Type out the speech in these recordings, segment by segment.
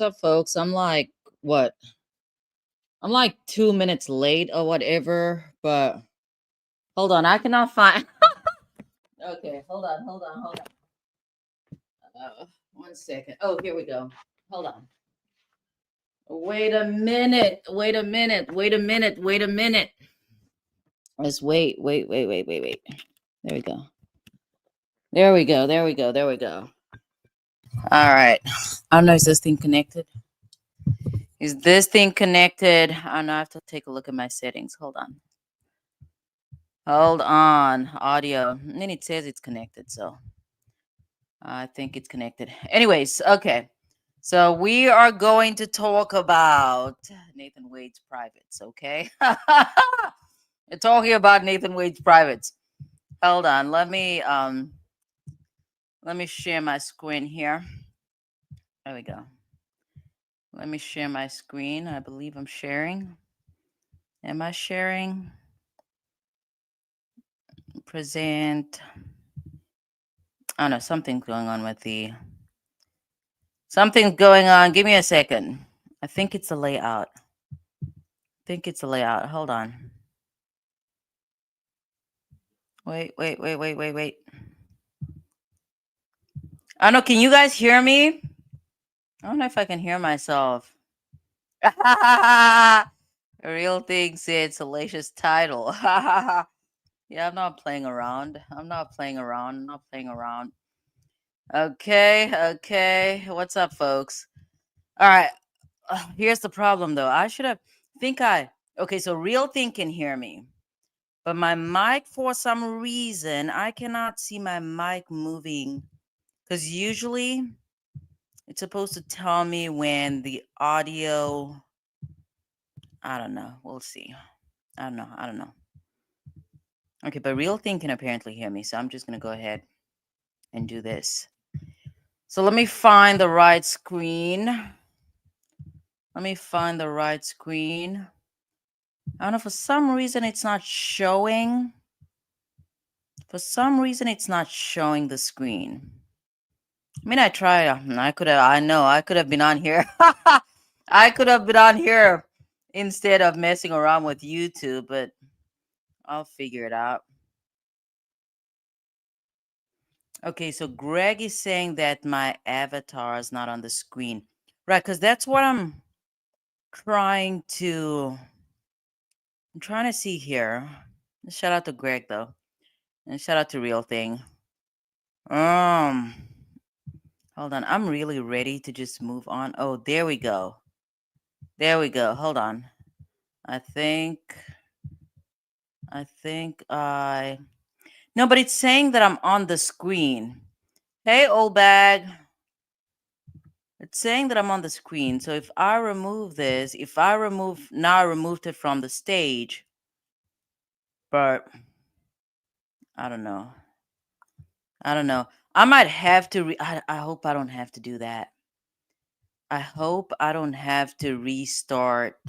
up, folks? I'm like, what? I'm like 2 minutes late or whatever, but hold on. I cannot find. Okay, hold on. 1 second. Oh, here we go. Hold on. Wait a minute. Let's wait. There we go. All right. I don't know. Is this thing connected? I don't know. I have to take a look at my settings. Hold on. Audio. And then it says it's connected, so I think it's connected. Anyways, okay. So we are going to talk about Nathan Wade's privates, okay? We're talking about Nathan Wade's privates. Hold on. Let me share my screen here. There we go. Let me share my screen. I believe I'm sharing. Am I sharing? Present. Oh no, something's going on with the. Something's going on. Give me a second. I think it's a layout. Hold on. Wait. I don't know. Can you guys hear me? I don't know if I can hear myself. Real thing said salacious title. Yeah, I'm not playing around. Okay. What's up, folks? All right. Here's the problem, though. Okay, so Real Thing can hear me. But my mic, for some reason, I cannot see my mic moving. Because usually it's supposed to tell me when the audio... I don't know. We'll see. I don't know. Okay, but Real Thing can apparently hear me. So I'm just going to go ahead and do this. So let me find the right screen. I don't know. For some reason, it's not showing. The screen. I mean, I tried. I could have been on here. I could have been on here instead of messing around with YouTube, but I'll figure it out. Okay, so Greg is saying that my avatar is not on the screen. Right, because that's what I'm trying to see here. Shout out to Greg, though. And shout out to Real Thing. Hold on. I'm really ready to just move on. Oh, there we go. Hold on. I think no, but it's saying that I'm on the screen. Hey, old bag. It's saying that I'm on the screen. So if I remove this, I removed it from the stage. But I don't know. I might have to. I hope I don't have to do that. I hope I don't have to restart.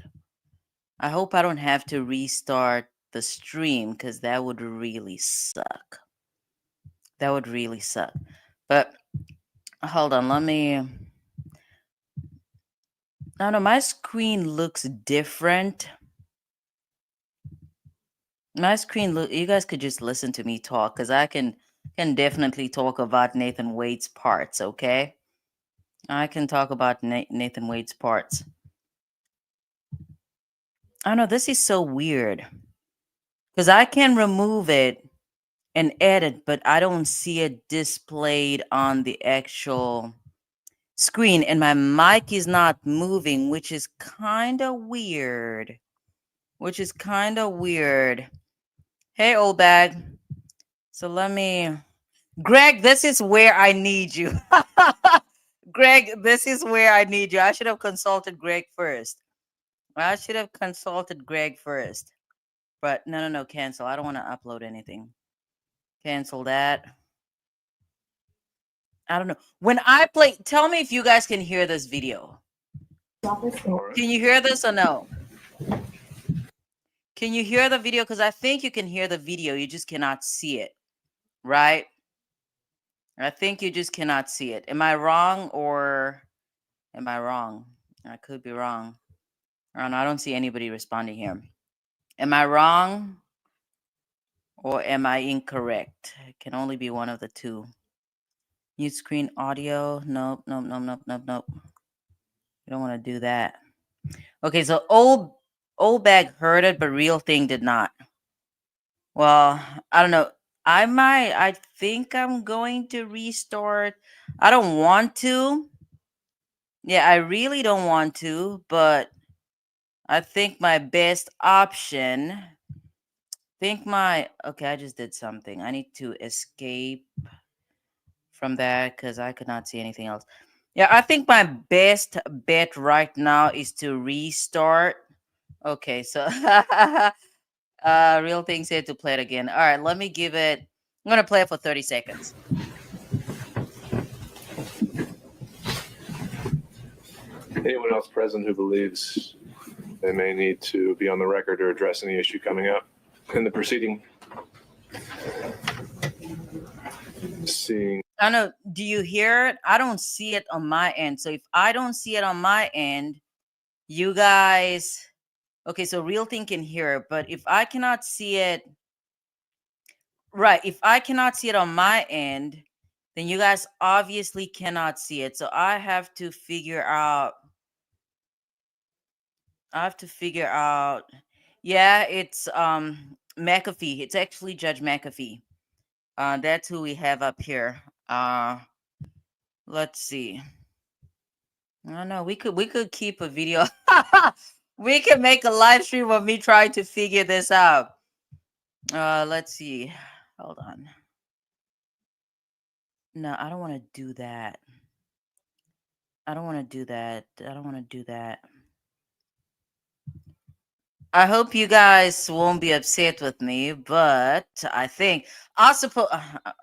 The stream, because that would really suck. But hold on, let me. I don't know. My screen looks different. You guys could just listen to me talk, because I can definitely talk about Nathan Wade's parts. Okay, I can talk about Nathan Wade's parts. I don't know. This is so weird, because I can remove it and edit, but I don't see it displayed on the actual screen, and my mic is not moving, which is kind of weird. Hey, old bag. So Greg, this is where I need you. Greg, this is where I need you. I should have consulted Greg first. But no, cancel. I don't want to upload anything. Cancel that. I don't know. When I play, tell me if you guys can hear this video. Can you hear this or no? Can you hear the video? Because I think you can hear the video. You just cannot see it, right? I think you just cannot see it. Am I wrong, or Am I wrong? I could be wrong. I don't see anybody responding here. Am I wrong or am I incorrect? It can only be one of the two. Mute screen audio. Nope, nope, nope, nope, nope, nope. You don't want to do that. Okay, so old bag heard it, but real thing did not. Well, I don't know. I think I'm going to restart. I don't want to. Yeah, I really don't want to, but I think my best option. Okay, I just did something. I need to escape from that because I could not see anything else. Yeah, I think my best bet right now is to restart. Okay, so real thing said to play it again. All right, let me give it. I'm gonna play it for 30 seconds. Anyone else present who believes they may need to be on the record or address any issue coming up in the proceeding? Seeing. I don't know. Do you hear it? I don't see it on my end. So if I don't see it on my end, you guys. Okay, so real thing can hear it, but if I cannot see it, right? If I cannot see it on my end, then you guys obviously cannot see it. So I have to figure out. Yeah, it's McAfee. It's actually Judge McAfee. That's who we have up here. Let's see. I don't know. We could keep a video. We can make a live stream of me trying to figure this out. Let's see. Hold on. No, I don't want to do that. I don't want to do that. I don't want to do that. I hope you guys won't be upset with me, but I think I'm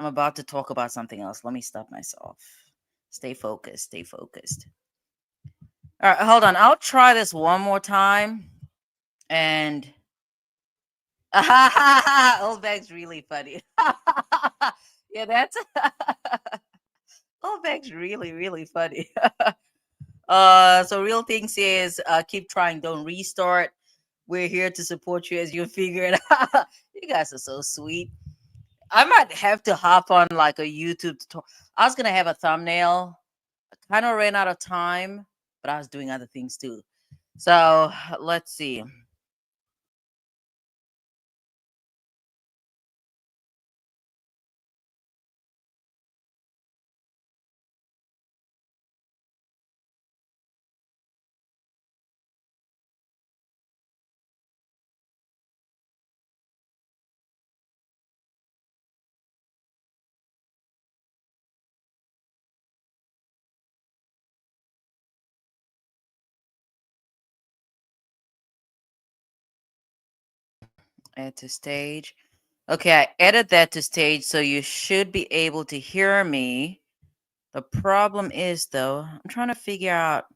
about to talk about something else. Let me stop myself. Stay focused. Stay focused. All right, hold on. I'll try this one more time. And old bag's really funny. Yeah, that's old bag's really, really funny. So real thing says, keep trying, don't restart. We're here to support you as you figure it out. You guys are so sweet. I might have to hop on like a YouTube tutorial. I was gonna have a thumbnail. I kind of ran out of time, but I was doing other things too. So let's see. Add to stage. Okay, I added that to stage, so you should be able to hear me. The problem is, though, I'm trying to figure out.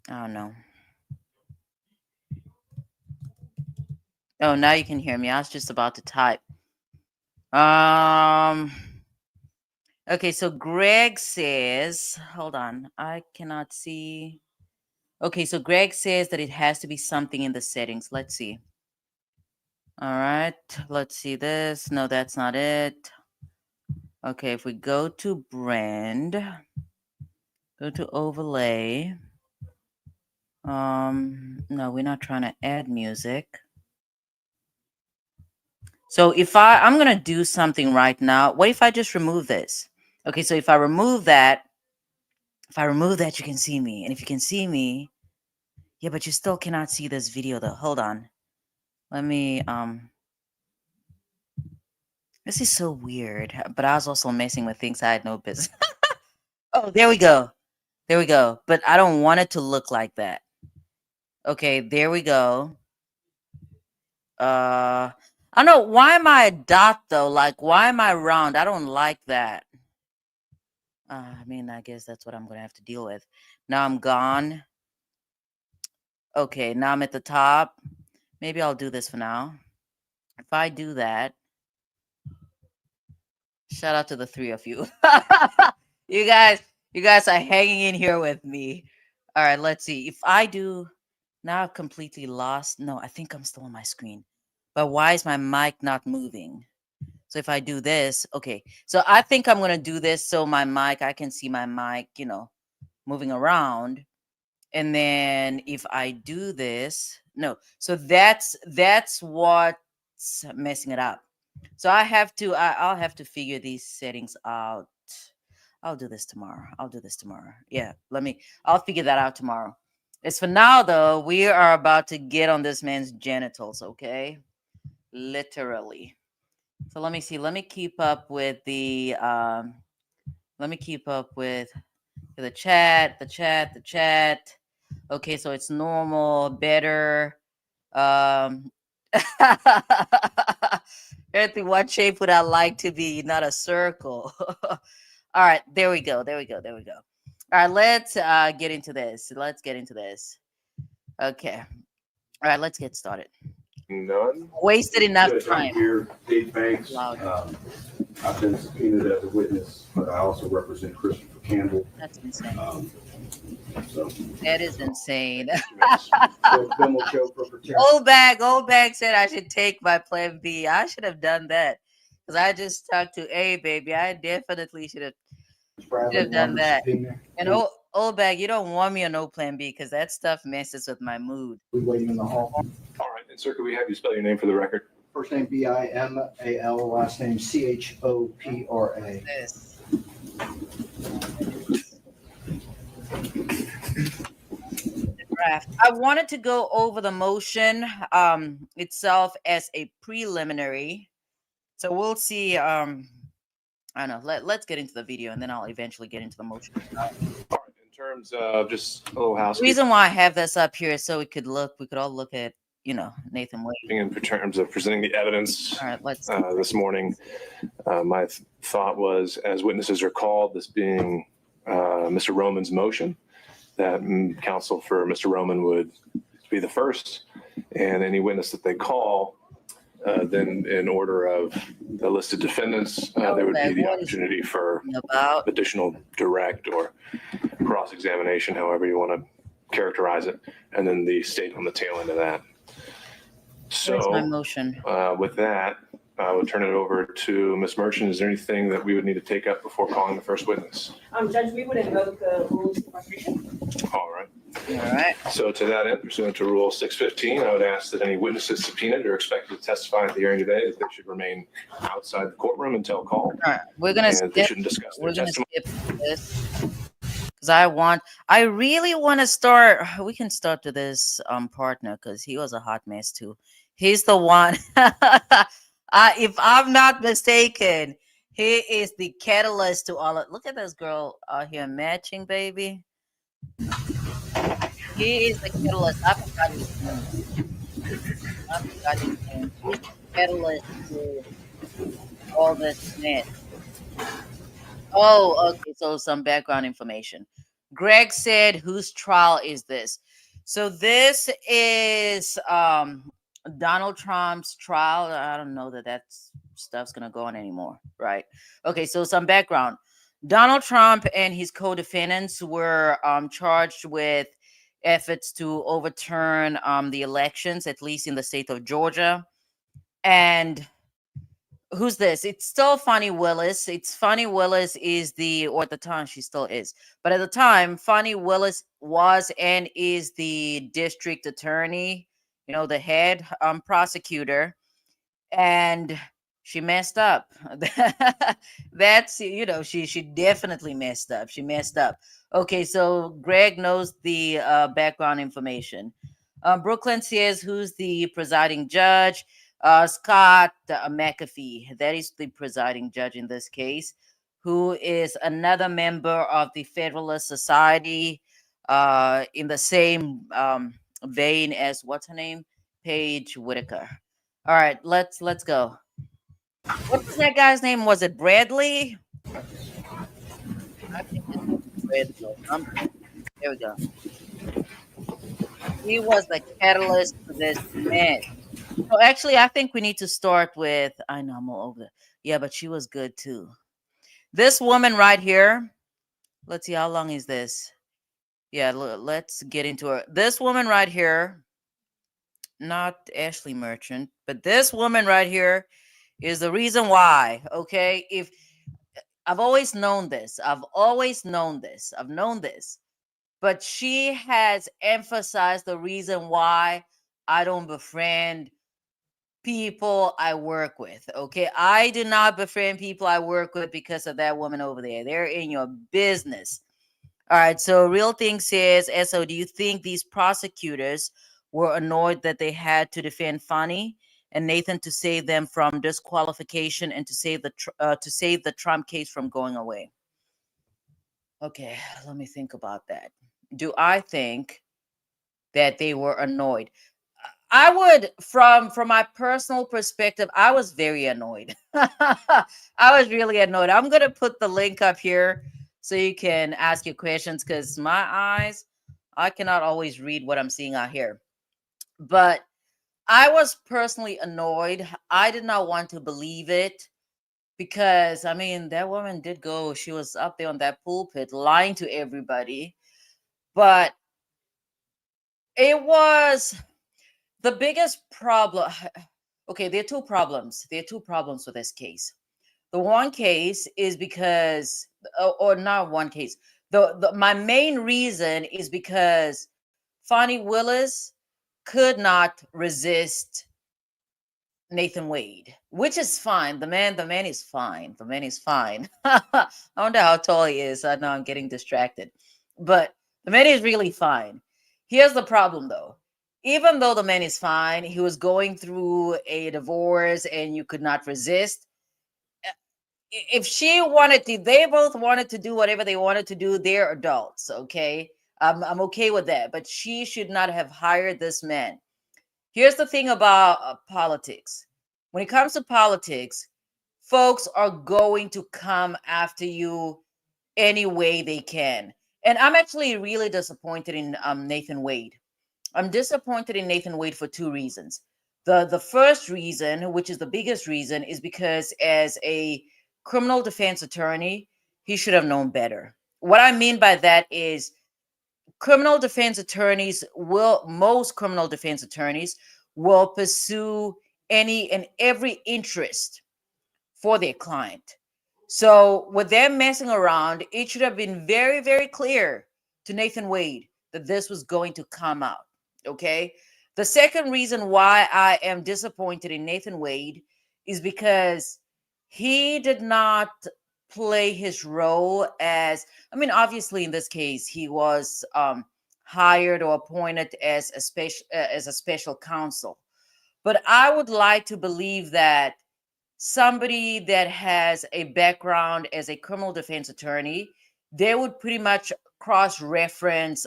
Oh no. Oh, now you can hear me. I was just about to type. Okay, so Greg says, hold on, I cannot see. Okay, so Greg says that it has to be something in the settings. Let's see. All right, let's see this. No, that's not it. Okay, if we go to brand, go to overlay. No, we're not trying to add music. So I'm gonna do something right now. What if I just remove this? Okay, so if I remove that, you can see me. And if you can see me, yeah, but you still cannot see this video though. Hold on. Let me this is so weird. But I was also messing with things I had no business. Oh, there we go. There we go. But I don't want it to look like that. Okay, there we go. I don't know. Why am I a dot though? Like, why am I round? I don't like that. I mean, I guess that's what I'm gonna have to deal with. Now I'm gone. Okay, now I'm at the top. Maybe I'll do this for now. If I do that, Shout out to the three of you. you guys are hanging in here with me. All right, let's see. If I do now, I've completely lost. No, I think I'm still on my screen. But why is my mic not moving? So if I do this, okay. So I think I'm gonna do this so my mic, I can see my mic, moving around. And then if I do this, no. So that's what's messing it up. So I'll have to figure these settings out. I'll do this tomorrow. I'll do this tomorrow. Yeah, I'll figure that out tomorrow. As for now though, we are about to get on this man's genitals, okay? Literally. So let me see. Let me keep up with the the chat. Okay, so it's normal, better. Um Earthy, what shape would I like to be? Not a circle. All right, there we go. All right, let's get into this. Okay. All right, let's get started. None. Wasted enough Judge, I'm time. here, Dave Banks. Loud. I've been subpoenaed as a witness, but I also represent Christopher Campbell. That's insane. So That is insane. Bill will show for protection. Old bag said I should take my plan B. I should have done that because I just talked to A, baby. I definitely should have done that. And old bag, you don't want me on no plan B because that stuff messes with my mood. We waiting in the hall. All right. And sir, could we have you spell your name for the record? First name Bimal, last name Chopra. This. Draft. I wanted to go over the motion itself as a preliminary. So we'll see. I don't know. Let's get into the video and then I'll eventually get into the motion. All right. In terms of just a little The housekeeping. reason why I have this up here is so we could all look at, Nathan Wade. In terms of presenting the evidence All right, let's this morning, my thought was, as witnesses are called, this being Mr. Roman's motion, that counsel for Mr. Roman would be the first, and any witness that they call, then in order of the listed defendants, there would be the opportunity for additional direct or cross-examination, however you want to characterize it, and then the state on the tail end of that. Where's my So motion? with that, I would turn it over to Ms. Merchant. Is there anything that we would need to take up before calling the first witness? Judge, we would invoke the rules of arbitration. All right. All right. So to that end, pursuant to Rule 615, I would ask that any witnesses subpoenaed or expected to testify at the hearing today, that they should remain outside the courtroom until called. All right. We're gonna And they skip. shouldn't discuss their We're gonna testimony. skip this because I really want to start. We can start to this partner because he was a hot mess too. He's the one. If I'm not mistaken, he is the catalyst to all of. Look at this girl out here matching, baby. He is the catalyst. I forgot his name. He's the catalyst to all this mess. Oh, okay. So some background information. Greg said, "Whose trial is this?" So this is Donald Trump's trial. I don't know that stuff's gonna go on anymore, right? Okay. So some background. Donald Trump and his co-defendants were charged with efforts to overturn the elections, at least in the state of Georgia. And who's this? It's still Fani Willis. Fani Willis or at the time she still is, but at the time, Fani Willis was and is the district attorney, the head prosecutor, and she messed up. That's she definitely messed up. She messed up. Okay, so Greg knows the background information. Brooklyn says, who's the presiding judge? Scott McAfee, that is the presiding judge in this case, who is another member of the Federalist Society, in the same vein as what's her name, Paige Whitaker. All right, let's go. What was that guy's name? Was it Bradley? I think it's Bradley. There we go. He was the catalyst for this mess. So actually, I think we need to start with. I know I'm all over there. Yeah, but she was good too. This woman right here, let's see, how long is this? Yeah, let's get into her. This woman right here, not Ashley Merchant, but this woman right here is the reason why. Okay, if I've always known this, I've known this, but she has emphasized the reason why I don't befriend people I work with. Okay, I do not befriend people I work with because of that woman over there. They're in your business. All right, so Real Thing says, SO, do you think these prosecutors were annoyed that they had to defend Fanni and Nathan to save them from disqualification and to save the Trump case from going away? Okay, let me think about that. Do I think that they were annoyed? I would, from my personal perspective, I was very annoyed. I was really annoyed. I'm gonna put the link up here so you can ask your questions, because my eyes, I cannot always read what I'm seeing out here. But I was personally annoyed. I did not want to believe it, because I mean, that woman did go, she was up there on that pulpit lying to everybody. But it was the biggest problem. Okay, there are two problems. There are two problems with this case. The one case is because, or not one case. My main reason is because Fani Willis could not resist Nathan Wade, which is fine. The man is fine. The man is fine. I wonder how tall he is. I know I'm getting distracted, but the man is really fine. Here's the problem, though. Even though the man is fine, he was going through a divorce, and you could not resist. If she wanted to, they both wanted to do whatever they wanted to do. They're adults, okay? I'm okay with that. But she should not have hired this man. Here's the thing about politics. When it comes to politics, folks are going to come after you any way they can. And I'm actually really disappointed in Nathan Wade. I'm disappointed in Nathan Wade for two reasons. The first reason, which is the biggest reason, is because as a criminal defense attorney, he should have known better. What I mean by that is most criminal defense attorneys will pursue any and every interest for their client. So with them messing around, it should have been very, very clear to Nathan Wade that this was going to come out. Okay. The second reason why I am disappointed in Nathan Wade is because he did not play his role as, I mean, obviously in this case, he was hired or appointed as a special counsel. But I would like to believe that somebody that has a background as a criminal defense attorney, they would pretty much cross-reference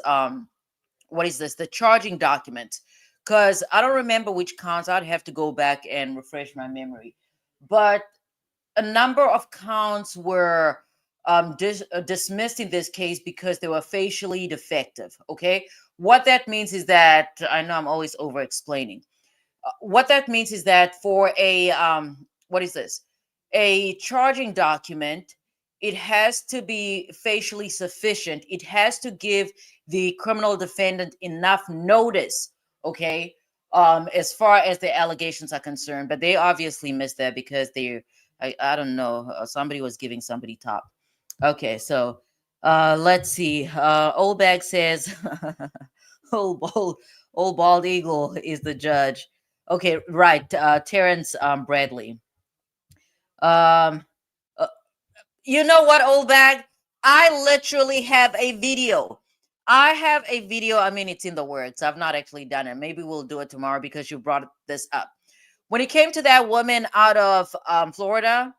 the charging document, because I don't remember which counts. I'd have to go back and refresh my memory, but a number of counts were dismissed in this case because they were facially defective. Okay, what that means is that, I know I'm always over explaining. What that means is that for a a charging document, it has to be facially sufficient. It has to give the criminal defendant enough notice, okay, as far as the allegations are concerned. But they obviously missed that because I don't know, somebody was giving somebody top. Okay, so let's see. Old Bag says, old bald eagle is the judge. Okay, right. Terrence Bradley. Um, uh, you know what, Old Bag? I literally have a video. I have a video. I mean, it's in the works. I've not actually done it. Maybe we'll do it tomorrow because you brought this up. When it came to that woman out of Florida,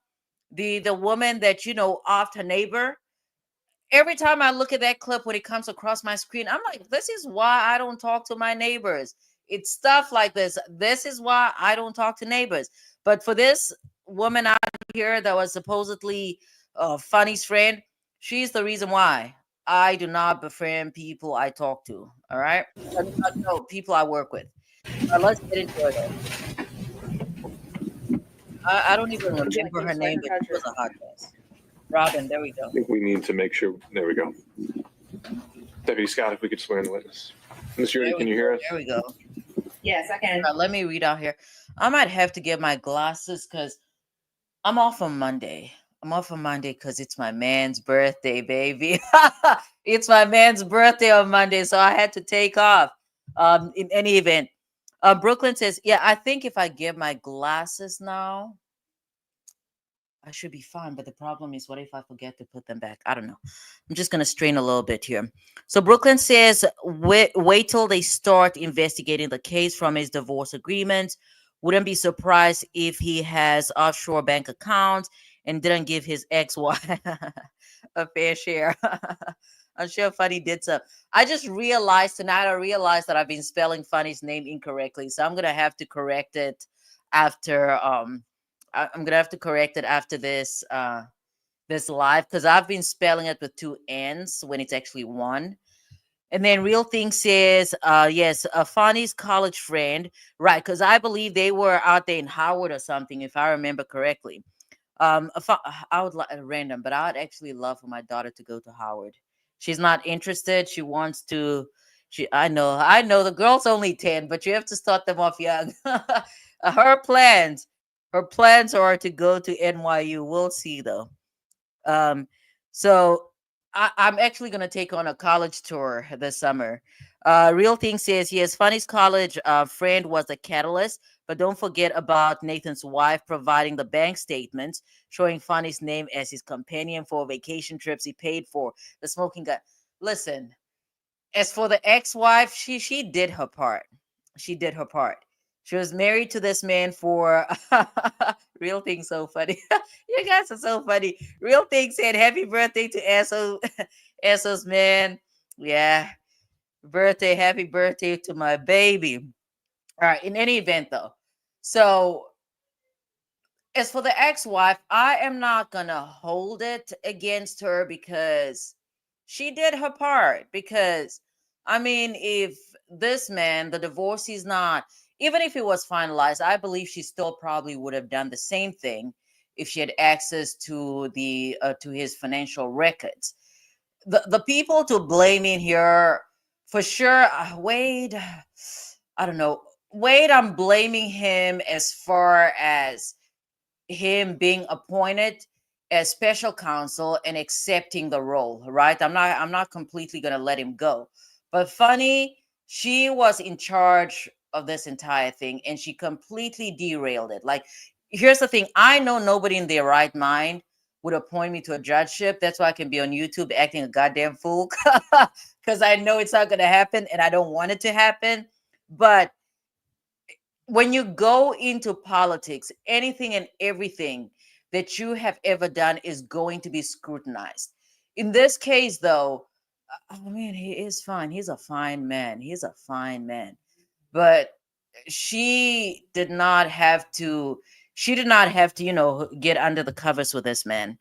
the woman that, offed her neighbor, every time I look at that clip, when it comes across my screen, I'm like, this is why I don't talk to my neighbors. It's stuff like this. This is why I don't talk to neighbors. But for this woman out here that was supposedly Fanni's friend, she's the reason why I do not befriend people I talk to. All right. No, people I work with. Let's get into it though. I don't even Would you like remember me her to name, swipe but her she was card? a hot mess. Robin, there we go. I think we need to make sure, there we go. Deputy Scott, if we could swear in the witness. Ms. Yeartie, can you hear us? There we go. Yes, I can. Let me read out here. I might have to get my glasses because I'm off on Monday. I'm off on Monday because it's my man's birthday, baby. It's my man's birthday on Monday, so I had to take off. In any event, Brooklyn says, "Yeah, I think if I get my glasses now, I should be fine. But the problem is, what if I forget to put them back? I don't know. I'm just gonna strain a little bit here." So Brooklyn says, wait till they start investigating the case from his divorce agreement. Wouldn't be surprised if he has offshore bank accounts and didn't give his ex-wife a fair share. I'm sure Fanni did so. I just realized tonight, I realized that I've been spelling Fanni's name incorrectly. So I'm gonna have to correct it after I'm gonna have to correct it after this live because I've been spelling it with two N's when it's actually one. And then Real Thing says, yes, Fanni's college friend, right? Because I believe they were out there in Howard or something, if I remember correctly. I would like random, but I would actually love for my daughter to go to Howard. She's not interested. She wants to. I know. The girl's only 10, but you have to start them off young. her plans, her plans are to go to NYU. We'll see though. Um, so I'm actually going to take on a college tour this summer. Real Thing says, yes, Fanni's college friend was the catalyst, but don't forget about Nathan's wife providing the bank statements showing Fanni's name as his companion for vacation trips he paid for, the smoking gun. Listen, as for the ex-wife, she did her part. She did her part. She was married to this man for Real Thing so funny. You guys are so funny. Real Thing said happy birthday to Esso's man. Yeah. Happy birthday to my baby. All right, in any event though. So as for the ex-wife, I am not gonna hold it against her because she did her part. Because I mean, if this man, the divorce is not, even if it was finalized, I believe she still probably would have done the same thing if she had access to his financial records. The people to blame in here for sure. Wade, I don't know. Wade, I'm blaming him as far as him being appointed as special counsel and accepting the role, right? I'm not completely gonna let him go. But Fanni, she was in charge of this entire thing and she completely derailed it. Like, here's the thing: I know nobody in their right mind would appoint me to a judgeship. That's why I can be on YouTube acting a goddamn fool. Because I know it's not gonna happen and I don't want it to happen. But when you go into politics, anything and everything that you have ever done is going to be scrutinized. In this case, though, I mean, he is fine. He's a fine man. He's a fine man. But she did not have to. She did not have to, get under the covers with this man.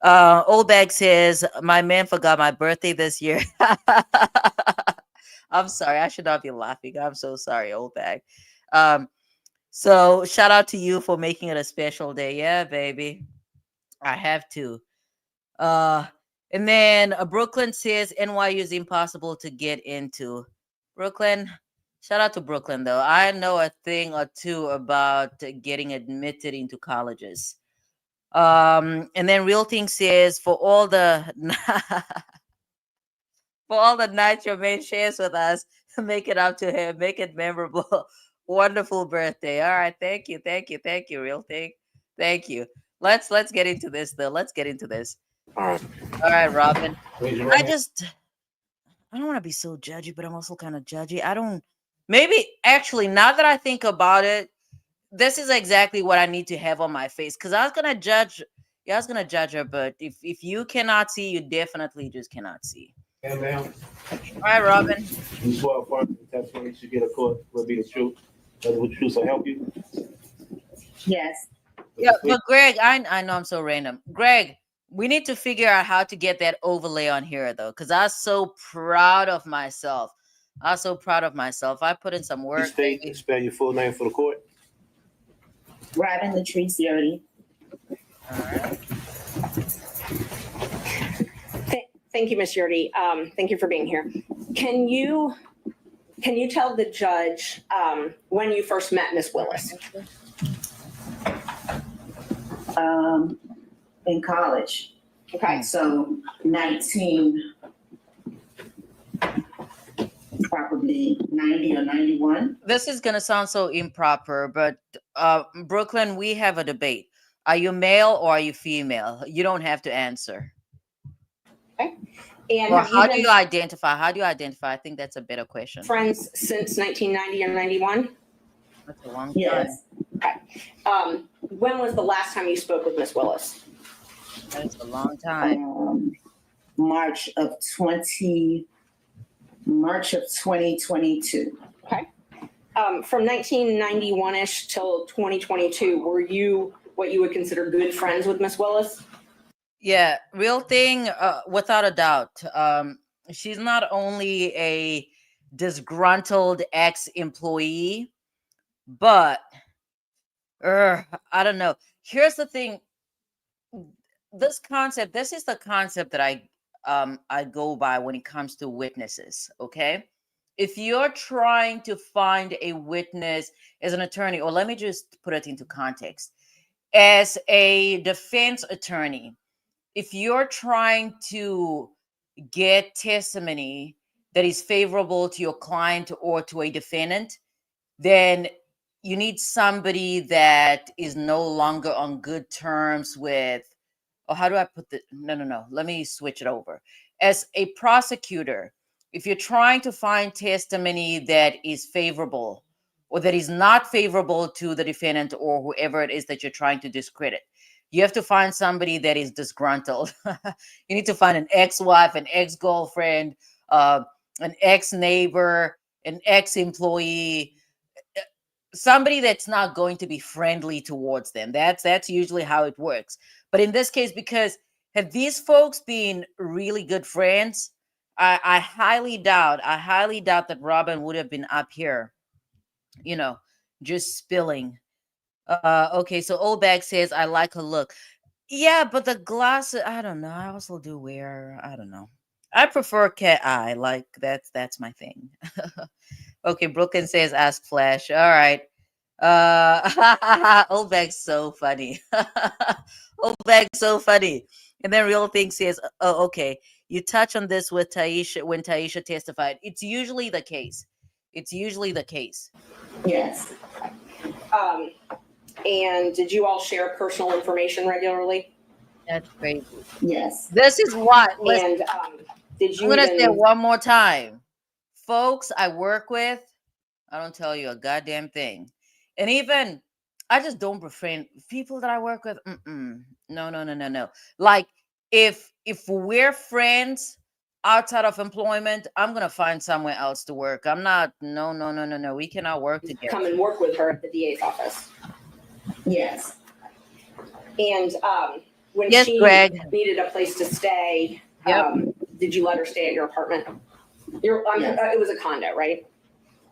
Old Bag says, my man forgot my birthday this year. I'm sorry. I should not be laughing. I'm so sorry, Old Bag. Um, so shout out to you for making it a special day. Yeah, baby. I have to. Uh and then Brooklyn says NYU is impossible to get into. Brooklyn, shout out to Brooklyn though. I know a thing or two about getting admitted into colleges. And then Real Thing says for all the for all the nights your man shares with us, make it up to him, make it memorable. Wonderful birthday. All right, thank you, Real Thing. Thank you. Let's get into this though. Let's get into this. All right. All right, Robin. Raise your right I hand. don't want to be so judgy, but I'm also kind of judgy. I don't maybe actually now that I think about it, this is exactly what I need to have on my face. Because I was gonna judge her, but if you cannot see, you definitely just cannot see. Hand down. All right, Robin. You swear affirm the testimony you should get a court will be the truth. Does the truth will help you? Yes. Yeah, but Greg, I know I'm so random. Greg, we need to figure out how to get that overlay on here though, because I was so proud of myself. I was so proud of myself. I put in some You work, state baby. and spell your full name for the court. Robin Yeartie. All right. Thank you, Ms. Yeartie. Thank you for being here. Can you tell the judge when you first met Ms. Willis? In college. Okay. So 19, probably 90 or 91. This is gonna sound so improper, but Brooklyn, we have a debate. Are you male or are you female? You don't have to answer. Okay. And Or have you how do been you identify? How do you identify? I think that's a better question. friends since 1990 or 91? That's a long time. Yes. When was the last time you spoke with Ms. Willis? That's a long time. March of 2022. Okay. From 1991-ish till 2022, were you what you would consider good friends with Ms. Willis? Yeah, real thing, without a doubt. She's not only a disgruntled ex-employee, but I don't know. Here's the thing. This is the concept that I go by when it comes to witnesses, okay? If you're trying to find a witness as an attorney, or let me just put it into context. As a defense attorney, if you're trying to get testimony that is favorable to your client or to a defendant, then you need somebody that is no longer on good terms with, or how do I put the, no, let me switch it over. As a prosecutor, if you're trying to find testimony that is favorable or that is not favorable to the defendant or whoever it is that you're trying to discredit, you have to find somebody that is disgruntled. You need to find an ex-wife, an ex-girlfriend, an ex-neighbor, an ex-employee, somebody that's not going to be friendly towards them. That's usually how it works. But in this case, because have these folks been really good friends, I highly doubt that Robin would have been up here, just spilling. Okay, so Old Bag says, I like her look. Yeah, but the glasses, I don't know. I also do wear, I don't know. I prefer cat eye. Like that's my thing. Okay, Brooklyn says, ask Flash. All right. Old Bag's so funny. Old Bag's so funny. And then Real Thing says, oh, okay. You touch on this with Taisha when Taisha testified. It's usually the case. Yes. And did you all share personal information regularly? That's crazy. Yes. This is what. And did you I'm gonna say it even, one more time. Folks I work with, I don't tell you a goddamn thing. And even I just don't befriend people that I work with. No. Like if we're friends outside of employment, I'm gonna find somewhere else to work. I'm not. No. We cannot work together. come and work with her at the DA's office? Yes. And when Yes, she Greg. needed a place to stay, Yep. did you let her stay at your apartment? Yes. It was a condo, right?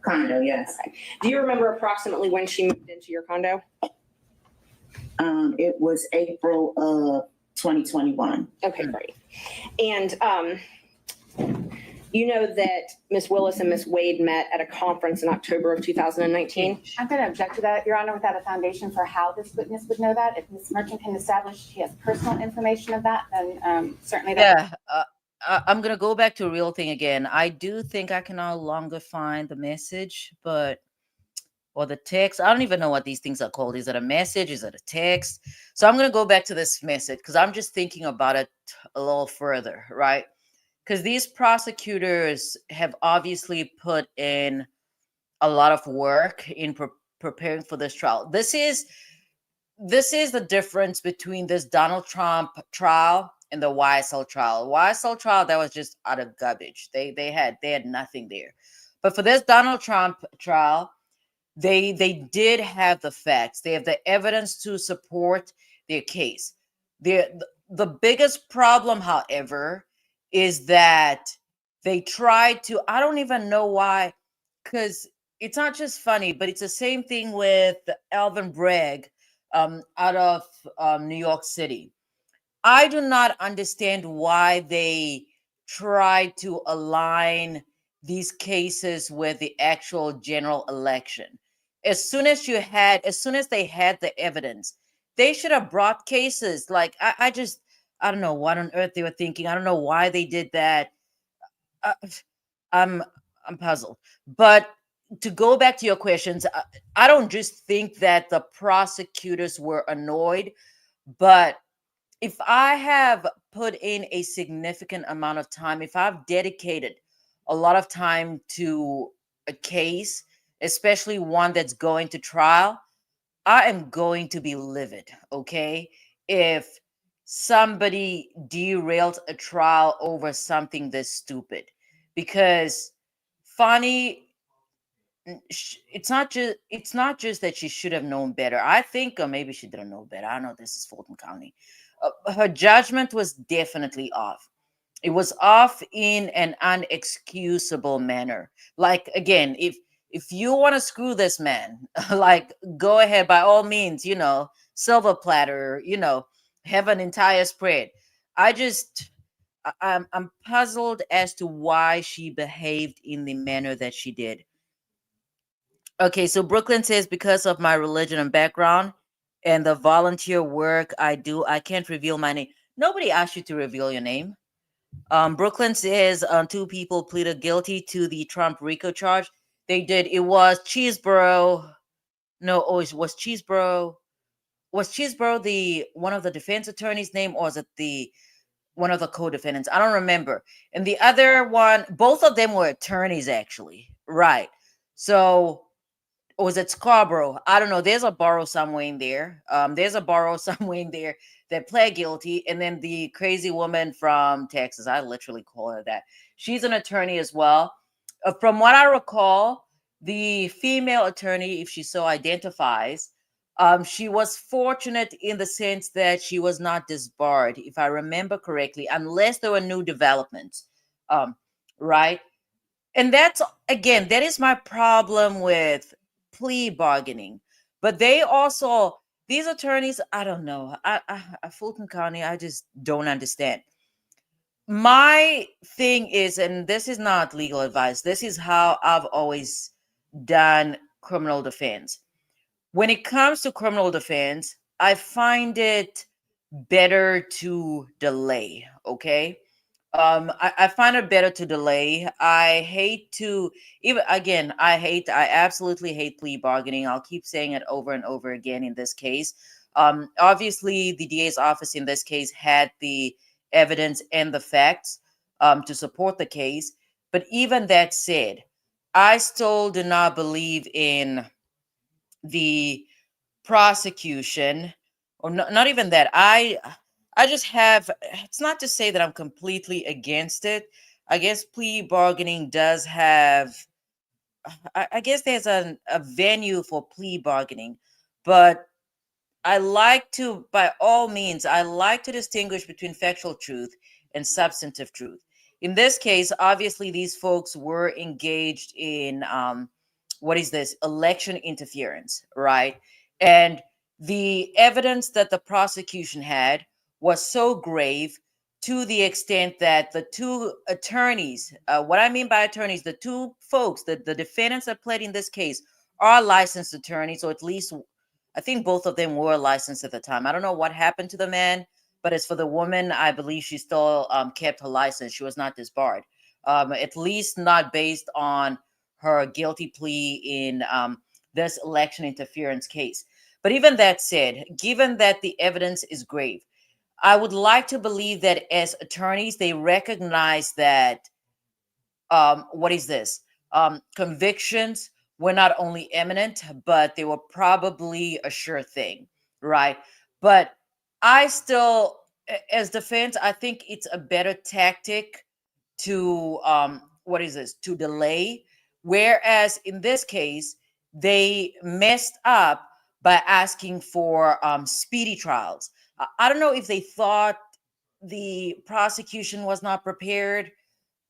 Condo, yes. Okay. Do you remember approximately when she moved into your condo? It was April of 2021. Okay, great. And you know that Ms. Willis and Ms. Wade met at a conference in October of 2019? I'm going to object to that, Your Honor, without a foundation for how this witness would know that. If Ms. Merchant can establish she has personal information of that, then certainly that. Yeah. I'm gonna go back to Real Thing again. I do think I can no longer find the message, or the text. I don't even know what these things are called. Is it a message? Is it a text? So I'm gonna go back to this message because I'm just thinking about it a little further, right? Because these prosecutors have obviously put in a lot of work in preparing for this trial. This is the difference between this Donald Trump trial and the YSL trial. YSL trial, that was just out of garbage. They had nothing there. But for this Donald Trump trial, they did have the facts. They have the evidence to support their case. The biggest problem, however, is that they tried to, I don't even know why, because it's not just funny, but it's the same thing with Alvin Bragg out of New York City. I do not understand why they try to align these cases with the actual general election. As soon as they had the evidence, they should have brought cases. Like I don't know what on earth they were thinking. I don't know why they did that. Uh, I'm I'm puzzled. But to go back to your questions, I don't just think that the prosecutors were annoyed, but if I have put in a significant amount of time, if I've dedicated a lot of time to a case, especially one that's going to trial, I am going to be livid, okay? If somebody derailed a trial over something this stupid. Because Fani, it's not just that she should have known better. I think, or maybe she didn't know better. I know this is Fulton County. Her judgment was definitely off. It was off in an unexcusable manner. Like again, if you want to screw this man, like go ahead by all means, silver platter, have an entire spread. I'm puzzled as to why she behaved in the manner that she did. Okay, so Brooklyn says because of my religion and background and the volunteer work I do, I can't reveal my name. Nobody asked you to reveal your name. Brooklyn says two people pleaded guilty to the Trump RICO charge. They did. It was Cheeseboro. No, oh, it was Cheeseboro. Was Cheeseboro the one of the defense attorneys' name, or was it the one of the co-defendants? I don't remember. And the other one, both of them were attorneys, actually. Right. So or was it Scarborough? I don't know. There's a borough somewhere in there. There's a borough somewhere in there that pled guilty, and then the crazy woman from Texas. I literally call her that. She's an attorney as well. From what I recall, the female attorney, if she so identifies, she was fortunate in the sense that she was not disbarred, if I remember correctly, unless there were new developments. Right? And that's again, that is my problem with plea bargaining. But they also, these attorneys, I don't know. Fulton County, I just don't understand. My thing is, and this is not legal advice, this is how I've always done criminal defense. When it comes to criminal defense, I find it better to delay. Okay. I find it better to delay. I hate to I absolutely hate plea bargaining. I'll keep saying it over and over again in this case. Obviously, the DA's office in this case had the evidence and the facts to support the case. But even that said, I still do not believe in the prosecution, or not even that. I just have, it's not to say that I'm completely against it. I guess plea bargaining does have, I guess there's a venue for plea bargaining, but by all means, I like to distinguish between factual truth and substantive truth. In this case, obviously, these folks were engaged in what is this? Election interference, right? And the evidence that the prosecution had was so grave to the extent that the two attorneys, what I mean by attorneys, the two folks, the defendants that pled in this case, are licensed attorneys, or at least I think both of them were licensed at the time. I don't know what happened to the man, but as for the woman, I believe she still kept her license. She was not disbarred, at least not based on her guilty plea in this election interference case. But even that said, given that the evidence is grave, I would like to believe that as attorneys, they recognize that what is this? Convictions were not only imminent, but they were probably a sure thing, right? But I still, as defense, I think it's a better tactic to what is this? To delay. Whereas in this case, they messed up by asking for speedy trials. I don't know if they thought the prosecution was not prepared.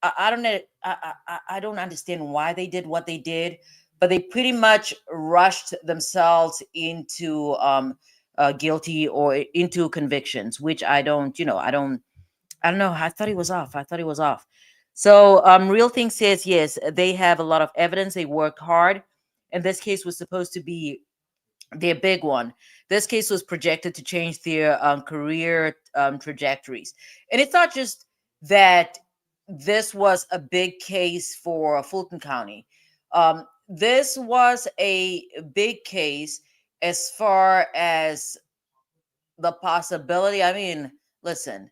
I don't know. I don't understand why they did what they did, but they pretty much rushed themselves into guilty or into convictions, which I don't, I don't know. I thought he was off. So Real Thing says, yes, they have a lot of evidence. They worked hard. And this case was supposed to be their big one. This case was projected to change their career trajectories. And it's not just that this was a big case for Fulton County. This was a big case as far as the possibility. I mean, listen,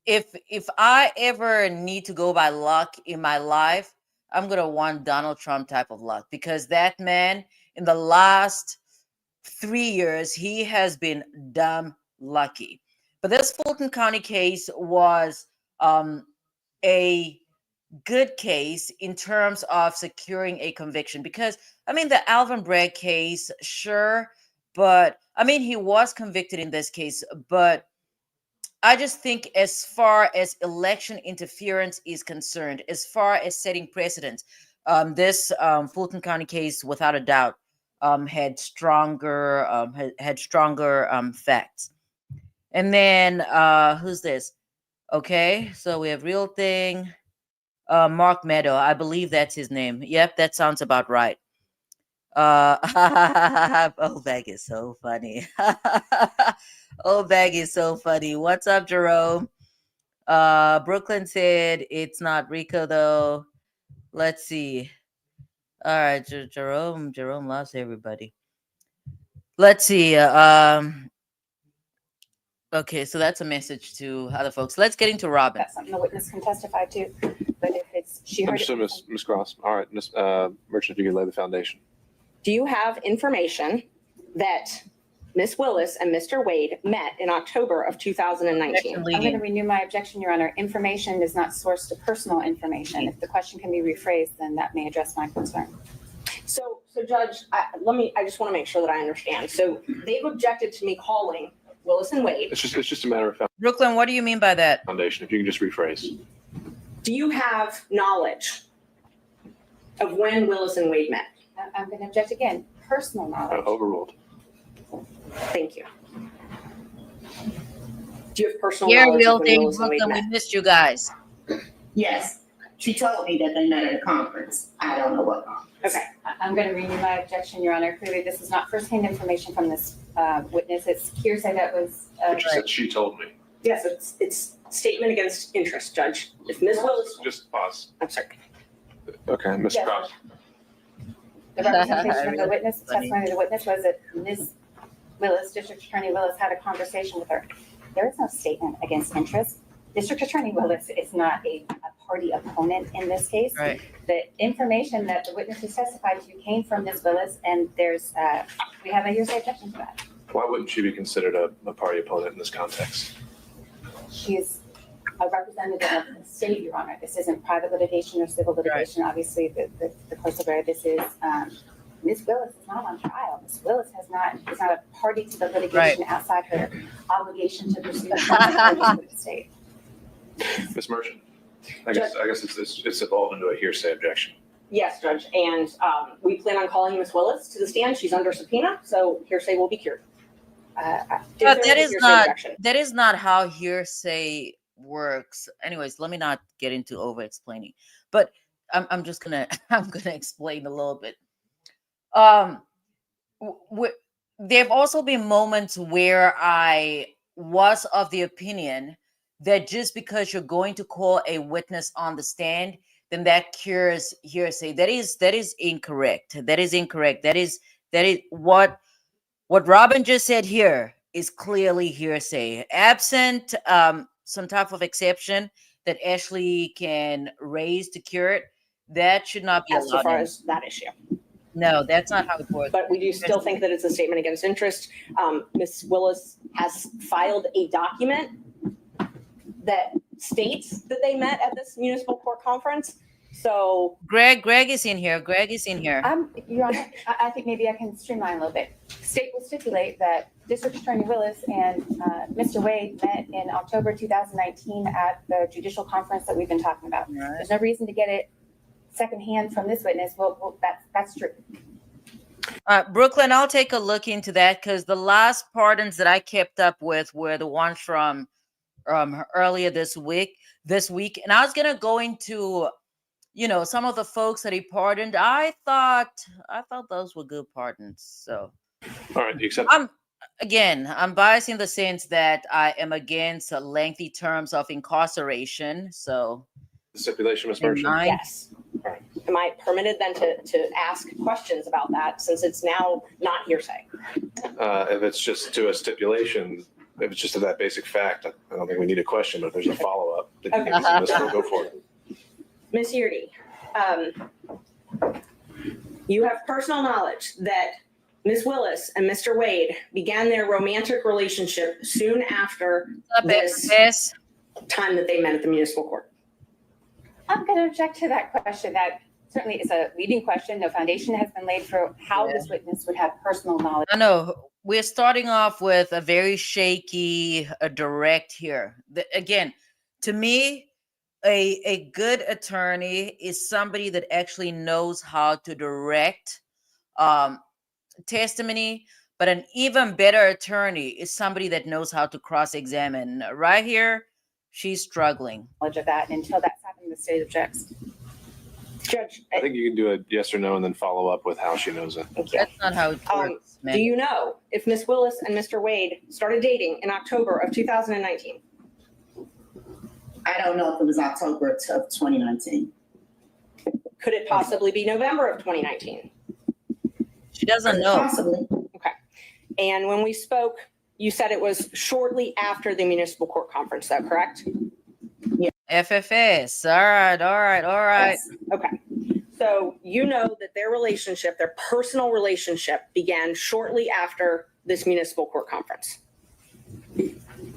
if I ever need to go by luck in my life, I'm gonna want Donald Trump type of luck, because that man in the last 3 years, he has been dumb lucky. But this Fulton County case was a good case in terms of securing a conviction, because I mean the Alvin Bragg case, sure, but I mean he was convicted in this case, but I just think as far as election interference is concerned, as far as setting precedents, this Fulton County case, without a doubt, had stronger facts. And then who's this? Okay, so we have Real Thing, Mark Meadow. I believe that's his name. Yep, that sounds about right. Oh, Bag is so funny. Oh, Bag is so funny. What's up, Jerome? Brooklyn said it's not Rico though. Let's see. All right, Jerome loves everybody. Let's see. Okay, so that's a message to other folks. Let's get into Robin. That's something the witness can testify to. But if it's she heard Understood, it, Ms. Cross. All right, Ms. Merchant, if you could lay the foundation. Do you have information that Ms. Willis and Mr. Wade met in October of 2019? I'm going to renew my objection, Your Honor. Information is not sourced to personal information. If the question can be rephrased, then that may address my concern. So Judge, I just want to make sure that I understand. So they've objected to me calling Willis and Wade. It's just a matter of Brooklyn, what do you mean by that? foundation. If you can just rephrase. Do you have knowledge of when Willis and Wade met? I'm going to object again. Personal knowledge. Overruled. Thank you. Do you have personal Yeah, knowledge Real of when Thing, Willis and Wade Brooklyn, we met? missed you guys. Yes. She told me that they met at a conference. I don't know what conference. Okay. I'm going to renew my objection, Your Honor. Clearly, this is not firsthand information from this witness. It's hearsay that was. But you said she told me. Yes, it's statement against interest, Judge. If Ms. Willis, Just pause. I'm sorry. Okay, Ms. Yes. Cross. The representation of the witness, the testimony of the witness was that Ms. Willis, District Attorney Willis, had a conversation with her. There is no statement against interest. District Attorney Willis is not a party opponent in this case. Right. The information that the witness has testified to came from Ms. Willis, and we have a hearsay objection to that. Why wouldn't she be considered a party opponent in this context? She's a representative of the state, Your Honor. This isn't private litigation or civil litigation. Right. Obviously, the courts of this is Ms. Willis is not on trial. Ms. Willis is not a party to the litigation outside her obligation to pursue the state. Ms. Merchant, I guess it's evolved into a hearsay objection. Yes, Judge, and we plan on calling Ms. Willis to the stand. She's under subpoena, so hearsay will be cured. But that is not how hearsay works. Anyways, let me not get into over explaining, but I'm just gonna explain a little bit. There have also been moments where I was of the opinion that just because you're going to call a witness on the stand, then that cures hearsay. That is incorrect. That is incorrect. That is what Robin just said here is clearly hearsay. Absent some type of exception that Ashley can raise to cure it, that should not be allowed. As far as that issue. No, that's not how it works. But we do still think that it's a statement against interest. Ms. Willis has filed a document that states that they met at this municipal court conference. So Greg is in here. Your Honor, I think maybe I can streamline a little bit. State will stipulate that District Attorney Willis and Mr. Wade met in October 2019 at the judicial conference that we've been talking about. Right. There's no reason to get it secondhand from this witness. Well, that's true. Brooklyn, I'll take a look into that because the last pardons that I kept up with were the ones from earlier this week. And I was gonna go into, some of the folks that he pardoned. I thought those were good pardons. So All right, you accept? I'm biased in the sense that I am against lengthy terms of incarceration. So The stipulation, Ms. in Merchant? mind, Yes. Am I permitted then to ask questions about that since it's now not hearsay? If it's just to a stipulation, if it's just to that basic fact, I don't think we need a question, but if there's a follow-up, then Okay. we'll go for it. Ms. Yeartie, you have personal knowledge that Ms. Willis and Mr. Wade began their romantic relationship soon after this Yes. time that they met at the municipal court. I'm going to object to that question. That certainly is a leading question. No foundation has been laid for how this witness would have personal knowledge. I know we're starting off with a very shaky, direct here. Again, to me, a good attorney is somebody that actually knows how to direct testimony, but an even better attorney is somebody that knows how to cross-examine. Right here, she's struggling. Of that. And until that's happened, the state objects. Judge, I think you can do a yes or no and then follow up with how she knows it. thank you. That's not how it works, man. Do you know if Ms. Willis and Mr. Wade started dating in October of 2019? I don't know if it was October of 2019. Could it possibly be November of 2019? She doesn't know. Possibly. And when we spoke, you said it was shortly after the municipal court conference, though, correct? FFS. All right. Yes. Okay. So you know that their relationship, their personal relationship began shortly after this municipal court conference.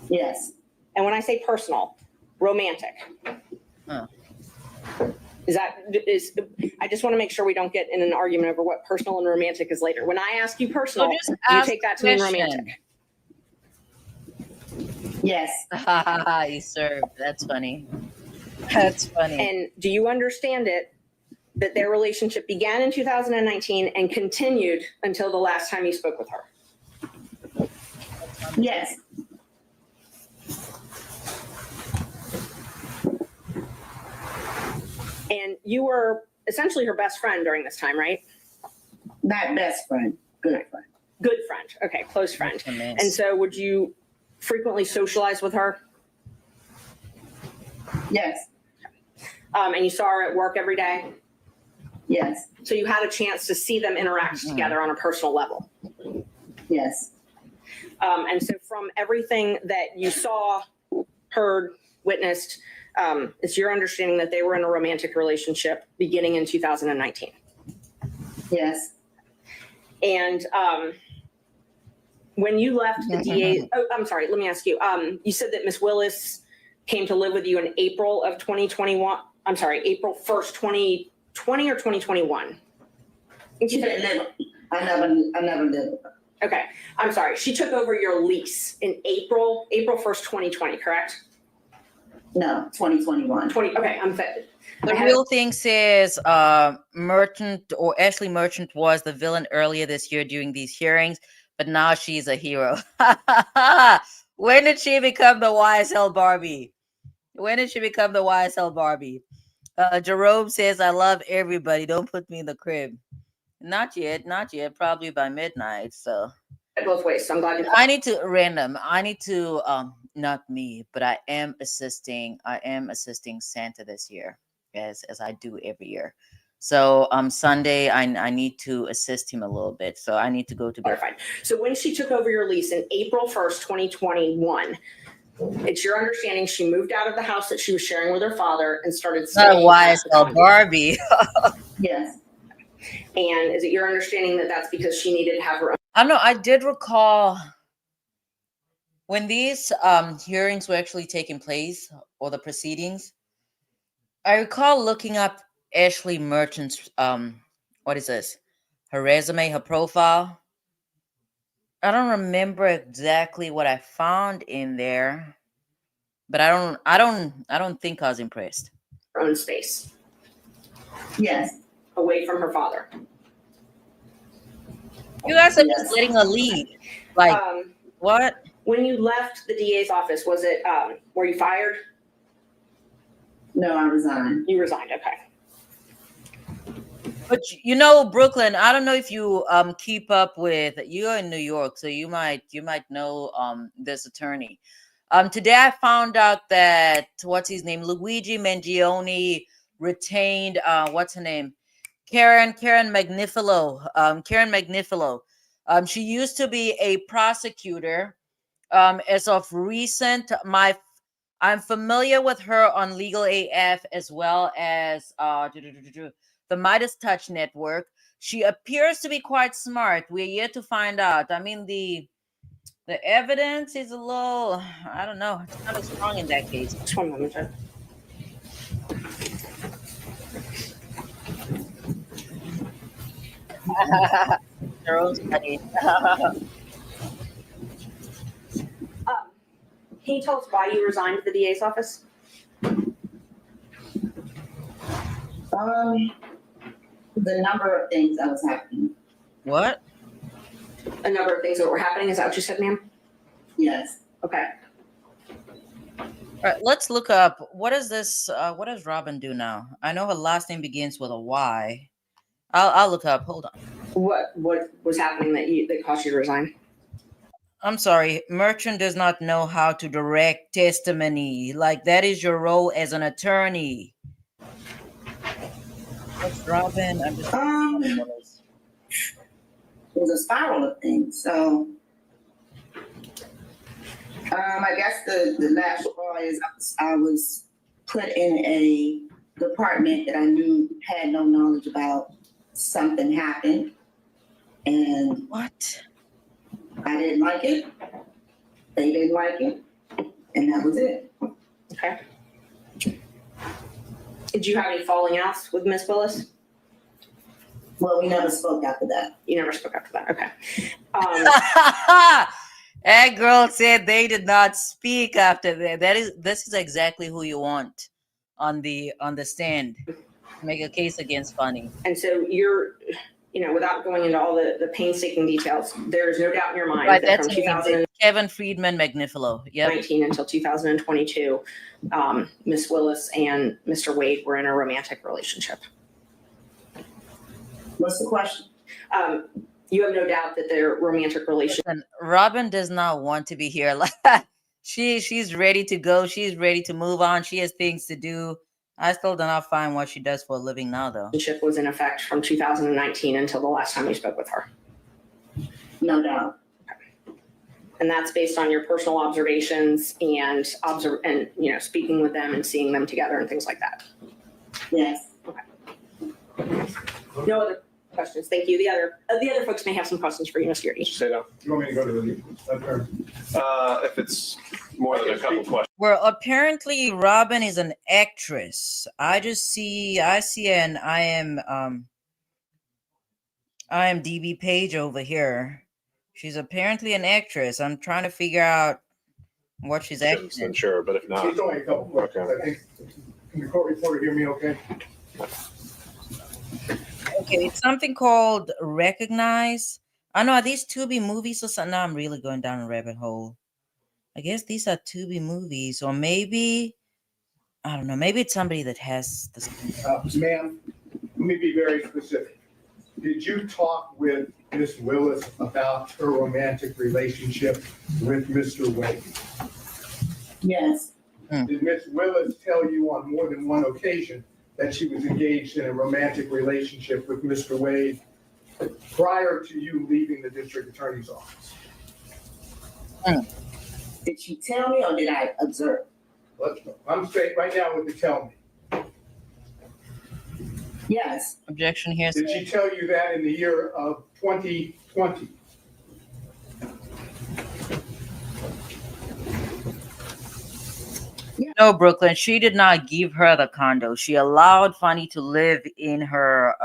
Yes. And when I say personal, romantic. Huh. I just want to make sure we don't get in an argument over what personal and romantic is later. When I ask you personal, just you ask take that to the mean question. romantic. Yes. You served. That's funny. That's funny. And do you understand it that their relationship began in 2019 and continued until the last time you spoke with her? Yes. And you were essentially her best friend during this time, right? Not best friend. Good friend. Good friend. Okay, close friend. That's a mess. And so would you frequently socialize with her? Yes. And you saw her at work every day? Yes. So you had a chance to see them interact together on a personal level. Yes. And so from everything that you saw, heard, witnessed, it's your understanding that they were in a romantic relationship beginning in 2019. Yes. And when you left the DA, I'm sorry, let me ask you. You said that Ms. Willis came to live with you in April of 2021. I'm sorry, April 1st, 2020 or 2021? She didn't live. I never lived with her. Okay, I'm sorry. She took over your lease in April 1st, 2020, correct? No, 2021. Okay, I'm fit. The real thing says Merchant or Ashley Merchant was the villain earlier this year during these hearings, but now she's a hero. When did she become the YSL Barbie? When did she become the YSL Barbie? Jerome says, I love everybody. Don't put me in the crib. Not yet. Probably by midnight. So Both ways. So I'm glad you. I need to not me, but I am assisting Santa this year, as I do every year. So Sunday I need to assist him a little bit. So I need to go to bed. Clarified. So when she took over your lease in April 1st, 2021, it's your understanding she moved out of the house that she was sharing with her father and started Not a staying at the YSL condo. Barbie. Yes. And is it your understanding that that's because she needed to have her own? I don't know. I did recall when these hearings were actually taking place, or the proceedings. I recall looking up Ashley Merchant's what is this? Her resume, her profile. I don't remember exactly what I found in there, but I don't think I was impressed. Her own space Yes. away from her father. You guys are just Yes. letting her lead. Like, what? When you left the DA's office, was it, were you fired? No, I resigned. You resigned, okay. But you know, Brooklyn, I don't know if you keep up with, you're in New York, so you might know this attorney. Today I found out that what's his name? Luigi Mangione retained what's her name? Karen Magnifilo. Karen Magnifilo. She used to be a prosecutor. As of recent, I'm familiar with her on Legal AF as well as the Midas Touch Network. She appears to be quite smart. We're yet to find out. I mean, the evidence is a little, I don't know, it's kind of strong in that case. Just one moment, Jen. Their own study. Can you tell us why you resigned the DA's office? The number of things that was happening. What? A number of things that were happening, is that what you said, ma'am? Yes. Okay. All right, let's look up. What is this? What does Robin do now? I know her last name begins with a Y. I'll look up. Hold on. What was happening that caused you to resign? I'm sorry. Merchant does not know how to direct testimony. Like, that is your role as an attorney. What's Robin? I'm just. It was a spiral of things. So, I guess the last straw is I was put in a department that I knew had no knowledge about. Something happened, and What? I didn't like it. They didn't like it, and that was it. Okay. Did you have any falling outs with Miss Willis? Well, we never spoke after that. You never spoke after that. Okay. That girl said they did not speak after that. This is exactly who you want on the stand. Make a case against Fanni. And so you're, without going into all the painstaking details, there's no doubt in your mind Right, that that's from 2019 Kevin Friedman Magnifilo. Yep. until 2022, Miss Willis and Mr. Wade were in a romantic relationship. What's the question? You have no doubt that their romantic relationship. And Robin does not want to be here. Like, she's ready to go. She's ready to move on. She has things to do. I still do not find what she does for a living now, though. Relationship was in effect from 2019 until the last time you spoke with her. No doubt. And that's based on your personal observations and speaking with them and seeing them together and things like that. Yes. No other questions. Thank you. The other folks may have some questions for you, Ms. Yeartie. Sit down. You want me to go to the attorney? If it's more than a couple questions. Well, apparently Robin is an actress. I see an IMDb page over here. She's apparently an actress. I'm trying to figure out what she's acting in. Sure, but if not, It's only a couple questions. Okay. I think, can the court reporter hear me okay? Okay, it's something called Recognize. I know, are these Tubi movies or something? Now I'm really going down a rabbit hole. I guess these are Tubi movies, or maybe, I don't know, maybe it's somebody that has this. Ma'am, let me be very specific. Did you talk with Miss Willis about her romantic relationship with Mr. Wade? Yes. Did Miss Willis tell you on more than one occasion that she was engaged in a romantic relationship with Mr. Wade prior to you leaving the district attorney's office? Did she tell me or did I observe? I'm straight right now with the tell me. Yes. Objection here. Did she tell you that in the year of 2020? No, Brooklyn. She did not give her the condo. She allowed Fanni to live in her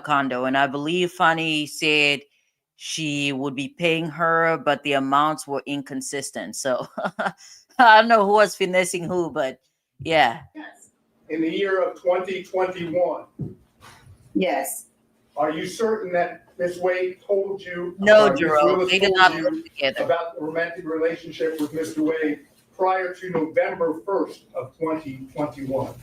condo, and I believe Fanni said she would be paying her, but the amounts were inconsistent. So I don't know who was finessing who, but yeah. Yes. In the year of 2021? Yes. Are you certain that Ms. Wade told you? No, Ms. Jerome, Willis they did told not you live together. about the romantic relationship with Mr. Wade prior to November 1st of 2021?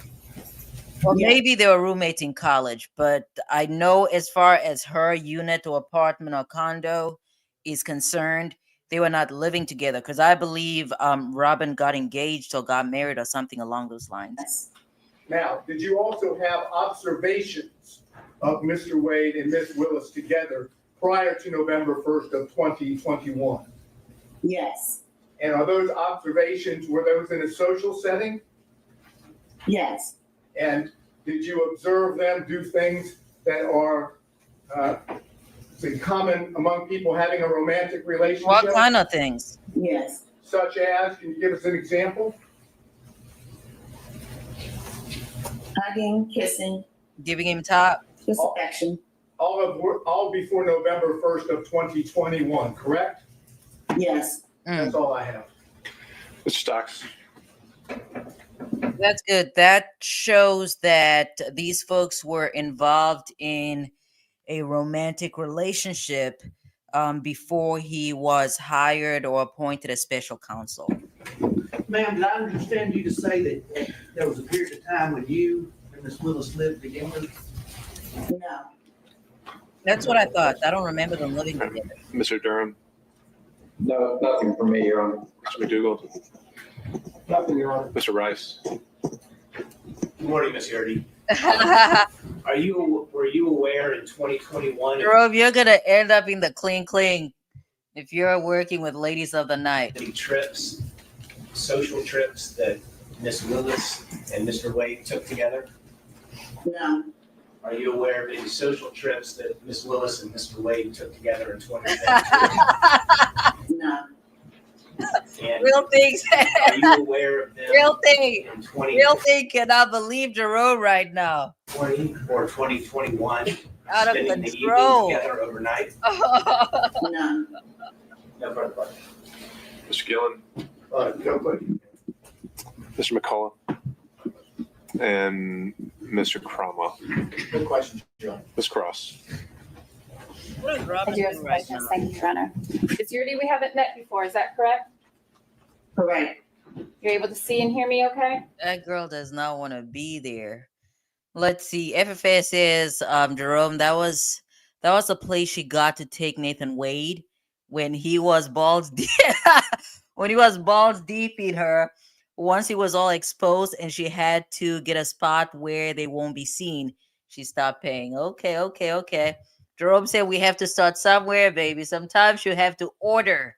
Or Yes. maybe they were roommates in college, but I know as far as her unit or apartment or condo is concerned, they were not living together because I believe Robin got engaged or got married or something along those lines. Yes. Now, did you also have observations of Mr. Wade and Ms. Willis together prior to November 1st of 2021? Yes. And are those observations, were those in a social setting? Yes. And did you observe them do things that are common among people having a romantic relationship? What kind of things? Yes. Such as, can you give us an example? Hugging, kissing, Giving him top? just affection. All before November 1st of 2021, correct? Yes. That's all I have. Mr. Stocks? That's good. That shows that these folks were involved in a romantic relationship before he was hired or appointed as special counsel. Ma'am, did I understand you to say that there was a period of time when you and Ms. Willis lived together? No. That's what I thought. I don't remember them living together. Mr. Durham? No, nothing for me, Your Honor. Mr. McDougall? Nothing, Your Honor. Mr. Rice? Good morning, Ms. Yeartie. Were you aware in 2021 Jerome, you're gonna end up in the cling if you're working with ladies of the night. of the trips, social trips that Ms. Willis and Mr. Wade took together? No. Are you aware of any social trips that Ms. Willis and Mr. Wade took together in 2022? No. And Real things. are you aware of them Real thing. in 2020 Real thing. Cannot believe Jerome right now. or 2021 Out of spending the evening control. together overnight? No. No further questions. Mr. Gillen? Nobody. Mr. McCullough? And Mr. Cromwell? Good question, John. Ms. Cross? What is I Robin do have doing some right questions. now? Thank you, Your Honor. Ms. Yeartie, we haven't met before, is that correct? Correct. You're able to see and hear me okay? That girl does not want to be there. Let's see. FFA says, Jerome, that was the place she got to take Nathan Wade when he was balls deep. When he was balls deep in her. Once he was all exposed and she had to get a spot where they won't be seen, she stopped paying. Okay. Jerome said we have to start somewhere, baby. Sometimes you have to order.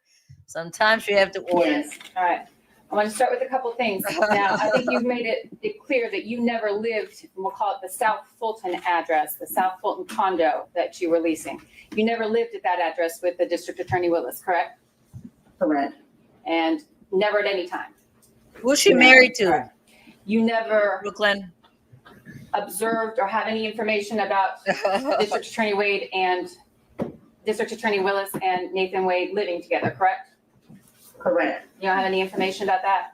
Yes. All right. I want to start with a couple things. Now, I think you've made it clear that you never lived, we'll call it the South Fulton address, the South Fulton condo that you were leasing. You never lived at that address with the District Attorney Willis, correct? Correct. And never at any time. Who's she married to? You never Brooklyn. observed or have any information about District Attorney Wade and District Attorney Willis and Nathan Wade living together, correct? Correct. You don't have any information about that?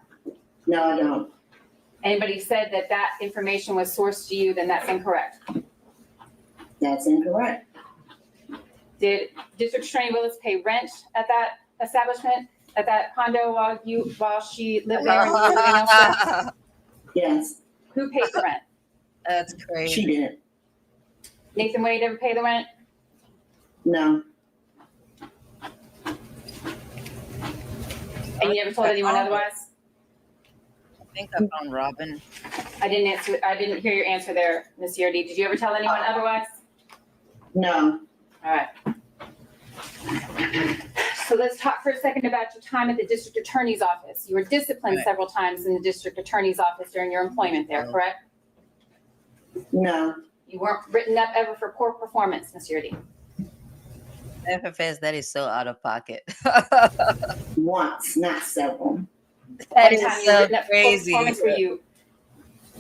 No, I don't. Anybody said that information was sourced to you, then that's incorrect. That's incorrect. Did District Attorney Willis pay rent at that establishment, at that condo while she lived there and you were living elsewhere? Yes. Who paid the rent? That's crazy. She did. Nathan Wade ever pay the rent? No. And you never told anyone otherwise? I think I found Robin. I didn't hear your answer there, Ms. Yeartie. Did you ever tell anyone otherwise? No. All right. So let's talk for a second about your time at the district attorney's office. You were disciplined Right. several times in the district attorney's office during your employment there, correct? No. You weren't written up ever for poor performance, Ms. Yeartie. FFS, that is so out of pocket. Once, not several. That One is time you were so written up for poor crazy. performance where you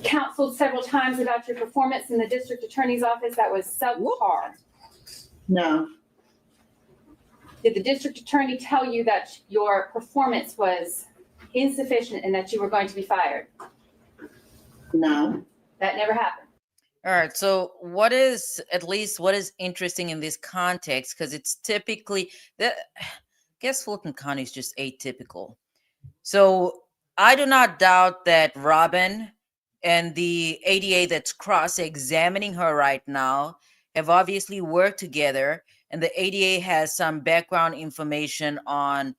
counseled several times about your performance in the district attorney's office that was subpar. No. Did the district attorney tell you that your performance was insufficient and that you were going to be fired? No. That never happened. All right. So, what is interesting in this context? Because it's typically I guess Fulton County is just atypical. So, I do not doubt that Robin and the ADA that's cross-examining her right now have obviously worked together, and the ADA has some background information on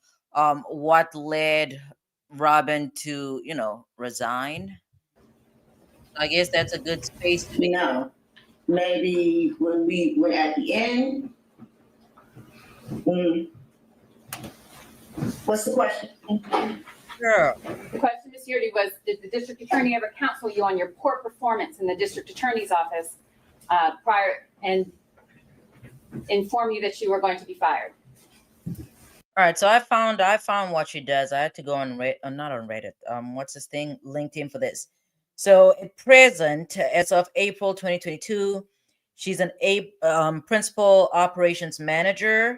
what led Robin to, resign. I guess that's a good space to be. No, maybe when we were at the end. Mm. What's the question? Sure. The question, Ms. Yeartie, was, did the district attorney ever counsel you on your poor performance in the district attorney's office prior and inform you that you were going to be fired? All right, so I found what she does. I had to go on not on Reddit. What's this thing? LinkedIn for this. So at present, as of April 2022, she's an principal operations manager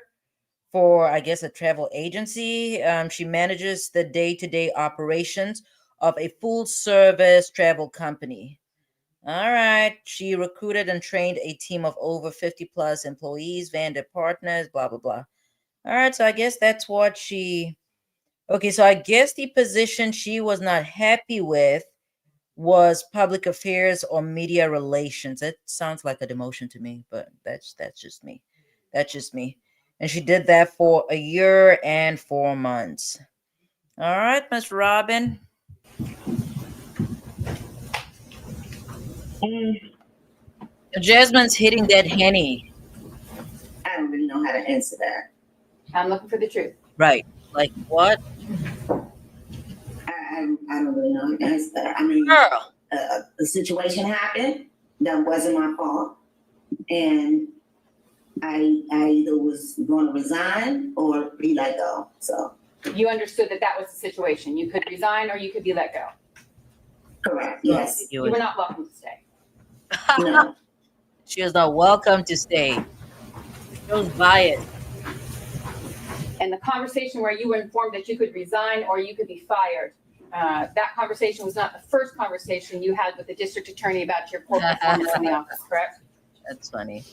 for, I guess, a travel agency. She manages the day-to-day operations of a full-service travel company. All right, she recruited and trained a team of over 50 plus employees, vendor partners, blah blah blah. All right, so I guess that's what she. Okay, so I guess the position she was not happy with was public affairs or media relations. It sounds like a demotion to me, but that's just me. That's just me. And she did that for a year and 4 months. All right, Miss Robin. Jasmine's hitting that henny. I don't really know how to answer that. I'm looking for the truth. Right. Like what? I don't really know how to answer that. I mean, Girl. the situation happened. That wasn't my fault. And I either was going to resign or be let go. So. You understood that was the situation. You could resign or you could be let go. Correct, yes. You were not welcome to stay. No. She is not welcome to stay. She was biased. And the conversation where you were informed that you could resign or you could be fired, that conversation was not the first conversation you had with the district attorney about your poor performance in the office, correct? That's funny.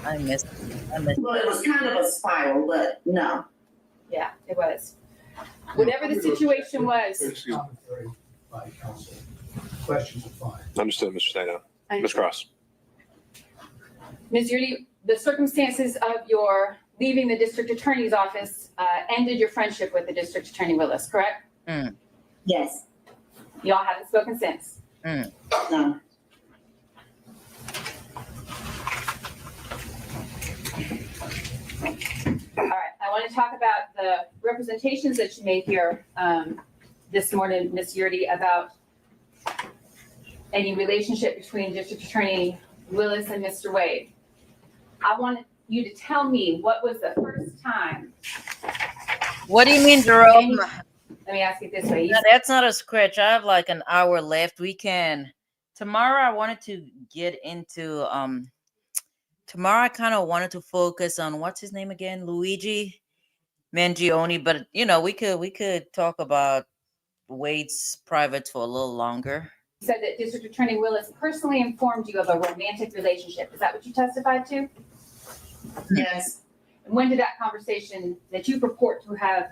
I missed Well, it was kind of a spiral, but no. Yeah, it was. Whatever the situation was. Commentary by counsel. Questions are fine. Understood, Mr. Stato. Ms. Cross. Ms. Yeartie, the circumstances of your leaving the district attorney's office ended your friendship with the district attorney Willis, correct? Yes. Y'all haven't spoken since. No. All right, I want to talk about the representations that you made here this morning, Ms. Yeartie, about any relationship between District Attorney Willis and Mr. Wade. I want you to tell me what was the first time. What do you mean, Jerome? Let me ask it this way. No, that's not a scratch. I have like an hour left. We can. Tomorrow I wanted to get into tomorrow I kind of wanted to focus on what's his name again? Luigi Mangione, but we could talk about Wade's privates for a little longer. You said that District Attorney Willis personally informed you of a romantic relationship. Is that what you testified to? Yes. And when did that conversation that you purport to have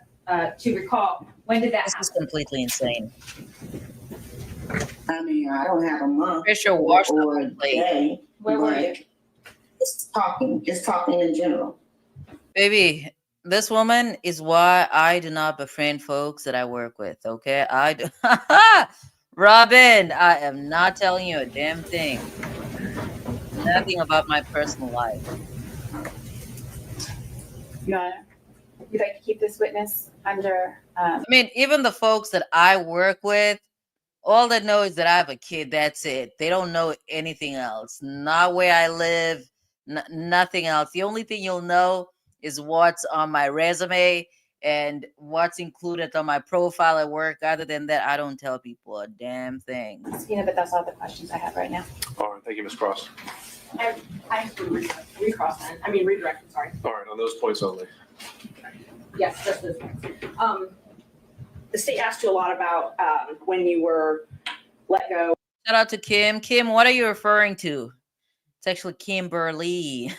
to recall, when did that This happen? is completely insane. I mean, I don't have a month Fisher or washed a the plate. day. Where were you? Just talking in general. Baby, this woman is why I do not befriend folks that I work with, okay? I do. Robin, I am not telling you a damn thing. Nothing about my personal life. Your Honor, you'd like to keep this witness under. I mean, even the folks that I work with, all they know is that I have a kid. That's it. They don't know anything else. Not where I live, nothing else. The only thing you'll know is what's on my resume and what's included on my profile at work. Other than that, I don't tell people a damn thing. But that's all the questions I have right now. All right, thank you, Ms. Cross. I have to recross then. I mean, redirect, I'm sorry. All right, on those points only. Yes, just this one. The state asked you a lot about when you were let go Shout out to Kim. Kim, what are you referring to? It's actually Kimberly.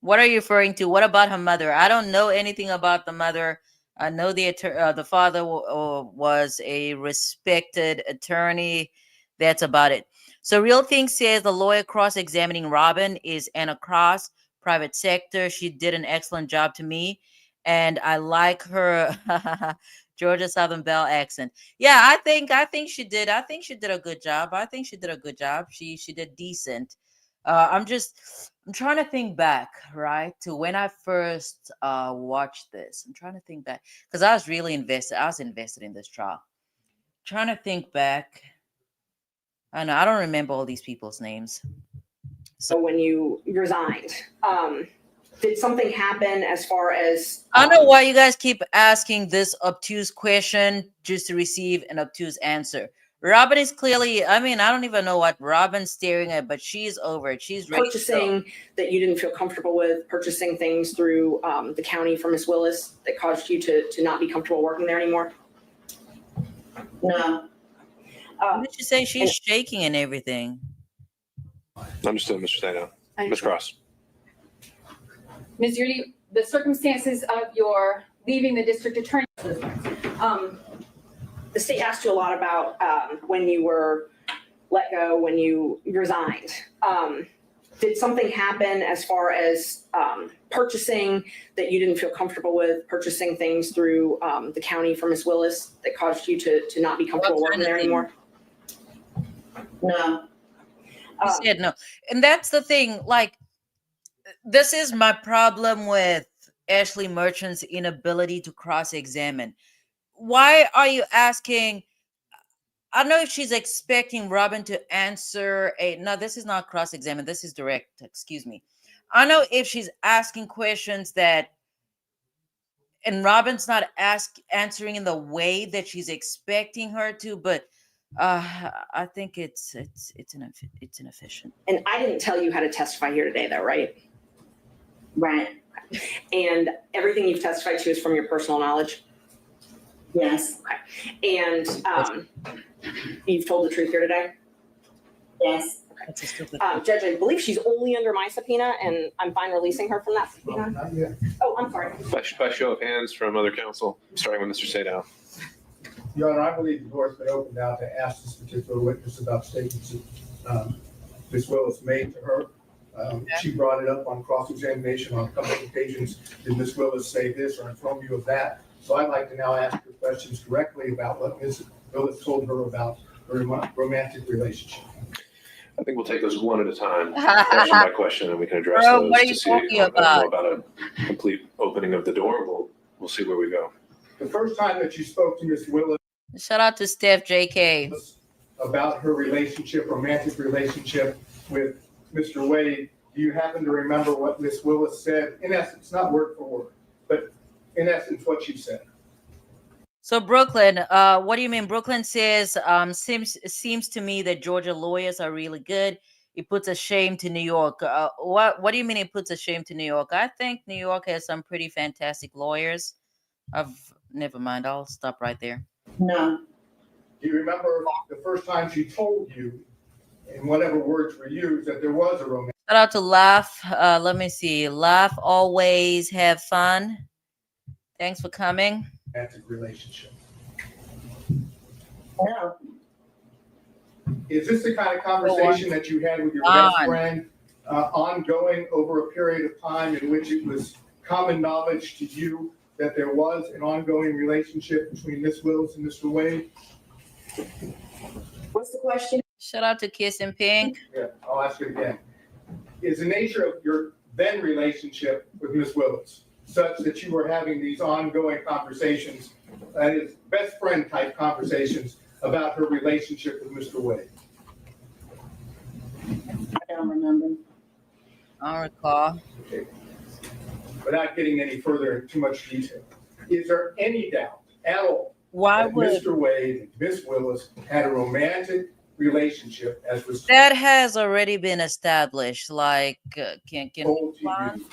What are you referring to? What about her mother? I don't know anything about the mother. I know the father was a respected attorney. That's about it. So Real Thing says the lawyer cross-examining Robin is Anna Cross, private sector. She did an excellent job to me, and I like her Georgia Southern Belle accent. Yeah, I think she did. I think she did a good job. I think she did a good job. She did decent. I'm trying to think back, right, to when I first watched this. I'm trying to think back because I was really invested. I was invested in this trial. Trying to think back. I know I don't remember all these people's names. So when you resigned, did something happen as far as? I don't know why you guys keep asking this obtuse question just to receive an obtuse answer. Robin is clearly, I mean, I don't even know what Robin's staring at, but she's over it. She's ready Purchasing that you didn't feel comfortable with, purchasing things through the county for Miss Willis that caused you to not be comfortable working there anymore? No. What did you say? She's shaking and everything. Understood, Mr. Stato. Ms. Cross. Ms. Yeartie, the circumstances of your leaving the district attorney. The state asked you a lot about when you were let go, when you resigned. Did something happen as far as purchasing that you didn't feel comfortable with, purchasing things through the county for Miss Willis that caused you to not be comfortable working there anymore? No. You said no. And that's the thing. Like, this is my problem with Ashley Merchant's inability to cross-examine. Why are you asking? I don't know if she's expecting Robin to answer no, this is not cross-examine. This is direct. Excuse me. I don't know if she's asking questions and Robin's not answering in the way that she's expecting her to, but I think it's inefficient. And I didn't tell you how to testify here today, though, right? Right. And everything you've testified to is from your personal knowledge? Yes. Okay. And you've told the truth here today? Yes. Judge, I believe she's only under my subpoena, and I'm fine releasing her from that subpoena. Not yet. Oh, I'm sorry. By show of hands from other counsel, starting with Mr. Stato. Your Honor, I believe the door's been opened now to ask this particular witness about statements that Ms. Willis made to her. She brought it up on cross-examination on a couple of occasions. Did Ms. Willis say this or inform you of that? So I'd like to now ask her questions directly about what Ms. Willis told her about her romantic relationship. I think we'll take those one at a time, question by question, and we can address Bro, those what are to you see talking about? about a complete opening of the door. We'll see where we go. The first time that you spoke to Ms. Willis Shout out to Steph JK. about her relationship, romantic relationship with Mr. Wade, do you happen to remember what Ms. Willis said? In essence, not word for word, but in essence, what she said. So Brooklyn, what do you mean? Brooklyn says, seems to me that Georgia lawyers are really good. It puts a shame to New York. What do you mean it puts a shame to New York? I think New York has some pretty fantastic lawyers. Never mind. I'll stop right there. No. Do you remember the first time she told you, in whatever words were used, that there was a romantic Shout out to Laugh. Let me see. Laugh, always have fun. Thanks for coming. relationship? No. Is this the kind of conversation that you had with your best friend, ongoing over a period of time in which it was common knowledge to you that there was an ongoing relationship between Miss Willis and Mr. Wade? What's the question? Shout out to Kiss and Pink. Yeah, I'll ask it again. Is the nature of your then relationship with Miss Willis such that you were having these ongoing conversations, that is, best friend type conversations about her relationship with Mr. Wade? I don't remember. I don't recall. Okay. Without getting any further in too much detail, is there any doubt at all Why that would Mr. Wade and Miss Willis had a romantic relationship as was that has already been established? Like, can told to you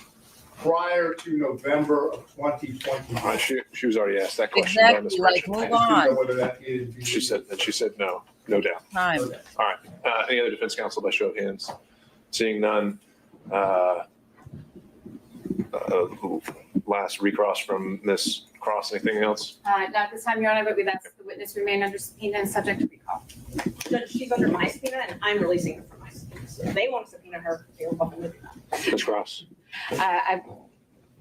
prior to November of 2020? She was already asked that question. Exactly. Like, move on. Whether that is She said no. No doubt. Time. All right. Any other defense counsel by show of hands? Seeing none. Last recross from Ms. Cross. Anything else? Not this time, Your Honor, but we've asked the witness remain under subpoena and subject to recall. Judge, she's under my subpoena and I'm releasing her from my subpoena. So if they want to subpoena her, they're welcome to do that. Ms. Cross. I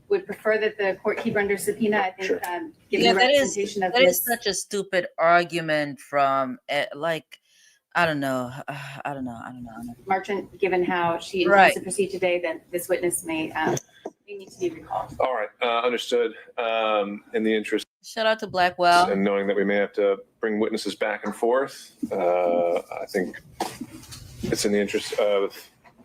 would prefer that the court keep her under subpoena. I think, Sure. given Yeah, the that is representation of that is Ms. such a stupid argument from like I don't know. I don't know. Marchant, given how she Right. intends to proceed today, then this witness may need to be recalled. All right. Understood. In the interest Shout out to Blackwell. and knowing that we may have to bring witnesses back and forth, I think it's in the interest of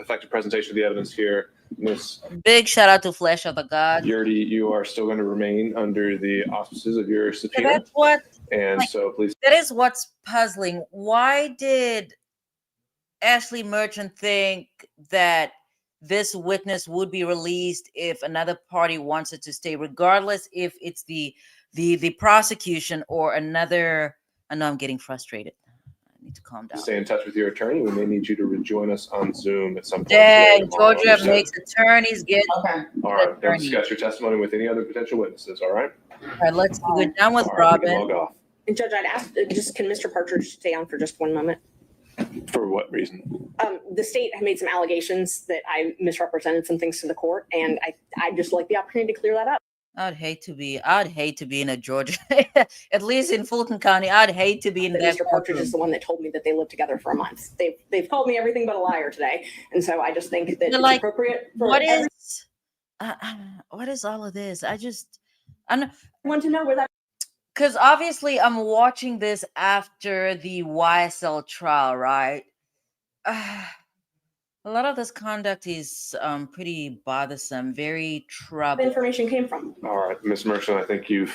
effective presentation of the evidence here. Ms. Big shout out to Flesh of the God. Yeartie, you are still going to remain under the auspices of your subpoena. That's what And like- so please. that is what's puzzling. Why did Ashley Merchant think that this witness would be released if another party wants it to stay, regardless if it's the prosecution or another? I know I'm getting frustrated. I need to calm down. Stay in touch with your attorney. We may need you to rejoin us on Zoom at some point. Dang, today or tomorrow. Georgia Understood? makes attorneys get. Okay. All right. Don't attorney. discuss your testimony with any other potential witnesses. All right. All right, let's we're done with All right, we can Robin. log off. And Judge, I'd ask, just can Mr. Partridge stay on for just one moment? For what reason? The state had made some allegations that I misrepresented some things to the court, and I'd just like the opportunity to clear that up. I'd hate to be in a Georgia, at least in Fulton County. I'd hate to be in That that Mr. Partridge courtroom. is the one that told me that they lived together for a month. They've called me everything but a liar today, and so I just think that You're it's like, appropriate for What everyone is all of this? I'm to know where that. because obviously I'm watching this after the YSL trial, right? A lot of this conduct is pretty bothersome, very troubling. information came from. All right, Ms. Merchant, I think you've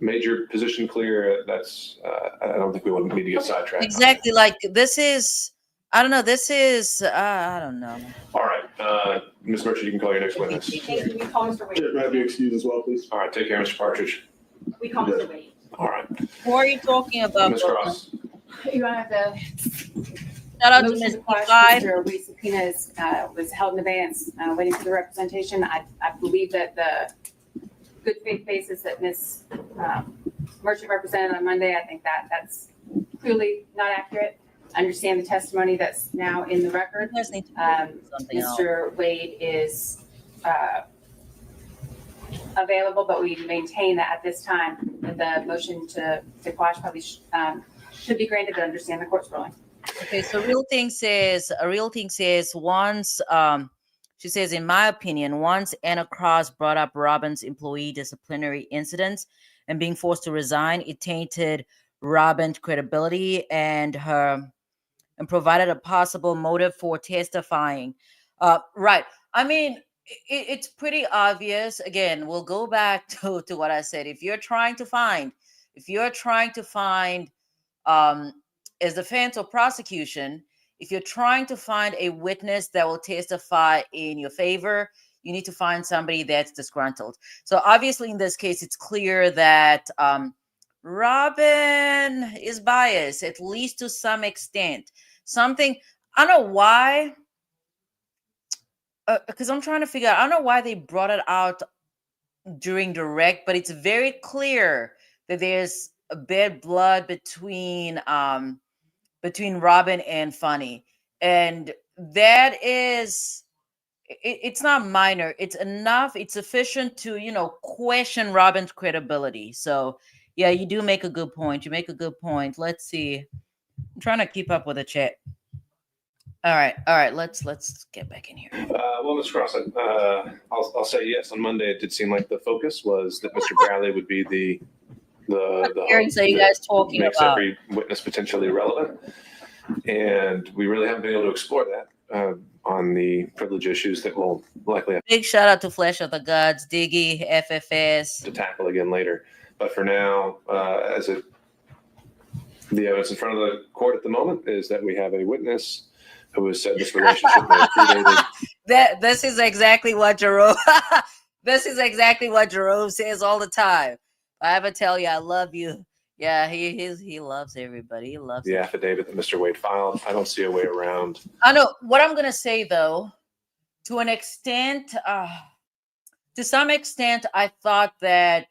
made your position clear. That's I don't think we want me to get sidetracked. Exactly, like this is. I don't know. This is. I don't know. All right, Ms. Merchant, you can call your next witness. Thank you. We call Mr. Wade. May I be excused as well, please? All right, take care, Mr. Partridge. We call Mr. Wade. All right, Who are you talking about? Ms. Cross. You want to Shout out to motion Ms. to quash Five. Mr. Wade's subpoena was held in advance, waiting for the representation. I believe that the good faith basis that Ms. Merchant represented on Monday, I think that's clearly not accurate. Understand the testimony that's now in the record. You guys need to do something else. Mr. Wade is available, but we maintain that at this time, that the motion to quash probably should be granted to understand the court's ruling. Okay, so real thing says once she says, in my opinion, once Anna Cross brought up Robin's employee disciplinary incidents and being forced to resign, it tainted Robin's credibility and provided a possible motive for testifying. Right. I mean, it's pretty obvious. Again, we'll go back to what I said. If you're trying to find as defense or prosecution, if you're trying to find a witness that will testify in your favor, you need to find somebody that's disgruntled. So obviously in this case, it's clear that Robin is biased, at least to some extent. Something, I don't know why, because I'm trying to figure out, I don't know why they brought it out during direct, but it's very clear that there's a bad blood between Robin and Fanni, and that is it's not minor. It's enough. It's sufficient to question Robin's credibility. So yeah, you do make a good point. You make a good point. Let's see. I'm trying to keep up with the chat. All right. Let's get back in here. Well, Ms. Cross, I'll say yes. On Monday, it did seem like the focus was that Mr. Bradley would be the Hearing so you guys talking makes about every witness potentially relevant, and we really haven't been able to explore that on the privilege issues that we'll likely have big shout out to Flesh of the Gods, Diggy, FFS. to tackle again later. But for now, the evidence in front of the court at the moment is that we have a witness who has said this relationship may have predated. This is exactly what Jerome. This is exactly what Jerome says all the time. If I ever tell you I love you, Yeah, he loves everybody. He loves the it. affidavit that Mr. Wade filed. I don't see a way around. I know what I'm gonna say though. To an extent, to some extent, I thought that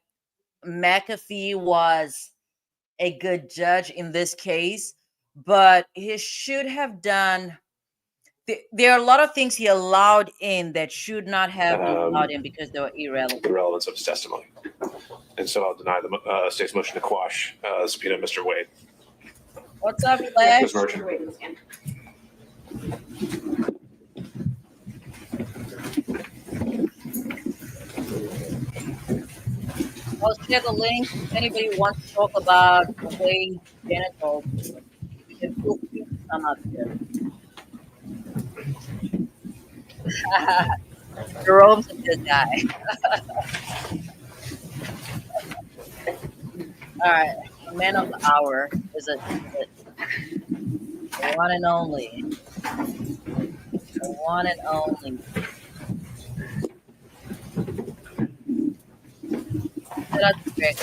McAfee was a good judge in this case, but he should have done. There are a lot of things he allowed in that should not have been allowed in because they were irrelevant. The relevance of his testimony. And so I'll deny the state's motion to quash subpoena Mr. Wade. What's up, Flash? Ms. Merchant. I'll share the link. If anybody wants to talk about the way genitals, you can feel free to come up here. Jerome's a good guy. All right, the man of the hour is the one and only. The one and only. Shout out to Greg.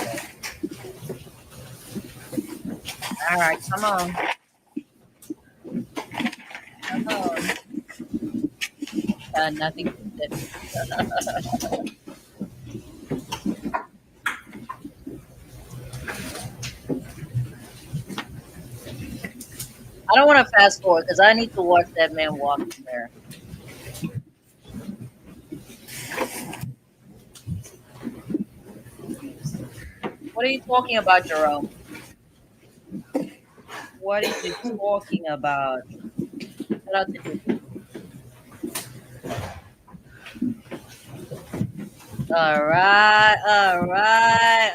All right, come on. Come on. Nothing. I don't want to fast forward because I need to watch that man walk in there. What are you talking about, Jerome? What are you talking about? Shout out to you. All right.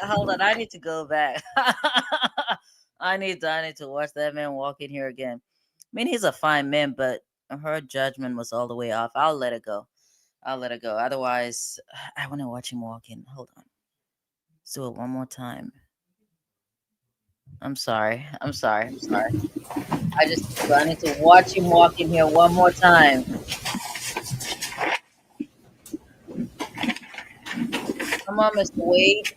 Hold on, I need to go back. I need to watch that man walk in here again. I mean, he's a fine man, but her judgment was all the way off. I'll let it go. Otherwise, I want to watch him walk in. Hold on. Let's do it one more time. I'm sorry. I need to watch him walk in here one more time. Come on, Mr. Wade.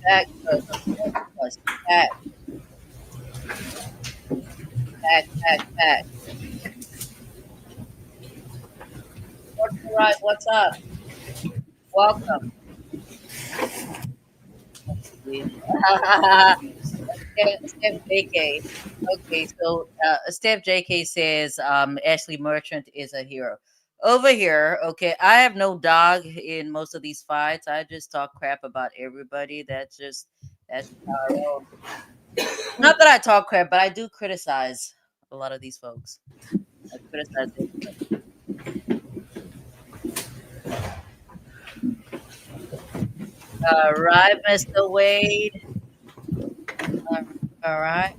Back. What's up? Welcome. Steph JK. Okay, so Steph JK says Ashley Merchant is a hero. Over here, okay, I have no dog in most of these fights. I just talk crap about everybody. That's how I roll. Not that I talk crap, but I do criticize a lot of these folks. I criticize everybody. All right, Mr. Wade. All right.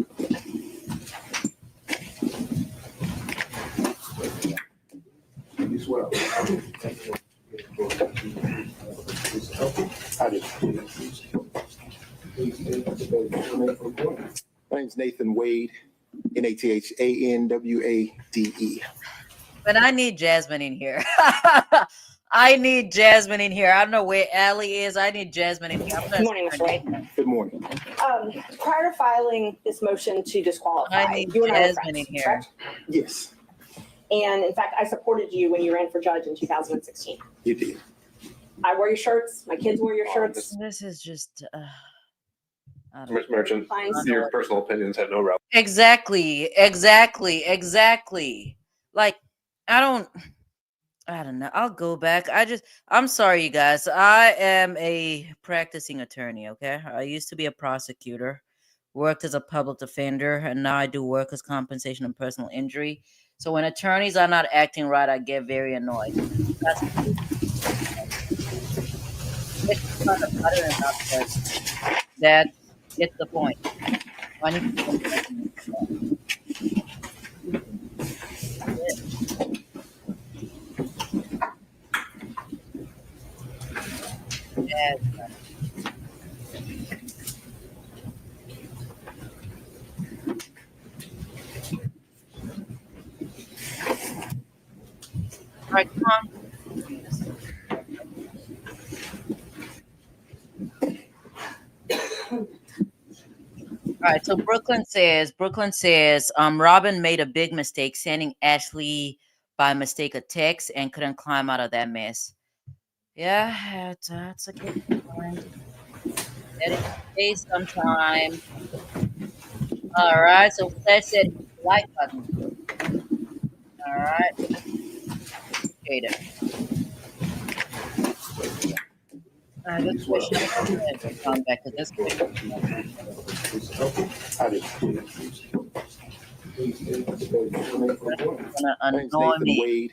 As well. My name's Nathan Wade, Nathanwade. But I need Jasmine in here. I need Jasmine in here. I don't know where Allie is. I need Jasmine in here. Good morning, Mr. Wade. Good morning. Prior to filing this motion to disqualify, I need you and I were Jasmine in friends, here. correct? Yes, And in fact, I supported you when you ran for judge in 2016. you did. I wore your shirts. My kids wore your shirts. This is just. I don't know. Ms. Merchant, Fine. your personal opinions have no relevance. Exactly. Like, I don't know. I'll go back. I'm sorry, you guys. I am a practicing attorney, okay? I used to be a prosecutor, worked as a public defender, and now I do workers' compensation and personal injury. So when attorneys are not acting right, I get very annoyed. It's not other enough that gets the point. I need to All right, come on. right. So Brooklyn says, Robin made a big mistake sending Ashley by mistake a text and couldn't climb out of that mess. Yeah, that's a good point. Let it stay sometime. All right. So Flash said like button. All right. Appreciate it. This question come back to this question. I did. Gonna My name's annoy Nathan me. Wade,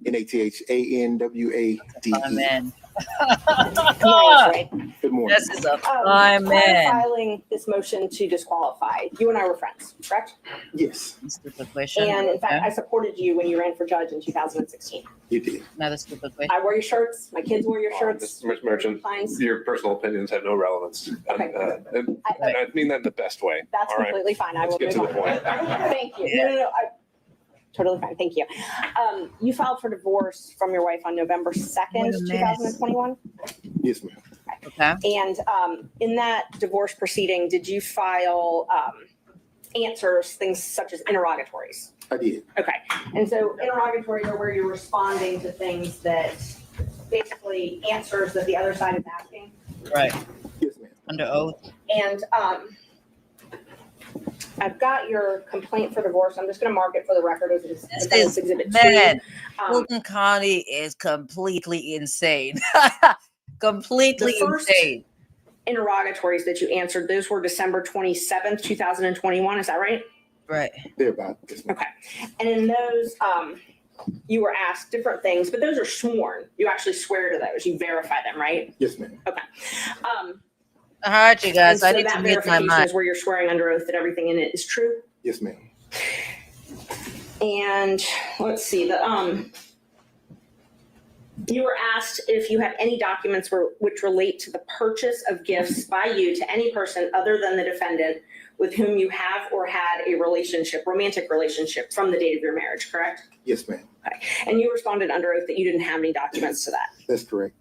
NATHANWADE. Amen. Good morning, Ms. Wade. Good morning. This is a Prior to man. filing this motion to disqualify, you and I were friends, correct? Yes, Stupid question. And in fact, Okay. I supported you when you ran for judge in 2016. you did. Another stupid question. I wore your shirts. My kids wore your shirts. Mr. Merchant, Fines. your personal opinions have no relevance. Okay. And I mean that in the best way. That's All right. completely fine. I Let's will get move to the on. point. Thank you. No. Totally fine. Thank you. You filed for divorce from your wife on November 2nd, What a mess. 2021. Yes, ma'am. Okay. And in that divorce proceeding, did you file answers, things such as interrogatories? I did. Okay. And so interrogatories are where you're responding to things that basically answers that the other side is asking. Right. Yes, ma'am. Under oath. And I've got your complaint for divorce. I'm just going to mark it for the record as This is Exhibit 2. man. Um, Fulton County is completely insane. Completely The first- insane. interrogatories that you answered, those were December 27th, 2021. Is that right? Right. Thereabout. Yes, ma'am. Okay. And in those, you were asked different things, but those are sworn. You actually swear to those. You verify them, right? Yes, ma'am. All right, you guys. and I so need that to mute my verification mic. is where you're swearing under oath that everything in it is true. Yes, ma'am. And let's see, you were asked if you have any documents which relate to the purchase of gifts by you to any person other than the defendant with whom you have or had a relationship, romantic relationship from the date of your marriage, correct? Yes, ma'am. And you responded under oath that you didn't have any documents to that. That's correct.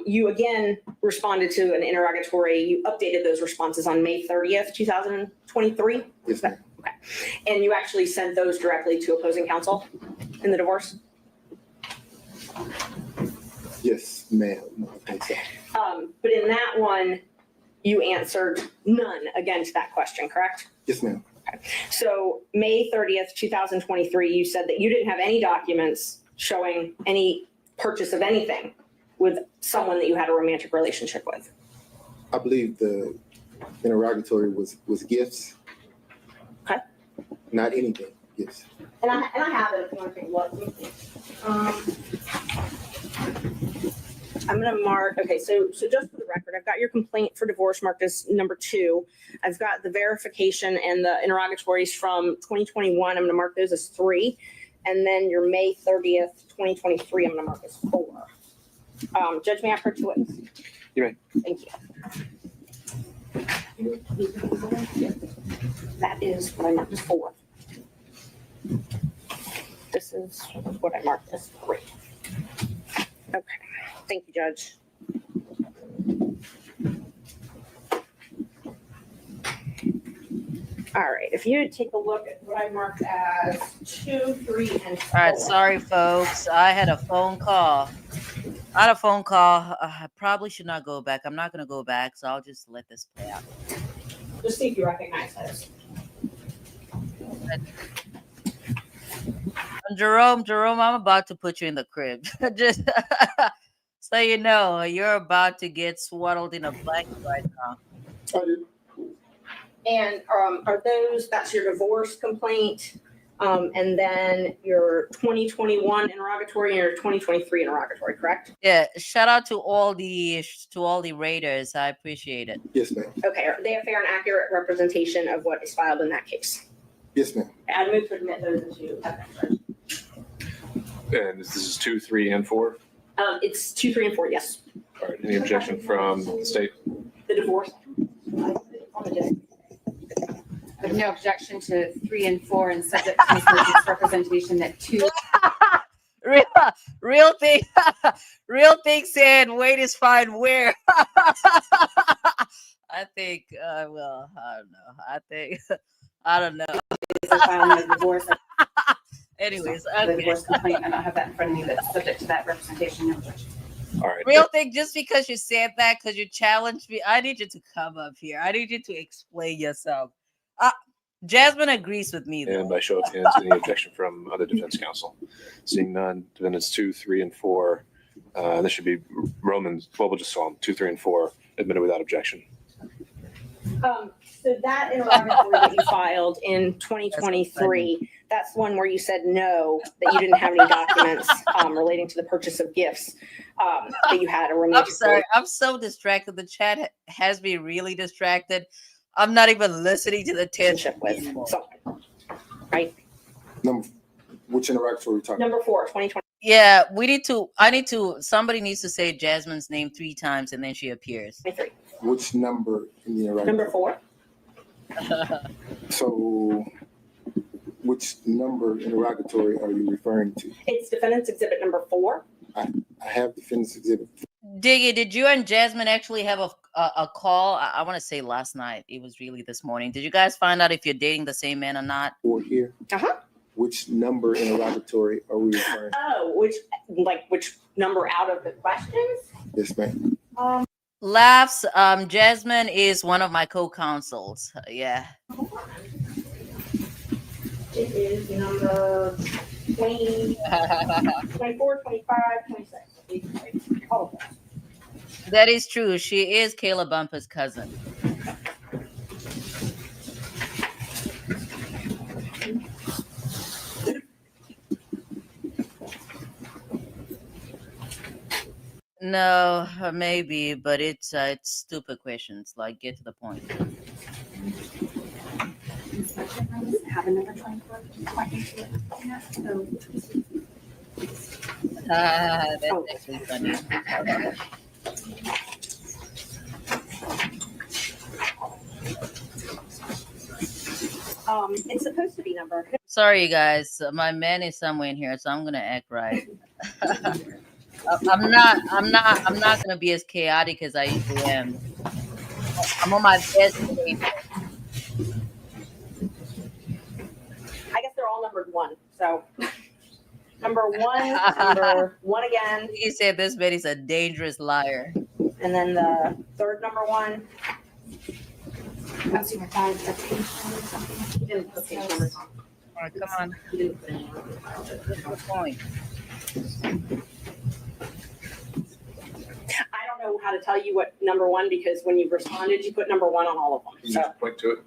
You again responded to an interrogatory. You updated those responses on May 30th, 2023. Yes, ma'am. Okay. And you actually sent those directly to opposing counsel in the divorce? Yes, ma'am. I think so. But in that one, you answered none again to that question, correct? Yes, ma'am. So May 30th, 2023, you said that you didn't have any documents showing any purchase of anything with someone that you had a romantic relationship with. I believe the interrogatory was gifts. Okay. Not anything. Yes. And I have it if you want to take a look. I'm going to mark, okay, so just for the record, I've got your complaint for divorce marked as number 2. I've got the verification and the interrogatories from 2021. I'm going to mark those as 3. And then your May 30th, 2023, I'm going to mark as 4. Judge, may I approach the witness? You may. Thank you. That is what I marked as 4. This is what I marked as 3. Okay. Thank you, Judge. All right, if you take a look at what I marked as 2, 3, and 4. All right, sorry, folks. I had a phone call. I probably should not go back. I'm not going to go back, so I'll just let this play out. Just see if you recognize those. And Jerome, I'm about to put you in the crib. Just so you know, you're about to get swaddled in a blanket right now. I did. And are those, that's your divorce complaint, and then your 2021 interrogatory and your 2023 interrogatory, correct? Yeah, shout out to all the raiders. I appreciate it. Yes, ma'am. Okay, are they a fair and accurate representation of what is filed in that case? Yes, ma'am. I'd move to admit those into evidence. And this is 2, 3, and 4. It's 2, 3, and 4, yes. All right. Any objection from the state? The divorce. I have no objection to 3 and 4 and subject to Ms. Murphy's representation that 2. Real thing saying wait is fine where? I I think, well, I don't know. I think, I don't know. Is a filing of divorce, Anyways, the okay. divorce complaint, I don't have that in front of me, but subject to that representation, no objection. All right. Real thing, just because you said that, because you challenged me, I need you to come up here. I need you to explain yourself. Jasmine agrees with me, though. And by show of hands, any objection from other defense counsel? Seeing none, defendants 2, 3, and 4. This should be Romans. Well, we'll just call them 2, 3, and 4 admitted without objection. So that interrogatory that you filed in 2023, that's one where you said no, that you didn't have any documents relating to the purchase of gifts, that you had a I'm romantic. sorry. I'm so distracted. The chat has me really distracted. I'm not even listening to the relationship with anymore. someone, right? Which interrogatory are we talking? Number 4, 2020. Yeah, somebody needs to say Jasmine's name 3 times and then she appears. Which number in the interrogatory? Number 4. So, which number interrogatory are you referring to? It's defendant's exhibit number 4. I have defendant's exhibit. Diggy, did you and Jasmine actually have a call? I want to say last night. It was really this morning. Did you guys find out if you're dating the same man or not? Or here. Which number interrogatory are we referring to? Oh, which number out of the questions? Yes, ma'am. Laughs. Jasmine is one of my co-counsels. Yeah. It is number 20, 24, 25, 26. All of them. That is true. She is Kayla Bumper's cousin. No, maybe, but it's stupid questions. Like, get to the point. Have a number 24. That's actually funny. It's supposed to be number. Sorry, you guys. My man is somewhere in here, so I'm gonna act right. I'm not gonna be as chaotic as I usually am. I'm on my best behavior. I guess they're all numbered 1. So number 1, number 1 again. He said this man is a dangerous liar. And then the third number 1. Once you reply to the page number or something. He didn't put page numbers on. All right, come on. He didn't put any. What's the point? I don't know how to tell you what number 1, because when you responded, you put number 1 on all of them. You So just point to it.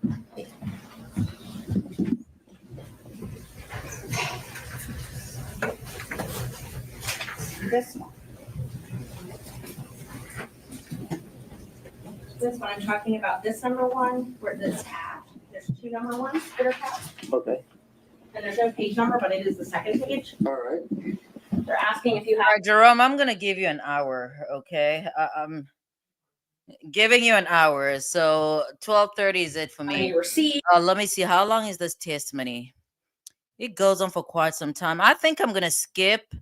this one I'm talking about, this number 1, where it's tabbed. There's 2 number 1s that are tabbed. Okay. And there's no page number, but it is the second page. All right. They're asking if you All have. right, Jerome, I'm gonna give you an hour, okay? I'm giving you an hour, so 12:30 is it for me. Any receipt. Let me see. How long is this testimony? It goes on for quite some time. I think I'm gonna skip.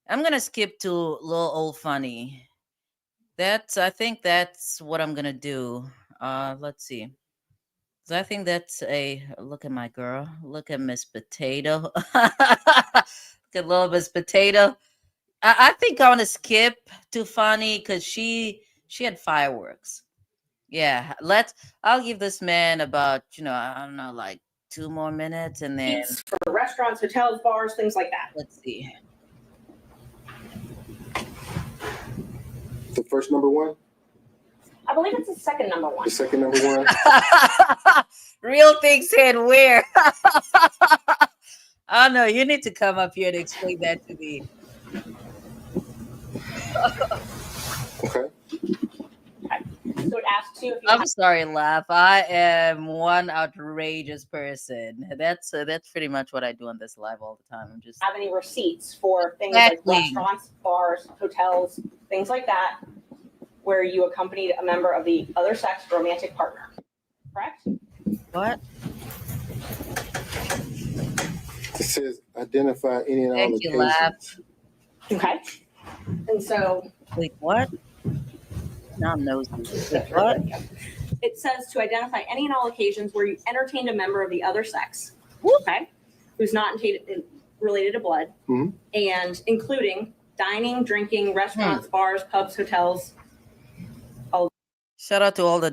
I'm gonna skip to little old Fanni. I think that's what I'm gonna do. Let's see. So I think that's look at my girl. Look at Miss Potato. Look at little Miss Potato. I think I want to skip to Fanni because she had fireworks. Yeah, I'll give this man about, I don't know, like 2 more minutes and then For restaurants, hotels, bars, things like that. let's see. The first number 1? I believe it's the second number 1. The second number 1? Real thing said where? I don't know. You need to come up here and explain that to me. Okay. So it asks you if you I'm have sorry, Laugh. I am one outrageous person. That's pretty much what I do on this live all the time. I'm just any receipts for things Exactly. like restaurants, bars, hotels, things like that, where you accompanied a member of the other sex romantic partner. Correct? what? It says identify any and all Thank you, occasions. Laugh. Okay. And so Wait, what? Now I'm nosy. Wait, what? it says to identify any and all occasions where you entertained a member of the other sex, okay, who's not related to blood, Mhm. and including dining, drinking, restaurants, bars, pubs, hotels. Shout out to all the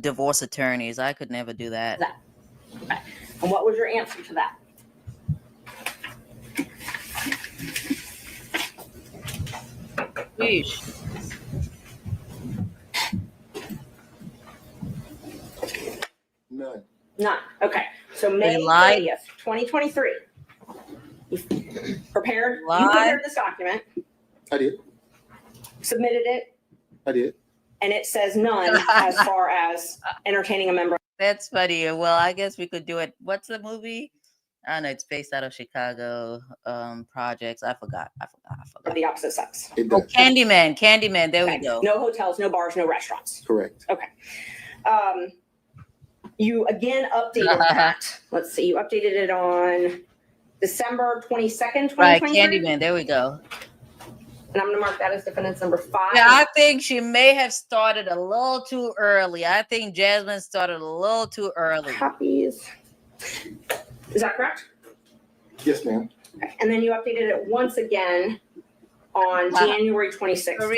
divorce attorneys. I could never do that. Okay. And what was your answer to that? Sheesh. None. None. Okay. So May They lied. 30th, 2023. You prepared. You Lied. prepared this document, I did. submitted it, I did. and it says none as far as entertaining a member That's funny. Well, I guess we could do it. What's the movie? I don't know. It's based out of Chicago projects. I forgot. of the opposite sex. It Oh, does. Candyman. There Okay. we go. No hotels, no bars, no restaurants. Correct. You again updated that. Let's see. You updated it on December 22nd, 2023. Right, Candyman. There we go. And I'm going to mark that as defendant's number 5. Yeah, I think she may have started a little too early. I think Jasmine started a little too early. Copies. Is that correct? Yes, ma'am. Okay. And then you updated it once again on Wow. January 26th. The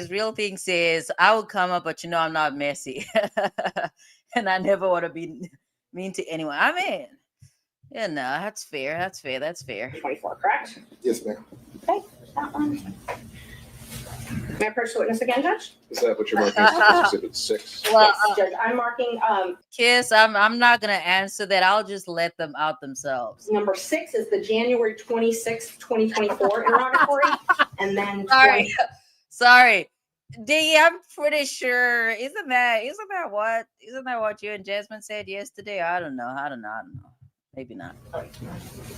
real thing says, I would come up, but you know I'm not messy. And I never want to be mean to anyone. I mean, yeah, no, that's fair. 24, correct? Yes, ma'am. Okay, that one. May I approach the witness again, Judge? Is that what you're marking as Exhibit 6? Well, Yes, Judge. I'm marking Kiss, I'm not gonna answer that. I'll just let them out themselves. number 6 is the January 26th, 2024 interrogatory, and then Sorry. D, I'm pretty sure. Isn't that what you and Jasmine said yesterday? I don't know. Maybe not.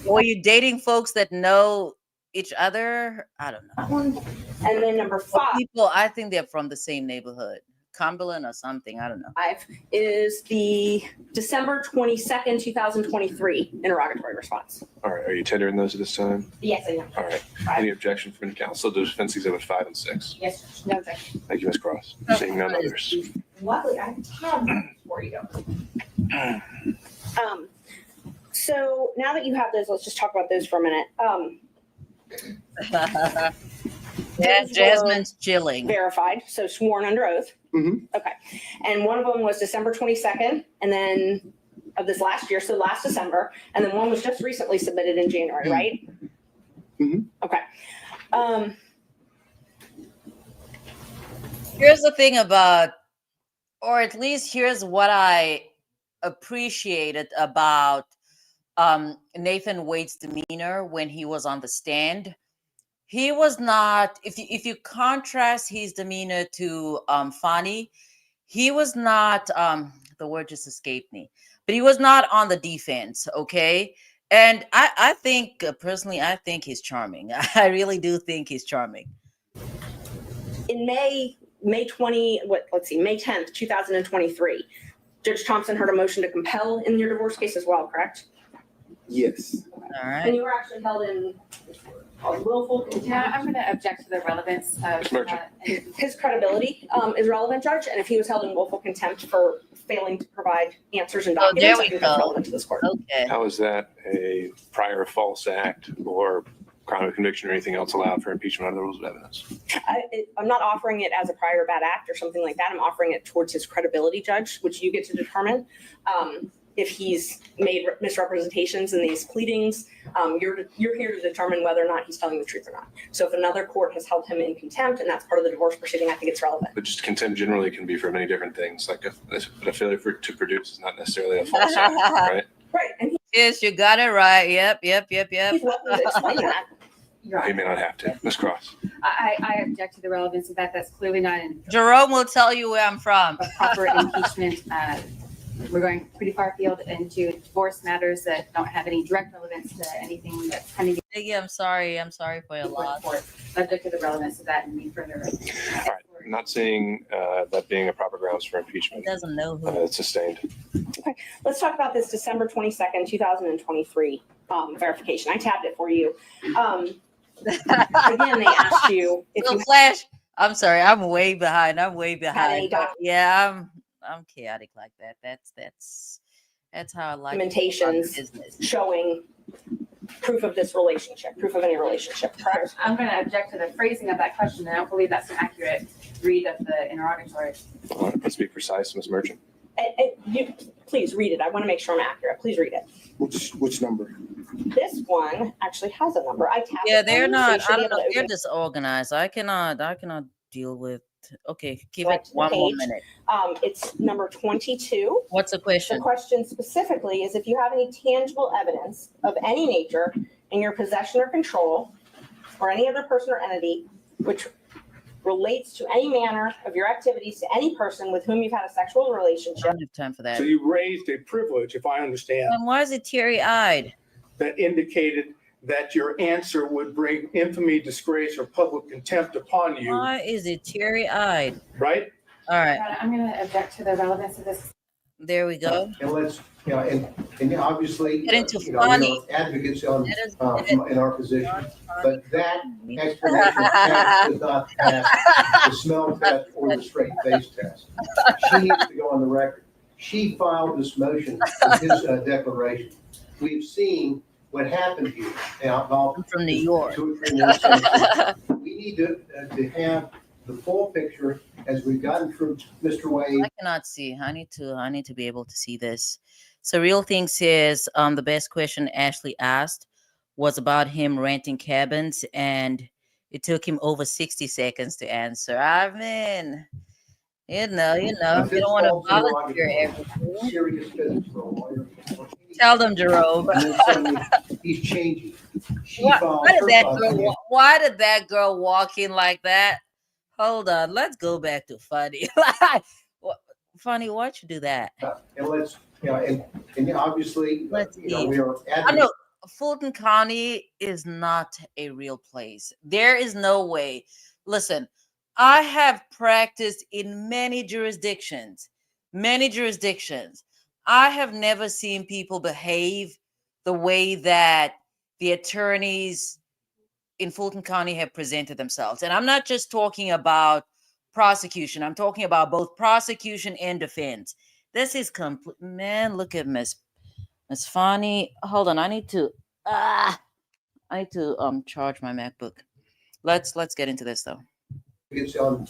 Were you dating folks that know each other? I don't know. that one. And then number Or 5 people, I think they're from the same neighborhood, Cumberland or something. I don't know. is the December 22nd, 2023 interrogatory response. All right, are you tendering those at this time? Yes, I am. All right. Any objection from counsel to defense Exhibit 5 and 6? Yes, Judge. No objection. Thank you, Ms. Cross. Seeing none others. Luckily, I have time before you go. So now that you have those, let's just talk about those for a minute. Yeah, Those Jasmine's were chilling. verified, so sworn under oath. Mhm. Okay. And one of them was December 22nd, and then of this last year, so last December, and then one was just recently submitted in January, right? Mhm. Okay. Here's the thing about, or at least here's what I appreciated about Nathan Wade's demeanor when he was on the stand. He was not, if you contrast his demeanor to Fani, he was not, the word just escaped me, but he was not on the defense, okay? And I think, personally, I think he's charming. I really do think he's charming. In May 10th, 2023, Judge Thompson heard a motion to compel in your divorce case as well, correct? Yes. All And right. you were actually held in willful contempt. Yeah, I'm going to object to the relevance of Merchant. His credibility is relevant, Judge, and if he was held in willful contempt for failing to provide answers and Oh, there documents, we I think that's go. relevant to this court. Okay. How is that a prior false act or crime of conviction or anything else allowed for impeachment under the rules of evidence? I'm not offering it as a prior bad act or something like that. I'm offering it towards his credibility, Judge, which you get to determine. If he's made misrepresentations in these pleadings, you're here to determine whether or not he's telling the truth or not. So if another court has held him in contempt and that's part of the divorce proceeding, I think it's relevant. But just contempt generally can be for many different things. Like a failure to produce is not necessarily a false act, right? Right, and Yes, you got it right. Yep. he's welcome to explain that. Your He Honor, may not have to. Ms. Cross. I object to the relevance of that. That's clearly not Jerome will tell you where I'm from. a proper impeachment. We're going pretty far afield into divorce matters that don't have any direct relevance to anything that's pending Iggy, I'm sorry. I'm sorry for your before the loss. court. Subject to the relevance of that and any further. All right. I'm not seeing that being a proper grounds for He impeachment. doesn't know who. It's sustained. Let's talk about this December 22nd, 2023 verification. I tabbed it for you. Again, they asked you if So you Flash, I'm sorry. I'm way behind. had any documents. Yeah, I'm chaotic like that. That's how I like to run Documentations business. showing proof of this relationship, proof of any relationship, correct? I'm going to object to the phrasing of that question. I don't believe that's an accurate read of the interrogatory. All right, let's be precise, Ms. Merchant. You, please read it. I want to make sure I'm accurate. Please read it. Which number? This one actually has a number. I tapped Yeah, it they're on you, so not. you should I be don't able know. to They're open it. disorganized. I cannot deal with. Okay, give Right it to the one more page. minute. It's number 22. What's the The question? question specifically is if you have any tangible evidence of any nature in your possession or control, or any other person or entity which relates to any manner of your activities to any person with whom you've had a sexual I relationship. don't have time for that. So you raised a privilege, if I understand, And why is it teary-eyed? that indicated that your answer would bring infamy, disgrace, or public contempt upon you, Why is it teary-eyed? right? All right, I'm going to object to the relevance of this. there we go. And let's, and obviously, Get into we Fani. are advocates on, Let us get it. in our position, Fani. but that explanation of facts does not pass the smell test or the straight face test. She needs to go on the record. She filed this motion with his declaration. We've seen what happened here. Now, I'm from New York. 2 or 3 more sentences. We need to have the full picture as we've gotten from Mr. Wade. I cannot see. I need to be able to see this. So Real Thing says the best question Ashley asked was about him renting cabins, and it took him over 60 seconds to answer. I mean, you don't want to volunteer everything. Serious business for a lawyer. Tell them, Jerome. And then suddenly, he's changing. She filed Why her did opinion. why did that girl walk in like that? Hold on, let's go back to Fanni. Fanni, why'd you do that? And let's, and obviously, Let's we are I advocates. know Fulton County is not a real place. There is no way. Listen, I have practiced in many jurisdictions. I have never seen people behave the way that the attorneys in Fulton County have presented themselves. And I'm not just talking about prosecution. I'm talking about both prosecution and defense. This is complete. Man, look at Miss Fani. Hold on, I need to charge my MacBook. Let's get into this though. It's on,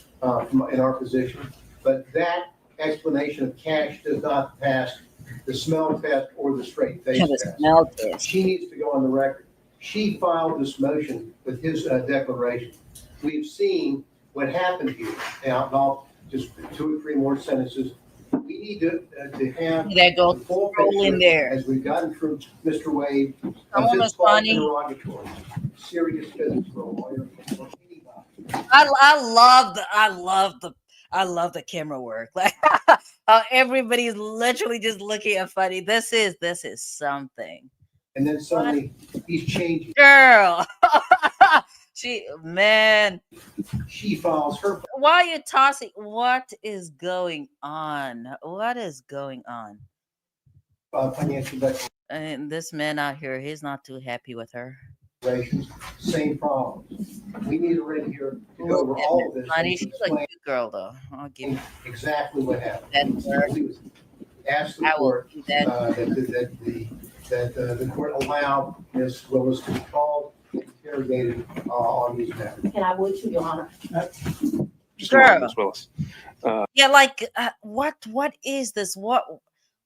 in our position, but that explanation of cash does not pass the smell test or the straight face test. Smell test. She needs to go on the record. She filed this motion with his declaration. We've seen what happened here. Now, I'll just 2 or 3 more sentences. We need to have That go the full scroll in picture there. as we've gotten from Mr. Wade Come of on, his Miss false Fani. interrogatory. Serious business for a lawyer or anybody. I love the camera work. Like everybody's literally just looking at Fanni. This is something. And then suddenly he's changing. Girl. She files her. Why are you tossing? What is going on? Financial declaration. And this man out here, he's not too happy with her. Same problems. We need a ready here to go over all of this. Honey, and she's a explain good girl though. I'll give you exactly what happened. that. He was asked the I will court do that. that the court allowed Ms. Willis to be called, interrogated on these matters. And I would too, Your Honor. Just a moment, Girl. Ms. Willis. Yeah, like what is this?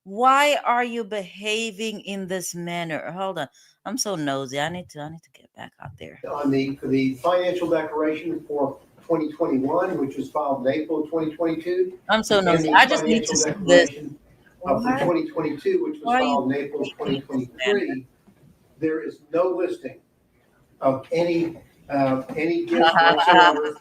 Why are you behaving in this manner? Hold on. I'm so nosy. I need to get back out there. On the financial declaration for 2021, which was filed in April of 2022. I'm so and nosy. the I just need to financial see this. declaration For What? 2022, which was Why are you filed in April of 2023, there is no listing of any gifts whatsoever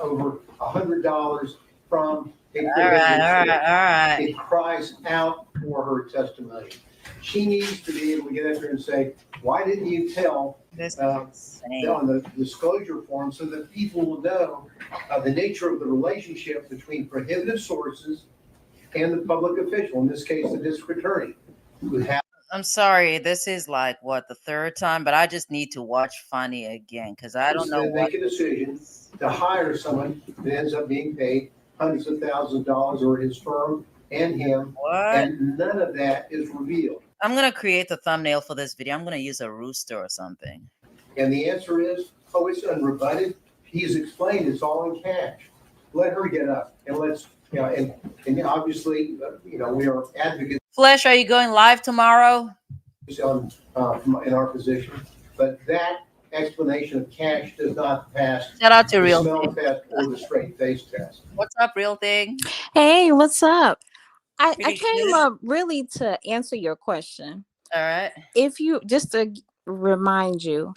over $100 from a All right. It cries out for her testimony. She needs to be able to get up there and say, why didn't you tell This on is insane. the disclosure form so that people will know the nature of the relationship between prohibitive sources and the public official, in this case, the district attorney, who has. I'm sorry. This is like what, the third time, but I just need to watch Fanni again because I don't know to what make a decision to hire someone that ends up being paid hundreds of thousands of dollars, or his firm and him, What? and none of that is revealed. I'm gonna create the thumbnail for this video. I'm gonna use a rooster or something. And the answer is, oh, it's unrebutted. He's explained it's all in cash. Let her get up and let's, and obviously, we are advocates Flesh, are you going live tomorrow? on, in our position, but that explanation of cash does not pass Shout out to the Real smell Thing. test or the straight face test. What's up, Real Thing? Hey, what's up? I Pretty came good. up really to answer your question. All right. If you, just to remind you,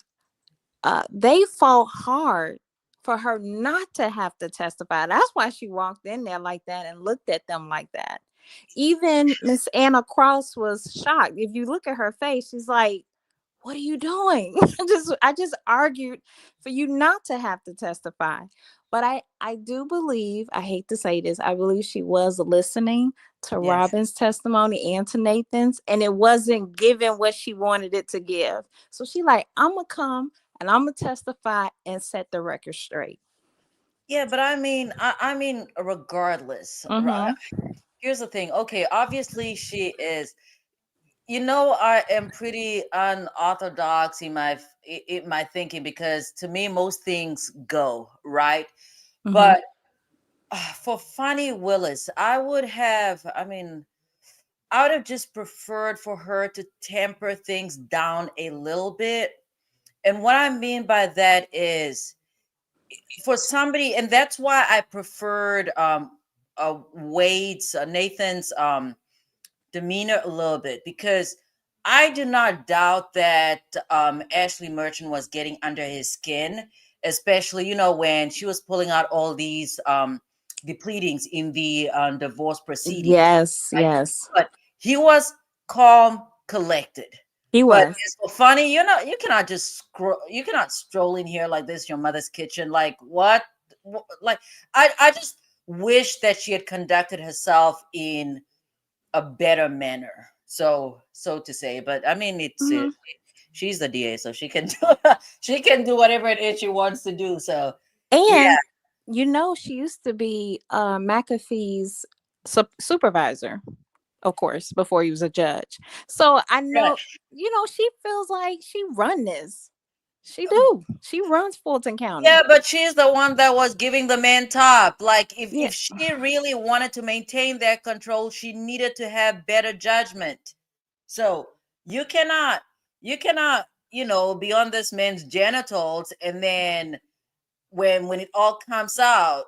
they fought hard for her not to have to testify. That's why she walked in there like that and looked at them like that. Even Miss Anna Cross was shocked. If you look at her face, she's like, what are you doing? I just argued for you not to have to testify. But I do believe, I hate to say this, I believe she was listening to Yes. Robin's testimony and to Nathan's, and it wasn't given what she wanted it to give. So she like, I'm gonna come and I'm gonna testify and set the record straight. Yeah, but I mean, regardless, right? Here's the thing. Okay, obviously she is. I am pretty unorthodox in my thinking, because to me most things go right. But for Fani Willis, I would have just preferred for her to temper things down a little bit. And what I mean by that is, for somebody, and that's why I preferred Nathan's demeanor a little bit, because I do not doubt that Ashley Merchant was getting under his skin, especially when she was pulling out all these the pleadings in the divorce proceedings. Yes, right? yes. But he was calm, collected. He But was. it's so funny, you cannot just you cannot stroll in here like this, your mother's kitchen. Like what? Like I just wish that she had conducted herself in a better manner, so to say. But I mean, she's the DA, so she can do whatever it is she wants to do. So And she used to be McAfee's supervisor, of course, before he was a judge. So I know, she feels like she run this. She do. She runs Fulton County. Yeah, but she's the one that was giving the man top. Like if she really wanted to maintain that control, she needed to have better judgment. So you cannot, be on this man's genitals, and then when it all comes out,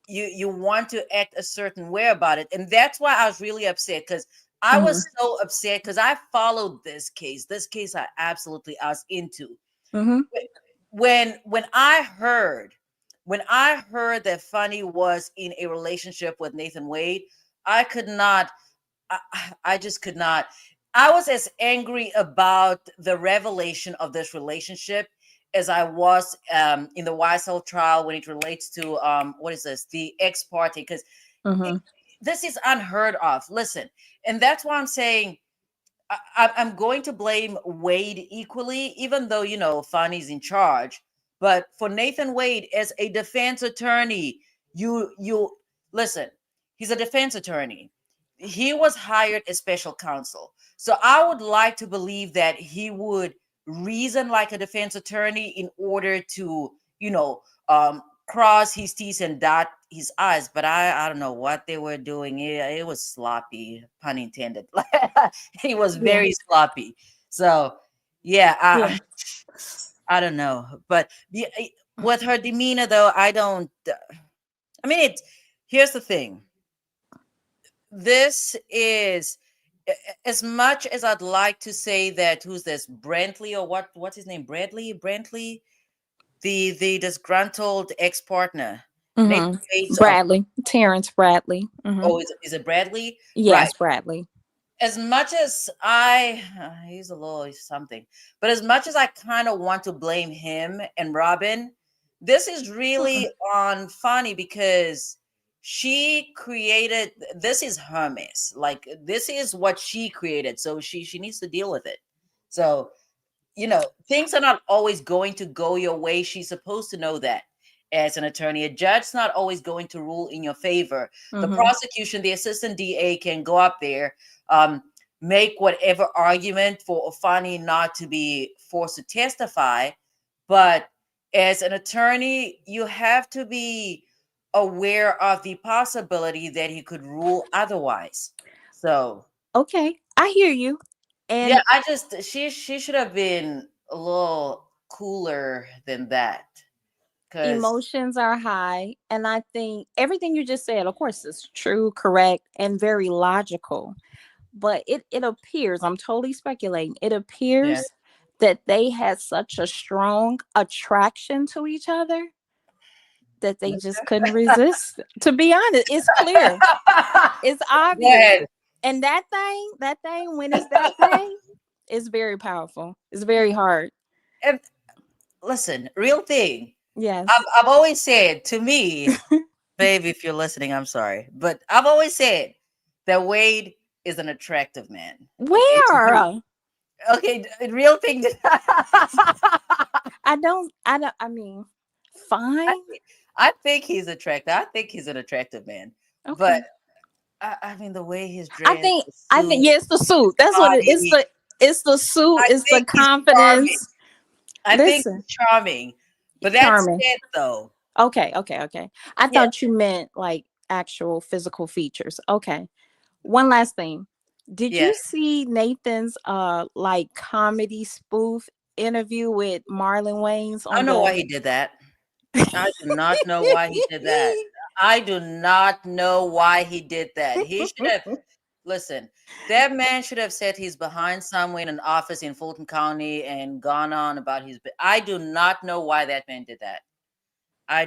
you want to act a certain way about it. And that's why I was really upset, because I was so upset, because I followed this case. This case I was into. When I heard that Fanni was in a relationship with Nathan Wade, I could not. I just could not. I was as angry about the revelation of this relationship as I was in the YSL trial, when it relates to what is this, the ex parte, because this is unheard of. Listen, and that's why I'm saying I'm going to blame Wade equally, even though Fanni's in charge. But for Nathan Wade as a defense attorney, you listen. He's a defense attorney. He was hired as special counsel. So I would like to believe that he would reason like a defense attorney in order to, cross his T's and dot his I's. But I don't know what they were doing. It was sloppy, pun intended. He was very sloppy. So I don't know. But with her demeanor, though, I don't. Here's the thing. This is, as much as I'd like to say that, who's this, Brantley, or what's his name, Brantley, the disgruntled ex-partner, Bradley, Terrence Bradley. Oh, is it Bradley? Yes, right. Bradley. As much as he's a little something, but as much as I kind of want to blame him and Robin, this is really on Fani, because she created, this is her mess. Like, this is what she created. So she needs to deal with it. So, things are not always going to go your way. She's supposed to know that. as an attorney. A judge's not always going to rule in your favor. The Mhm. prosecution, the assistant DA can go up there, make whatever argument for Fani not to be forced to testify. But as an attorney, you have to be aware of the possibility that he could rule otherwise. So Okay, I hear you. yeah, And I just she should have been a little cooler than that. Because emotions are high, and I think everything you just said, of course, is true, correct, and very logical. But it appears, I'm totally speculating, it yeah. appears that they had such a strong attraction to each other that they just couldn't resist. To be honest, it's clear. It's Go obvious. ahead. And that thing, when it's that thing, it's very powerful. It's very hard. And listen, real thing. Yes. I've always said, to me, babe, if you're listening, I'm sorry, but I've always said that Wade is an attractive man. Okay, to me. Where? Okay, real thing. I mean, fine. I think he's attractive. I think he's an attractive man. Okay. But I mean, the way he's dressed, I think yeah, it's the suit. That's what it is. It's the suit, it's the confidence. I think Listen, he's charming. But that's charming. it, though. Okay. I Yeah. thought you meant like actual physical features. Okay. One last thing. Did Yeah. you see Nathan's like comedy spoof interview with Marlon Wayans I don't know why he did that. I do not know why he did that. I do not know why he did that. He should have listen. That man should have said he's behind somewhere in an office in Fulton County and gone on about his. I do not know why that man did that. I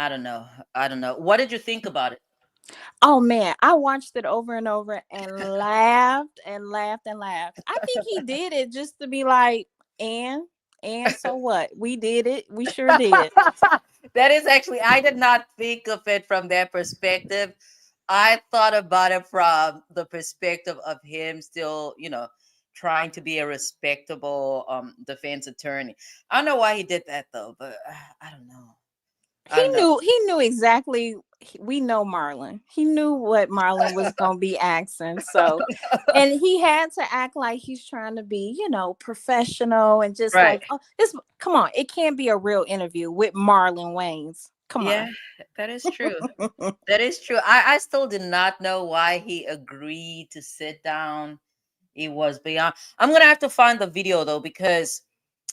don't know. I don't know. What did you think about it? Oh man, I watched it over and over and laughed and laughed and laughed. I think he did it just to be like, and so what? We did it. We sure did. That is actually, I did not think of it from that perspective. I thought about it from the perspective of him still, trying to be a respectable defense attorney. I don't know why he did that though, but I don't know. He knew exactly. We know Marlon. He knew what Marlon was gonna be asking. So, and he had to act like he's trying to be, professional and just Right. like, oh, this. Come on, it can't be a real interview with Marlon Wayans. Come Yeah, on. that is true. That is true. I still did not know why he agreed to sit down. It was beyond. I'm gonna have to find the video though, because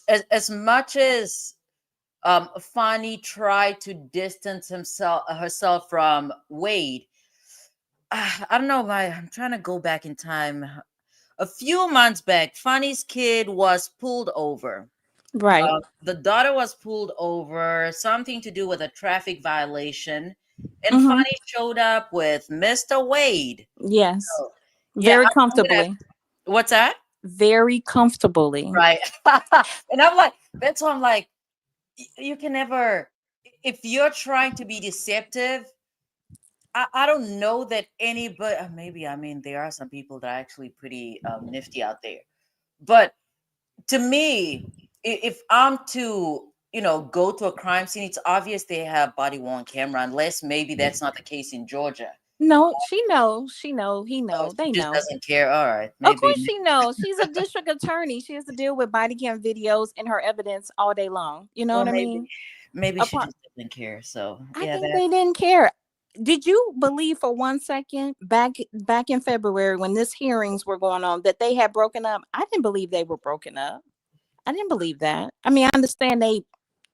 as much as Fani tried to distance herself from Wade, I don't know why. I'm trying to go back in time. A few months back, Fani's kid was pulled over. Right. The daughter was pulled over, something to do with a traffic violation, and Mhm. Fani showed up with Mr. Wade. Yes. So, Very I'm gonna- comfortably. what's that? Very comfortably. Right. And I'm like, that's why I'm like, you can never, if you're trying to be deceptive, I don't know that anybody, maybe, I mean, there are some people that are actually pretty nifty out there. But to me, if I'm to, go to a crime scene, it's obvious they have body worn camera, unless maybe that's not the case in Georgia. No, she knows. He know. She They just know. doesn't care. All right. Of Maybe. course she knows. She's a district attorney. She has to deal with body cam videos and her evidence all day long. You know Well, what I mean? maybe she Apart- just doesn't care. So I yeah, think they didn't care. Did you believe for 1 second back in February when this hearings were going on that they had broken up? I didn't believe they were broken up. I didn't believe that. I mean, I understand they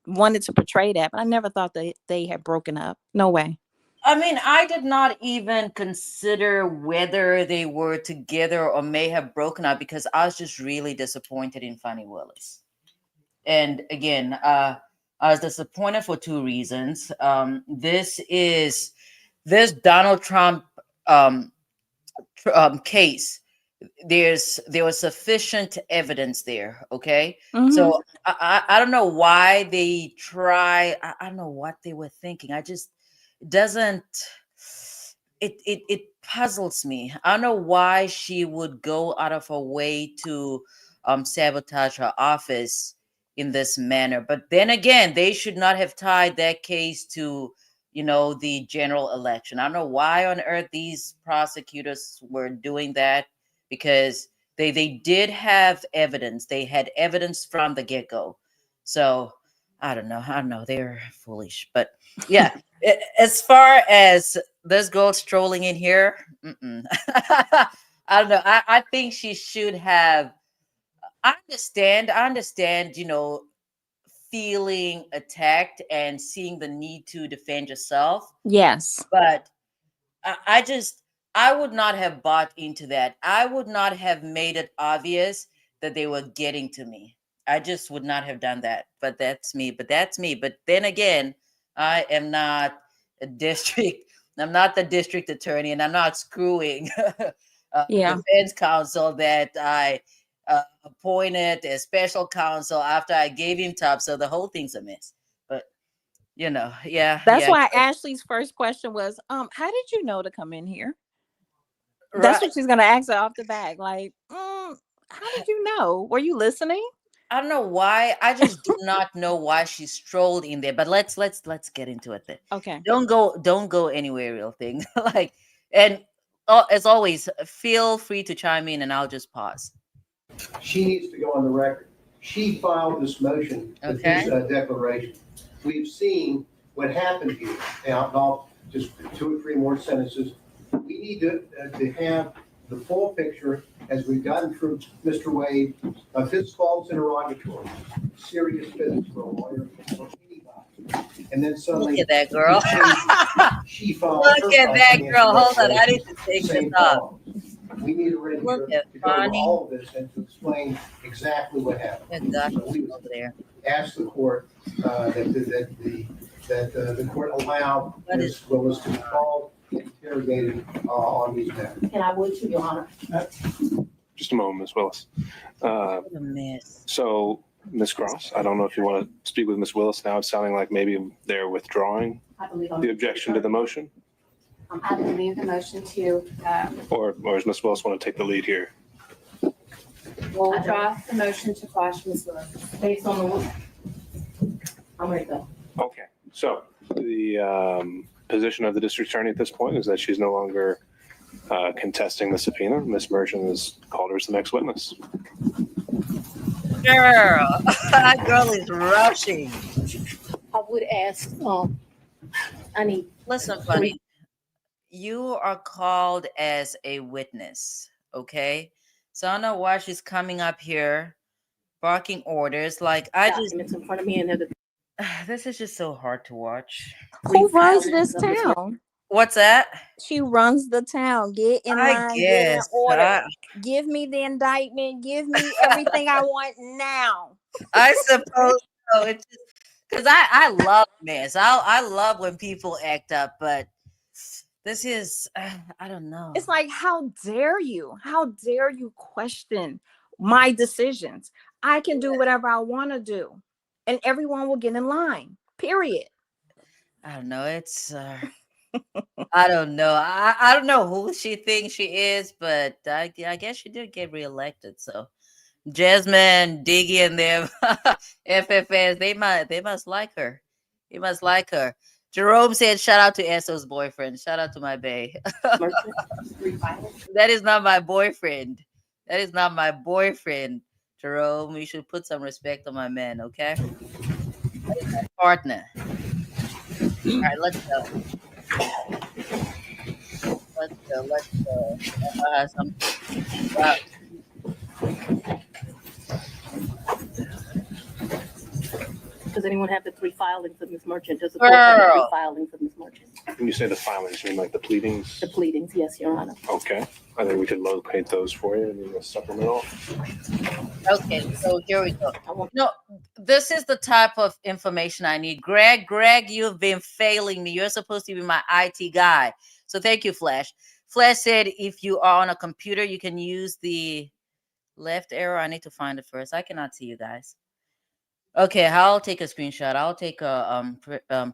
wanted to portray that, but I never thought that they had broken up. No way. I mean, I did not even consider whether they were together or may have broken up, because I was just really disappointed in Fani Willis. And again, I was disappointed for two reasons. This Donald Trump case. There was sufficient evidence there. Okay, Mhm. so I don't know why they try. I don't know what they were thinking. I just doesn't. It puzzles me. I don't know why she would go out of her way to sabotage her office, in this manner. But then again, they should not have tied that case to, the general election. I don't know why on earth these prosecutors were doing that, because they did have evidence. They had evidence from the get-go. So I don't know. They're foolish. But yeah, as far as this girl strolling in here, I don't know. I think she should have. I understand, feeling attacked and seeing the need to defend yourself. Yes. But I would not have bought into that. I would not have made it obvious that they were getting to me. I just would not have done that. But that's me. But then again, I am not a district. I'm not the district attorney, and I'm not screwing Yeah. defense counsel that I appointed as special counsel after I gave him top. So the whole thing's a mess. But yeah. That's why Ashley's first question was, how did you know to come in here? That's what she's gonna ask her off the bat. Like, how did you know? Were you listening? I don't know why. I just do not know why she strolled in there. But let's get into it then. Okay. Don't go anywhere, real thing. And as always, feel free to chime in, and I'll just pause. She needs to go on the record. She filed this motion with this declaration. We've seen what happened here. Now, I'll just 2 or 3 more sentences. We need to have the full picture, as we've gotten through Mr. Wade, of his false interrogatory, serious business for a lawyer or anybody. And then suddenly, look at that girl. She filed. Look at that girl. Hold on, I need to take this off. We need a register to go over all of this and to explain exactly what happened. So we over there. ask the court that the court allow Ms. Willis to be called and interrogated on these matters. And I would, Your Honor. Just a moment, Ms. Willis. What a mess. So, Ms. Cross, I don't know if you want to speak with Ms. Willis now. It's sounding like maybe they're withdrawing the objection to the motion. I believe the motion to. Or does Ms. Willis want to take the lead here? We'll withdraw the motion to quash Ms. Willis. Based on the. I'm ready to go. Okay. So the position of the district attorney at this point is that she's no longer contesting the subpoena. Ms. Merchant has called her as the next witness. Girl, that girl is rushing. I would ask, I need. Listen, Fanni, you are called as a witness, okay? So I don't know why she's coming up here barking orders. Like, Documents in front of me and this is just so hard to watch. Who runs this town? What's that? She runs the town. Get in line, get in order. Give me the indictment. Give me everything I want now. I suppose so. It's just because I love mess. I love when people act up, but this is I don't know. It's like, how dare you? How dare you question my decisions? I can do whatever I want to do, and everyone will get in line. Period. I don't know. It's I don't know. I don't know who she thinks she is, but I guess she did get reelected. So Jasmine, Diggy, and them FFS, they must like her. They must like her. Jerome said, "Shout out to Esso's boyfriend. Shout out to my bae." That is not my boyfriend. That is not my boyfriend, Jerome. You should put some respect on my man, okay? That is my partner. All right, let's go. Let's go. Wow. Does anyone have the 3 filings of Ms. Merchant? Does the court have the 3 filings of Ms. Merchant? When you say the filings, you mean like the pleadings? The pleadings, yes, Your Honor. Okay. I think we could locate those for you in the supplemental. Okay, so here we go. No, this is the type of information I need. Greg, you've been failing me. You're supposed to be my IT guy. So thank you, Flash. Flash said if you are on a computer, you can use the left arrow. I need to find it first. I cannot see you guys. Okay, I'll take a screenshot. I'll take a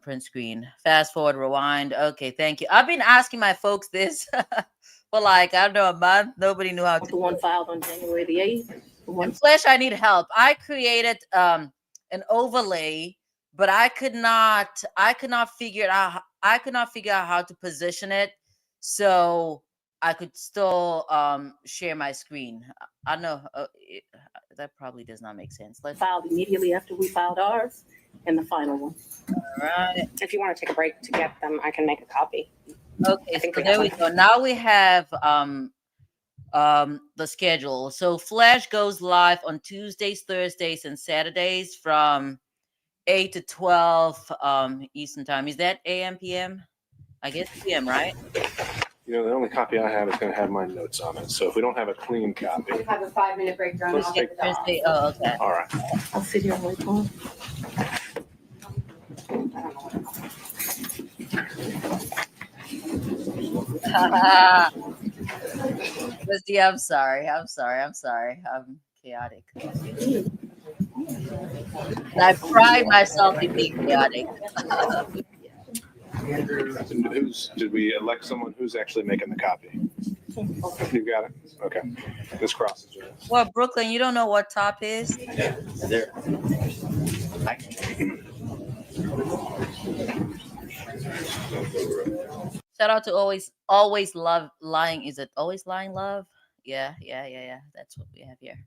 print screen. Fast forward, rewind. Okay, thank you. I've been asking my folks this for like, I don't know, a month. Nobody knew how to. The one filed on January the 8th. In Flash, I need help. I created an overlay, but I could not figure it out. I could not figure out how to position it so I could still share my screen. I know that probably does not make sense. Let's Filed immediately after we filed ours and the final one. all right. If you want to take a break to get them, I can make a copy. Okay, I think so we there have we one. go. Now we have the schedule. So Flash goes live on Tuesdays, Thursdays, and Saturdays from 8 to 12 Eastern time. Is that AM, PM? I guess PM, right? You know, the only copy I have is going to have my notes on it. So if we don't have a clean copy, We have a 5-minute break during. Let's take Thursday. Oh, okay. all right. I'll sit here and wait for them. Misty, I'm sorry. I'm chaotic. I pride myself in being chaotic. Did we elect someone who's actually making the copy? You got it? Okay. This crosses it. Well, Brooklyn, you don't know what top is? There. Shout out to always love lying. Is it always lying love? Yeah. That's what we have here.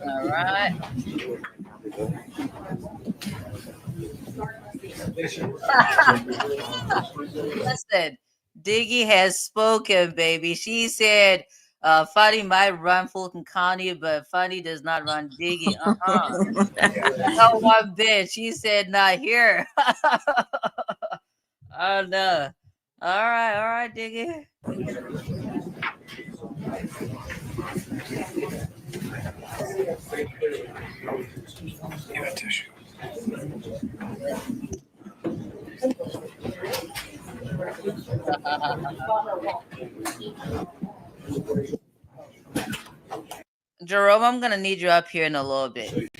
All right. Listen, Diggy has spoken, baby. She said Fani might run Fulton County, but Fani does not run Diggy. No one bit. She said not here. Oh no. All right, Diggy. Give a tissue. Jerome, I'm gonna need you up here in a little bit.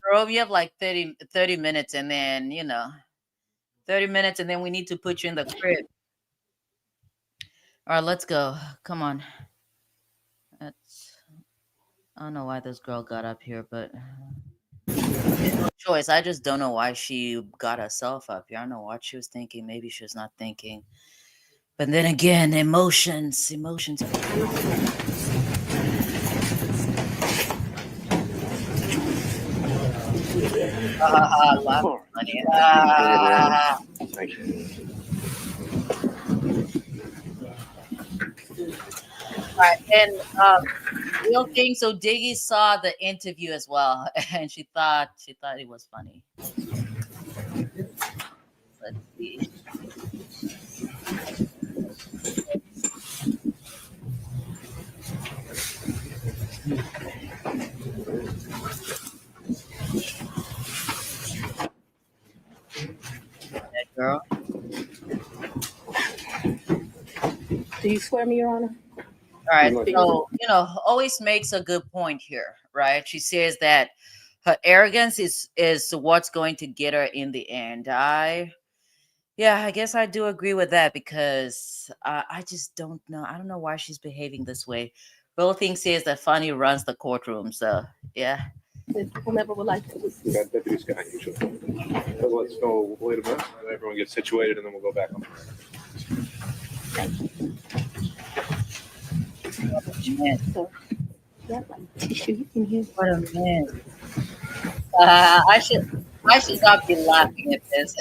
Jerome, you have like 30 minutes, and then 30 minutes, and then we need to put you in the crib. All right, let's go. Come on. I don't know why this girl got up here, but there's no choice. I just don't know why she got herself up here. I don't know what she was thinking. Maybe she was not thinking. But then again, emotions. Thank you. All right, and real thing. So Diggy saw the interview as well, and she thought it was funny. Let's see. That girl. Do you swear me, Your Honor? All right, so always makes a good point here, right? She says that her arrogance is what's going to get her in the end. I guess I do agree with that, because I just don't know. I don't know why she's behaving this way. Real thing says that Fanni runs the courtroom, so yeah. Whomever would like to. We got Deputy Scott usually. So let's go wait a minute. Let everyone get situated, and then we'll go back on. What a man. I should not be laughing at this.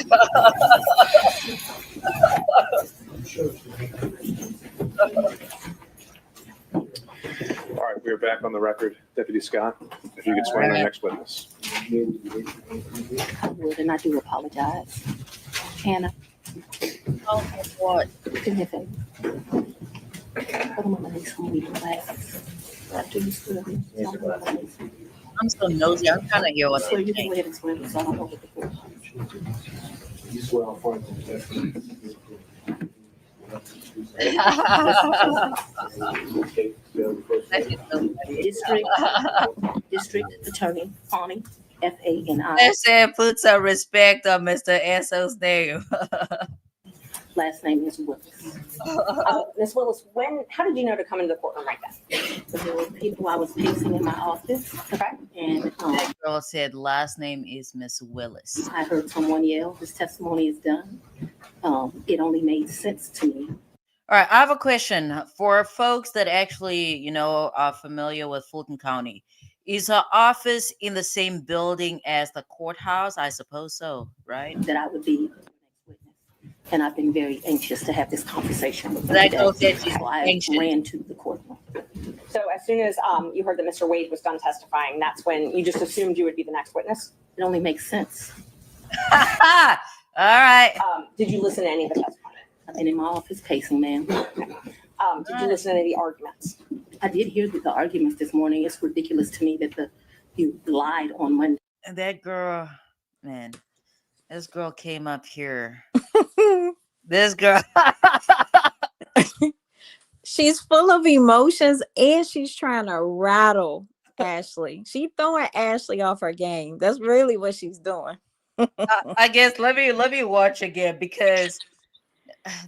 All right, we're back on the record. Deputy Scott, if you could swear in our next witness. I would, and I do apologize. Hannah, Oh, what? do me a favor. Put them on my next home meeting class. After you swear me. I'm so nosy. I'm trying to hear what So they you can think. go ahead and swear me, so I don't hold it before. You swear on front. District Attorney Fani, Fani. They said put some respect on Mr. Esso's name. Last name is Willis. Ms. Willis, how did you know to come into the courtroom like that? There were people I was pacing in my office, Okay. and That girl said last name is Miss Willis. I heard someone yell, "This testimony is done." It only made sense to me. All right, I have a question for folks that actually, are familiar with Fulton County. Is her office in the same building as the courthouse? I suppose so, right? That I would be the next witness. And I've been very anxious to have this conversation with you That today. girl said she's So I anxious. ran to the courtroom. So as soon as you heard that Mr. Wade was done testifying, that's when you just assumed you would be the next witness? It only makes sense. All right. Did you listen to any of the testimony? I've been in my office pacing, ma'am. Did you listen to any of the arguments? I did hear the arguments this morning. It's ridiculous to me that you lied on Monday. And that girl, man, this girl came up here. This girl. She's full of emotions and she's trying to rattle Ashley. She throwing Ashley off her game. That's really what she's doing. I guess let me watch again because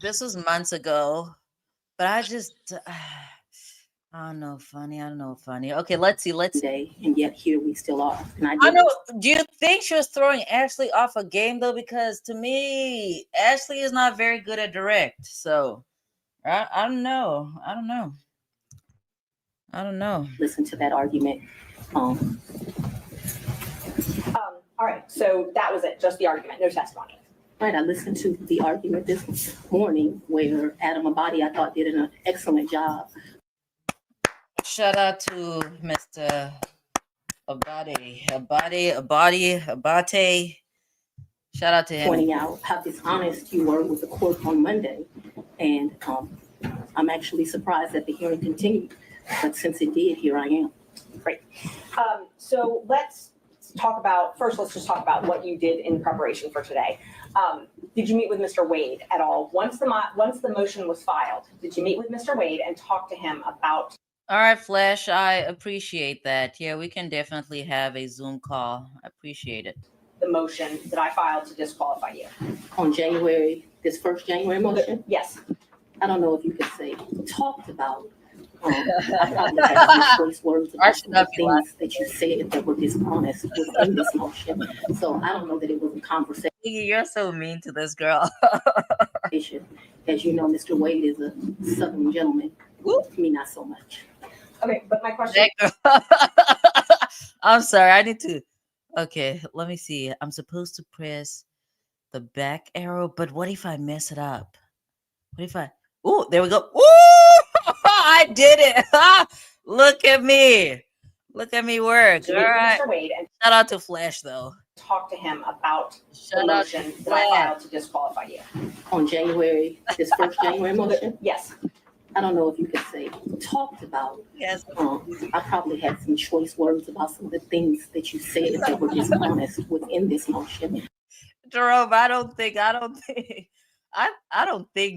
this was months ago. But I just I don't know, funny. Okay, let's see. Today, and yet here we still are. And I know. Do you think she was throwing Ashley off a game though? Because to me, Ashley is not very good at direct. So I don't know. Listen to that argument. All right, so that was it, just the argument, no testimony. Right, I listened to the argument this morning where Adam Abadi, I thought, did an excellent job. Shout out to Mr. Abate. Shout out to him. Pointing out how dishonest you were with the court on Monday. And I'm actually surprised that the hearing continued. But since it did, here I am. Great. So let's just talk about what you did in preparation for today. Did you meet with Mr. Wade at all? Once the motion was filed, did you meet with Mr. Wade and talk to him about? All right, Flash, I appreciate that. Yeah, we can definitely have a Zoom call. I appreciate it. The motion that I filed to disqualify you. On this first January motion? Yes. I don't know if you could say talked about. I probably had some choice words about some of the things that you said that were dishonest within this motion. So I don't know that it was a conversation. You're so mean to this girl. As you know, Mr. Wade is a Southern gentleman. Me, not so much. Okay, but my question. I'm sorry. I need to. Okay, let me see. I'm supposed to press the back arrow, but what if I mess it up? What if I? Oh, there we go. Ooh, I did it. Look at me. Look at me work. All right. Mr. Wade, and shout out to Flash, though. Talk to him about the Shout out motion to that I filed to disqualify you. On this first January motion? Yes. I don't know if you could say talked about. Yes. I probably had some choice words about some of the things that you said that were dishonest within this motion. Jerome, I don't think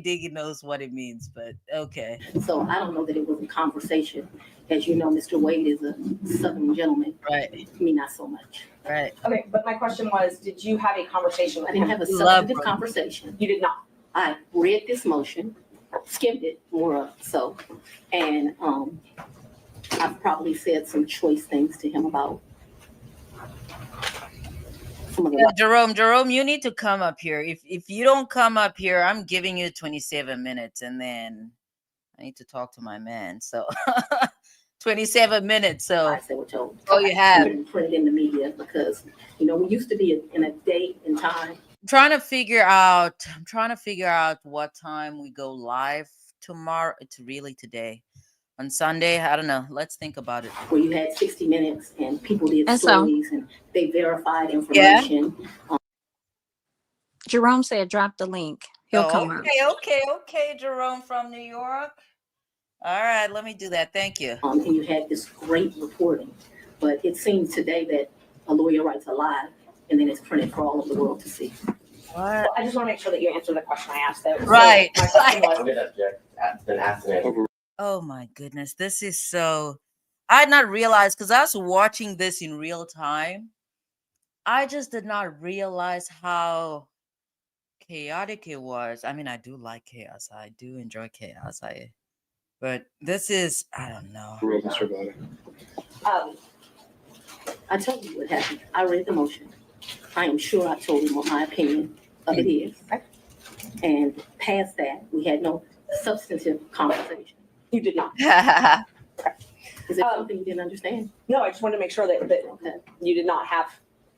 Diggy knows what it means, but okay. So I don't know that it was a conversation. As you know, Mr. Wade is a Southern gentleman. Right. Me, not so much. Right. Okay, but my question was, did you have a conversation with I didn't him? have a substantive conversation. You did not. I read this motion, skimmed it more so, and I've probably said some choice things to him about some of the. Jerome, you need to come up here. If you don't come up here, I'm giving you 27 minutes, and then I need to talk to my man. So 27 minutes. So I say what you. Oh, you have put it in the media because we used to be in a date and time. I'm trying to figure out what time we go live tomorrow. It's really today. On Sunday, I don't know. Let's think about it. Where you had 60 minutes and people did And stories and they verified information. Yeah. Jerome said drop the link. He'll come up. Okay, Jerome from New York. All right, let me do that. Thank you. And you had this great reporting. But it seems today that a lawyer writes a lie and then it's printed for all of the world to see. What? Well, I just want to make sure that you answer the question I asked. Though. Right. So my question was, I'm going to object. Been asking. Oh my goodness, this is so. I had not realized because I was watching this in real time. I just did not realize how chaotic it was. I mean, I do like chaos. I do enjoy chaos. But this is, I don't know. Mr. Body. I told you what happened. I read the motion. I am sure I told him what my opinion of it is. And past that, we had no substantive conversation. You did not. Is it something you didn't understand? No, I just wanted to make sure that you did not have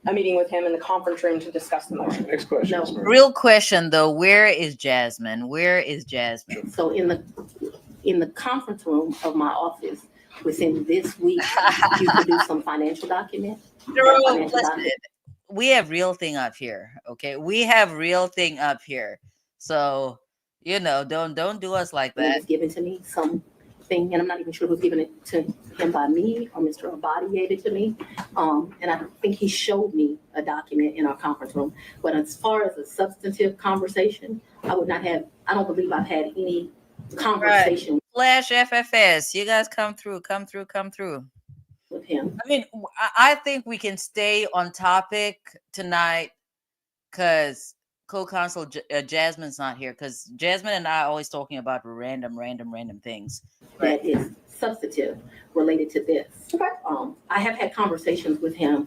a meeting with him in the conference room to discuss the motion. Next question. No. Ms. Murray. Real question though, where is Jasmine? Where is Jasmine? So in the conference room of my office, within this week, you produce some financial document. Jerome, listen, we have real thing up here. Okay, we have real thing up here. So don't do us like It was that. given to me, something, and I'm not even sure who's given it to him by me or Mr. Abadi gave it to me. And I think he showed me a document in our conference room. But as far as a substantive conversation, I don't believe I've had any conversation Flash FFS, you guys come through. with him. I mean, I think we can stay on topic tonight because co-counsel Jasmine's not here, because Jasmine and I are always talking about random things. That is substantive related to this. I have had conversations with him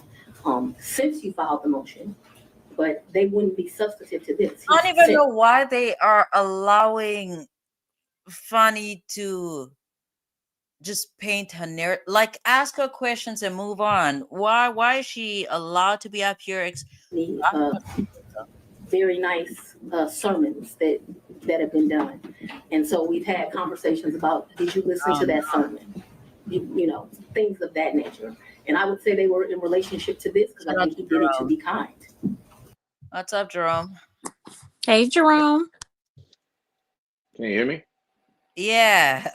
since you filed the motion, but they wouldn't be substantive to this. I don't even know why they are allowing Fani to just paint her narrative. Like, ask her questions and move on. Why is she allowed to be up here? Very nice sermons that have been done. And so we've had conversations about, did you listen to that sermon? Things of that nature. And I would say they were in relationship to this because I think he did it to be kind. What's up, Jerome? Hey, Jerome. Can you hear me? Yeah.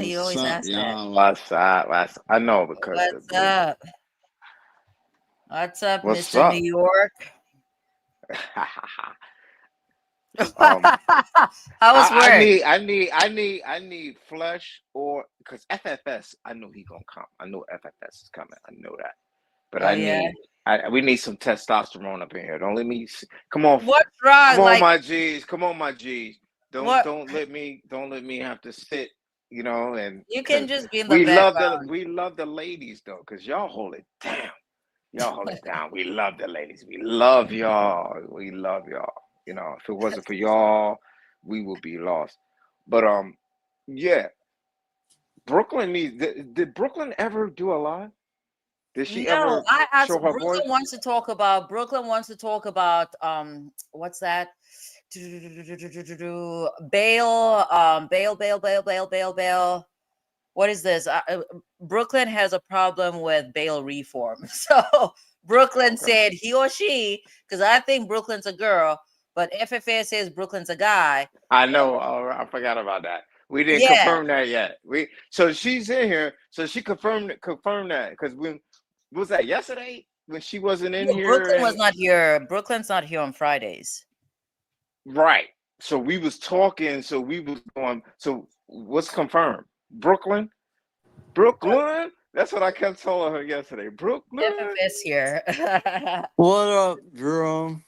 You always ask that. What's up? I know because What's up? What's up, What's Mr. up? New York? Um, How was work? I need flush or because FFS. I know he gonna come. I know FFS is coming. I know that. But we need some testosterone up in here. Don't let me. Come on. What's wrong? Come on, Like, my G's. Come on, my G's. What? Don't let me have to sit. And you can 'cause just be in the we background. love the ladies though, because y'all hold it down. Y'all hold it down. We love the ladies. We love y'all. We love y'all. If it wasn't for y'all, we would be lost. But yeah. Brooklyn needs. Did Brooklyn ever do a live? Did she ever I asked. show her Brooklyn voice? wants to talk about what's that? Bail. What is this? Brooklyn has a problem with bail reform. So Brooklyn said he or she, because I think Brooklyn's a girl, but FFA says Brooklyn's a guy. I know. I forgot about that. We didn't confirm that yet. So she's in here. So she confirmed that because was that yesterday when she wasn't in here? Brooklyn was not here. Brooklyn's not here on Fridays. Right. So we was talking. So we was going. So what's confirmed? Brooklyn. That's what I kept telling her yesterday. Brooklyn. FFS here. What up, Jerome?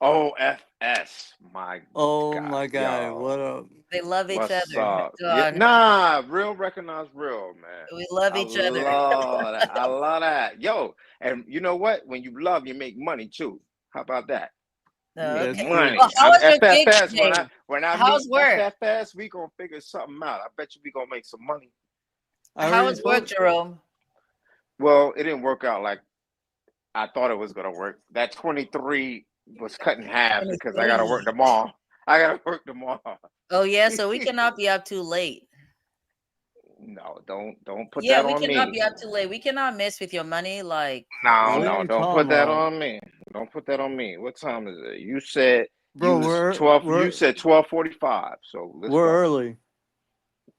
OFS. My God. Yo. What up? They love each What's other. up? Yeah, real recognize real, man. We love each other. I love that. Yo, and you know what? When you love, you make money too. How about that? Okay. Money. Well, how was your gig FFS, today? when I How's meet work? FFS, we gonna figure something out. I bet you we gonna make some money. How was work, Jerome? Well, it didn't work out like I thought it was gonna work. That 23 was cut in half because I gotta work tomorrow. Oh yeah, so we cannot be up too late. No, don't put Yeah, that on me. we cannot be up too late. We cannot mess with your money. Like, No, don't put that on me. Don't put that on me. What time is it? You said Bro, you said 12:45. So we're early.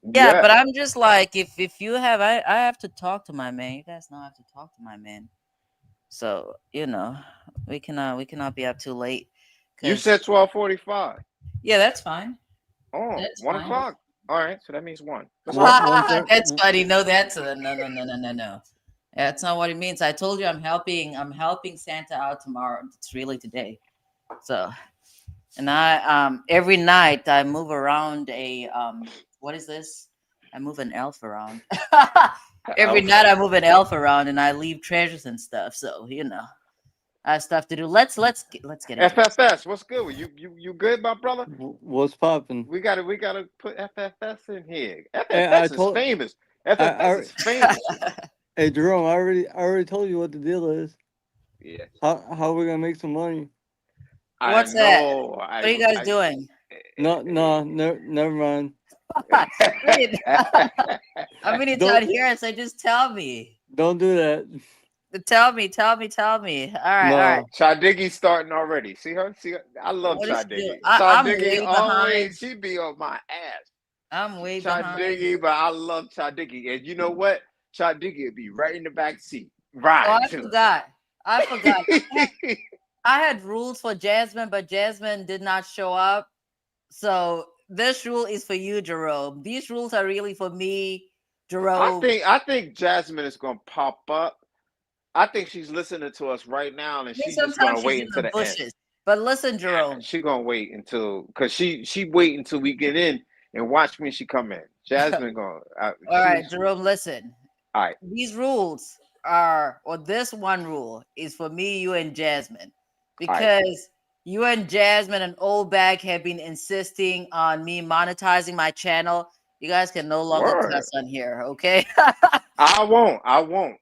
yeah, but I'm just like, if you have, I have to talk to my man. You guys know I have to talk to my man. So we cannot be up too late. You said 12:45. Yeah, that's fine. Oh, That's 1 fine. o'clock. All right, so that means 1. That's funny. No, that's no. That's not what it means. I told you I'm helping Santa out tomorrow. It's really today. So And I every night I move around a what is this? I move an elf around. Every night I move an elf around and I leave treasures and stuff. So I have stuff to do. Let's get into this. FFS, what's good? You good, my brother? What's popping? We gotta put FFS in here. Hey, FFS is famous. FFS is famous. Hey Jerome, I already told you what the deal is. Yeah. How are we gonna make some money? What's that? What are you guys doing? No, never mind. I'm gonna tell here, so just tell me. Don't do that. Tell me. All right, No. all right. Chadiggy starting already. See her? I love What is she doing? Chadiggy. I'm way Chadiggy behind. always, she be on my ass. I'm way behind. Chadiggy, but I love Chadiggy. And you know what? Chadiggy would be right in the back seat. Right. Oh, I forgot. I had rules for Jasmine, but Jasmine did not show up. So this rule is for you, Jerome. These rules are really for me, Jerome. I think Jasmine is gonna pop up. I think she's listening to us right now, and she's just gonna wait until the end. But listen, Jerome. She's gonna wait because she wait until we get in and watch when she come in. Jasmine gonna. All right, Jerome. Listen. All right. These rules this one rule is for me, you, and Jasmine, because you and Jasmine and Old Bag have been insisting on me monetizing my channel. You guys can no longer cuss on here, okay? I won't. I will.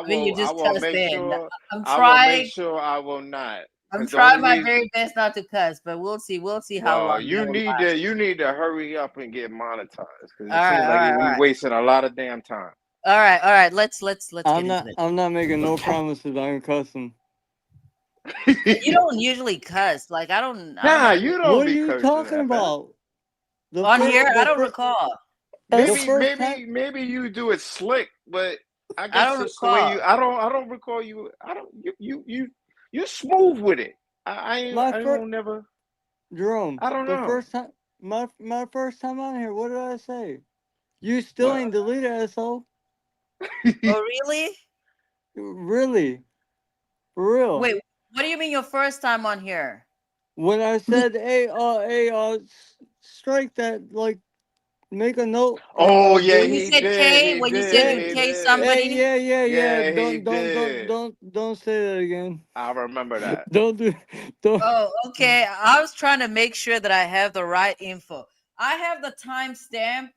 You just I will cussed make in. sure. I'm I trying. will make sure I will not. I'm trying my very best not to cuss, but we'll see. We'll see how long. You need to hurry up and get monetized because it All seems like right. we wasting a lot of damn time. All right. Let's I'm not making no promises on cussing. You don't usually cuss. Like I don't. You don't. What are you talking about? Here, I don't recall. Maybe you do it slick, but I guess it's the way you. I don't recall you. You smooth with it. I don't never. Jerome, I don't know. The first time, my first time on here, what did I say? You still ain't deleted it, so. Oh really? Really? For real? Wait, what do you mean your first time on here? When I said, hey, strike that, like, make a note. Oh yeah, when you said K, when you said K somebody. Yeah. Don't say that again. I remember that. Don't. Oh, okay. I was trying to make sure that I have the right info. I have the timestamp.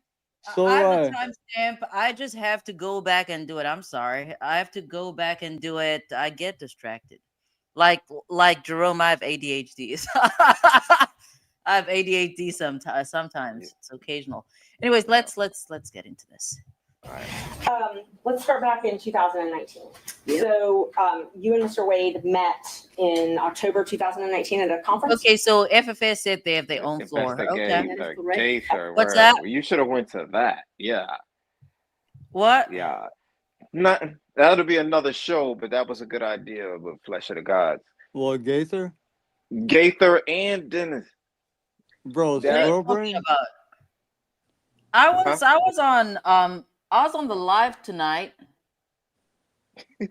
So I have the timestamp. I just have to go back and do it. I'm sorry. I have to go back and do it. I get distracted. Like Jerome, I have ADHD. I have ADHD sometimes. It's occasional. Anyways, let's get into this. All right. Let's start back in 2019. Yep. So you and Mr. Wade met in October 2019 at a conference. Okay, so FFS said they have their own floor. Okay. What's that? Well, you should have went to that. Yeah. What? Yeah. That'll be another show, but that was a good idea with Flesh of the Gods. What, Gaither? Gaither and Dennis. Bro, what are you talking about? I was on the live tonight.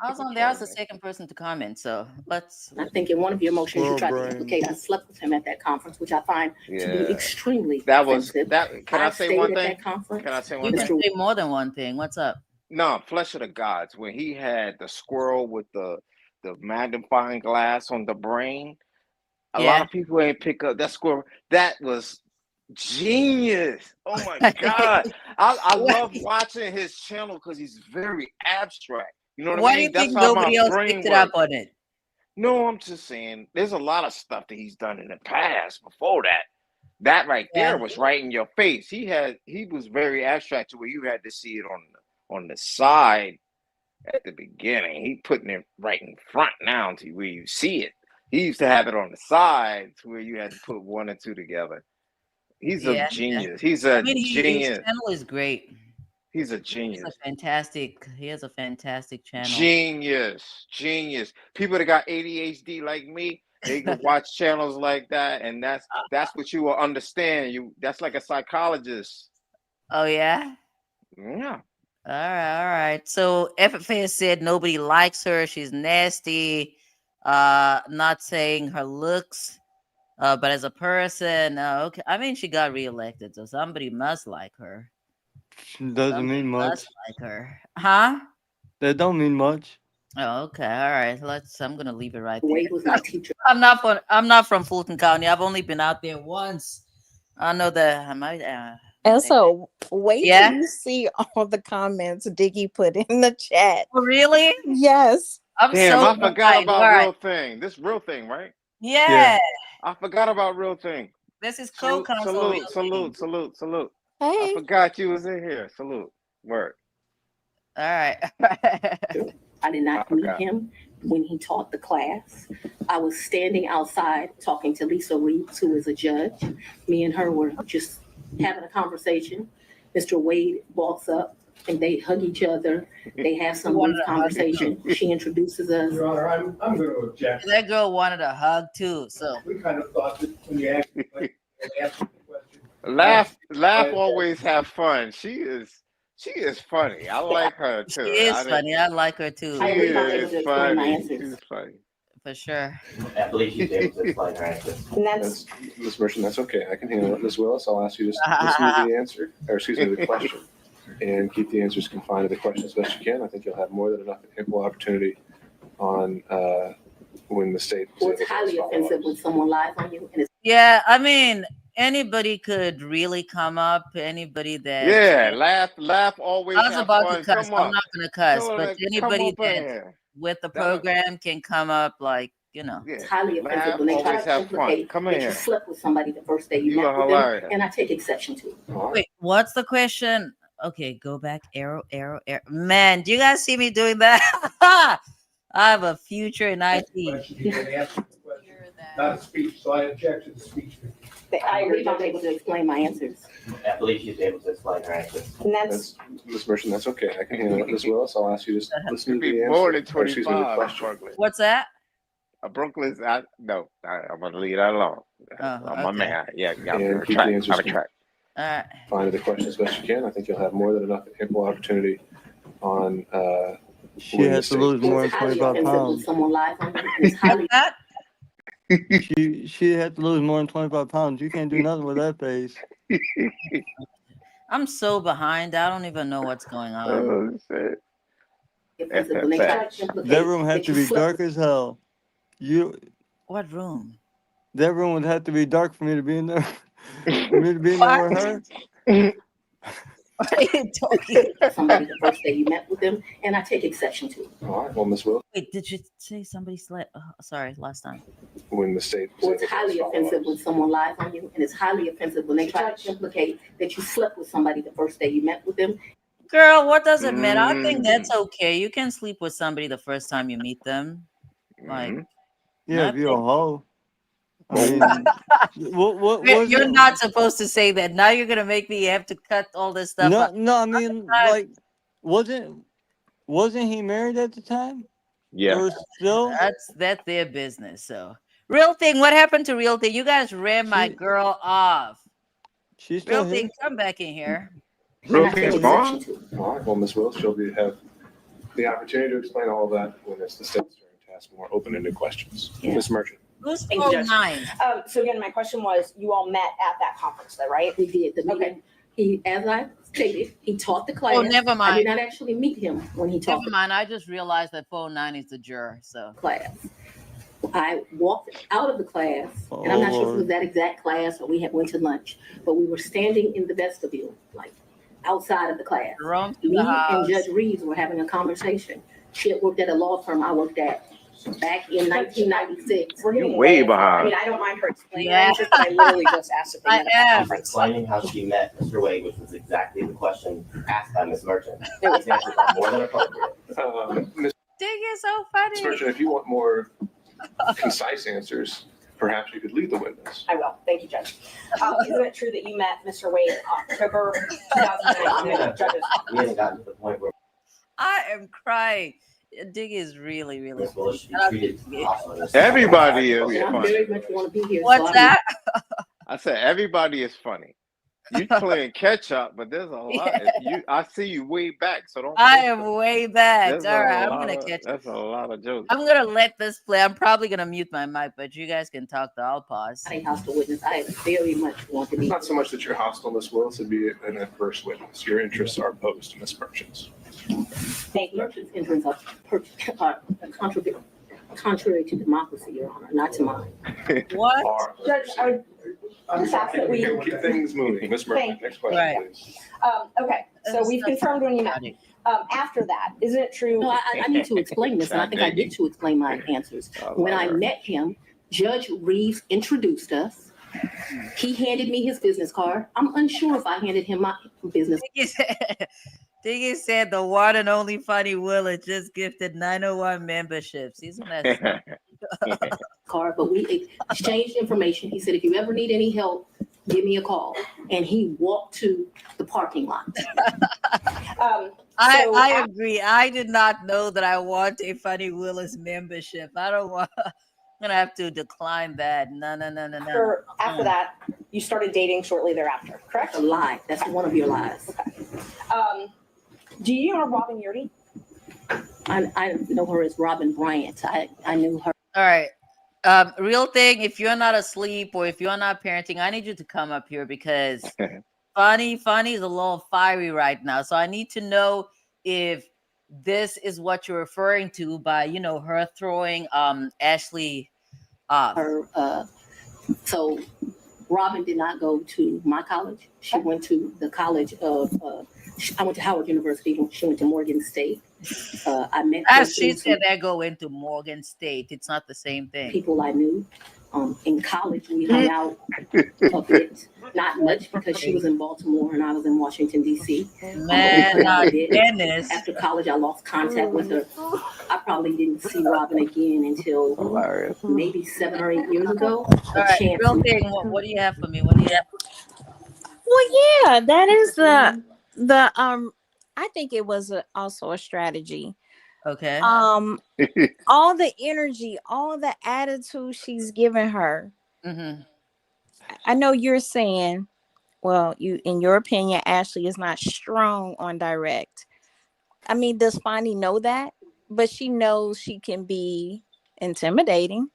I was on there. I was the second person to comment. So let's. I think in one of your motions you tried to implicate I slept with him at that conference, which I find to be extremely offensive. Can I say one thing? Can I say one thing? You can say more than one thing. What's up? No, Flesh of the Gods. When he had the squirrel with the magnifying glass on the brain, a lot of people ain't pick up that squirrel. That was genius. Oh my God. I love watching his channel because he's very abstract. You know what I mean? Why do you think nobody else picked it up on it? No, I'm just saying there's a lot of stuff that he's done in the past before that. That right there was right in your face. He was very abstract to where you had to see it on the side at the beginning. He putting it right in front now to where you see it. He used to have it on the side to where you had to put one and two together. He's a genius. He's a genius. His channel is great. He's a genius. He has a fantastic channel. Genius. People that got ADHD like me, they can watch channels like that, and that's what you will understand. That's like a psychologist. Oh yeah? Yeah. All right. So FFA said nobody likes her. She's nasty. Not saying her looks. But as a person, okay. I mean, she got reelected, so somebody must like her. Doesn't Somebody mean must much. like her, huh? That don't mean much. Oh, okay, all right. I'm gonna leave it right there. Wade was my teacher. I'm not from Fulton County. I've only been out there once. I know that I might. And so wait Yeah. till you see all the comments Diggy put in the chat. Oh, really? Yes. I'm Damn, so I forgot behind. about All right. Real Thing. This Real Thing, right? Yeah. I forgot about Real Thing. This is Salute, co-counsel. Real salute, Thing. salute, salute. Hey. I forgot you was in here. Salute. Word. All right. I did not I meet forgot. him when he taught the class. I was standing outside talking to Lisa Reeves, who is a judge. Me and her were just having a conversation. Mr. Wade walks up and they hug each other. They have some brief conversation. She introduces us. Your Honor, I'm going to object. That girl wanted a hug too. So We kind of thought that when you asked the question, Laugh always have fun. She is funny. I like her too. she is funny. I like her too. She is funny. She's funny. For sure. I believe she's able to explain her answer. And that's Ms. Merchant, that's okay. I can handle it. Ms. Willis, I'll ask you to listen to the answer, or excuse me, the question, and keep the answers confined to the question as best you can. I think you'll have more than enough ample opportunity on when the state. Well, it's highly offensive when someone lies on you. And it's Yeah, I mean, anybody could really come up. Anybody that laugh always. I was have about fun. to cuss. Come on. I'm not gonna cuss, Come on, but come anybody up in that here. with the program can come up, like, you know. It's highly offensive Laugh when they try always to have fun. implicate Come in that you here. slept with somebody the first day you You met are with them, hilarious. and I take exception to it. Wait, what's the question? Okay, go back. Arrow. Man, do you guys see me doing that? I have a future in IT. Not a speech, so I object to the speech. I believe I'm able to explain my answers. I believe she's able to explain her answer. And that's Ms. Merchant, that's okay. I can handle it. Ms. Willis, I'll ask you to listen to Be the answer. more than or excuse me, the 25. question. Brooklyn. What's that? Brooklyn's. I'm gonna leave that alone. I'm my okay. man. Yeah, And I'm keep track. the answers I'm track. All right. confined to the question as best you can. I think you'll have more than enough ample opportunity on. She when the has to state- lose more than it's highly 25 offensive when pounds. someone lies on you. And it's highly That? She had to lose more than 25 pounds. You can't do nothing with that face. I'm so behind. I don't even know what's going on. Oh shit. offensive when they try to implicate That room had that to you be slept dark as hell. What room? That room would have to be dark for me to be in there. For me to be in there with her. What are you talking with somebody the first day you met with them, and I take exception to it. All right, well, Ms. Willis, Wait, did you say somebody slept? Sorry, last time. when the state. Well, it's highly offensive when someone lies on you, and it's highly offensive when they try to implicate that you slept with somebody the first day you met with them. Girl, what does it mean? I think that's okay. You can sleep with somebody the first time you meet them. Like, Yeah, if you're a hoe. I mean, you're not supposed to say that. Now you're gonna make me have to cut all this stuff. No, up. no, I mean, like, wasn't he married at the time? Yeah. Or still? That's their business. So, Real Thing, what happened to Real Thing? You guys ran my girl off. She's still Real here. Thing, come back in here. Real Thing is gone? All right, well, Ms. Willis, she'll have the opportunity to explain all of that when it's the state's turn to ask more open-ended questions. Ms. Merchant. Who's Thank you, Judge. 09? So again, my question was, you all met at that conference, though, right? We did. The meeting, he, as I stated, he taught the class. Oh, never I mind. did not actually meet him when he taught Never mind. I just realized that 409 is the juror. So the class. I walked out of the class, and I'm not sure if it was that exact class or we had went to lunch, but we were standing in the vestibule, like outside of the class. Me and Judge Reeves were having a conversation. She had worked at a law firm I worked at back in 1996. We're getting way I behind. mean, I don't mind her explaining Yeah. her answers, but I literally just asked if they met at the conference. Explaining how she met Mr. Wade, which was exactly the question asked by Ms. Merchant. These answers are more than appropriate. Ms. Dang, it's so funny. Merchant, if you want more concise answers, perhaps you could lead the witness. I will. Thank you, Judge. Isn't it true that you met Mr. Wade in October 2009? Judges. We haven't gotten to the point where I am crying. Dig is really, really. Ms. Willis should be treated awesome. Everybody is I funny. very much want to be here. What's that? I said everybody is funny. You playing catch up, but there's a lot. I see you way back, so don't. I am way back. There's All right, I'm gonna catch. That's a lot of jokes. I'm gonna let this play. I'm probably gonna mute my mic, but you guys can talk. I'll pause. I hostile witness. I very much want to It's be. not so much that you're hostile, Miss Willis, it'd be an adverse witness. Your interests are opposed to Miss Merchant's. Thank Merchant's interests are contrary to democracy, Your Honor, not to mine. What? Judge, I'm just ask that we keep things moving. Miss Merchant, next question, Right. please. Okay, so we've confirmed when you met. After that, isn't it true? No, I need to explain this, and I think I need to explain my answers. When I met him, Judge Reeves introduced us. He handed me his business card. I'm unsure if I handed him my business. Diggy said the one and only Fani Willis just gifted 901 memberships. Isn't that card? But we exchanged information. He said, if you ever need any help, give me a call. And he walked to the parking lot. I agree. I did not know that I want a Fani Willis membership. I don't want. I'm gonna have to decline that. No. After that, you started dating shortly thereafter, correct? A lie. That's one of your lies. Okay. Do you know Robin Yeartie? I know her as Robin Bryant. I knew her. All right. Real thing, if you're not asleep or if you're not parenting, I need you to come up here because Fanni is a little fiery right now. So I need to know if this is what you're referring to by, her throwing Ashley off. So Robin did not go to my college. She went to the college of, I went to Howard University. She went to Morgan State. I met As she said, they go into Morgan State. It's not the same thing. People I knew. In college, we hung out a bit, not much because she was in Baltimore and I was in Washington, D.C. Man, goodness. After college, I lost contact with her. I probably didn't see Robin again until maybe 7 or 8 years ago. All right, real thing. What do you have for me? What do you have? Well, yeah, that is the I think it was also a strategy. Okay. All the energy, all the attitude she's giving her. Mm-hmm. I know you're saying, well, in your opinion, Ashley is not strong on direct. I mean, does Fani know that? But she knows she can be intimidating.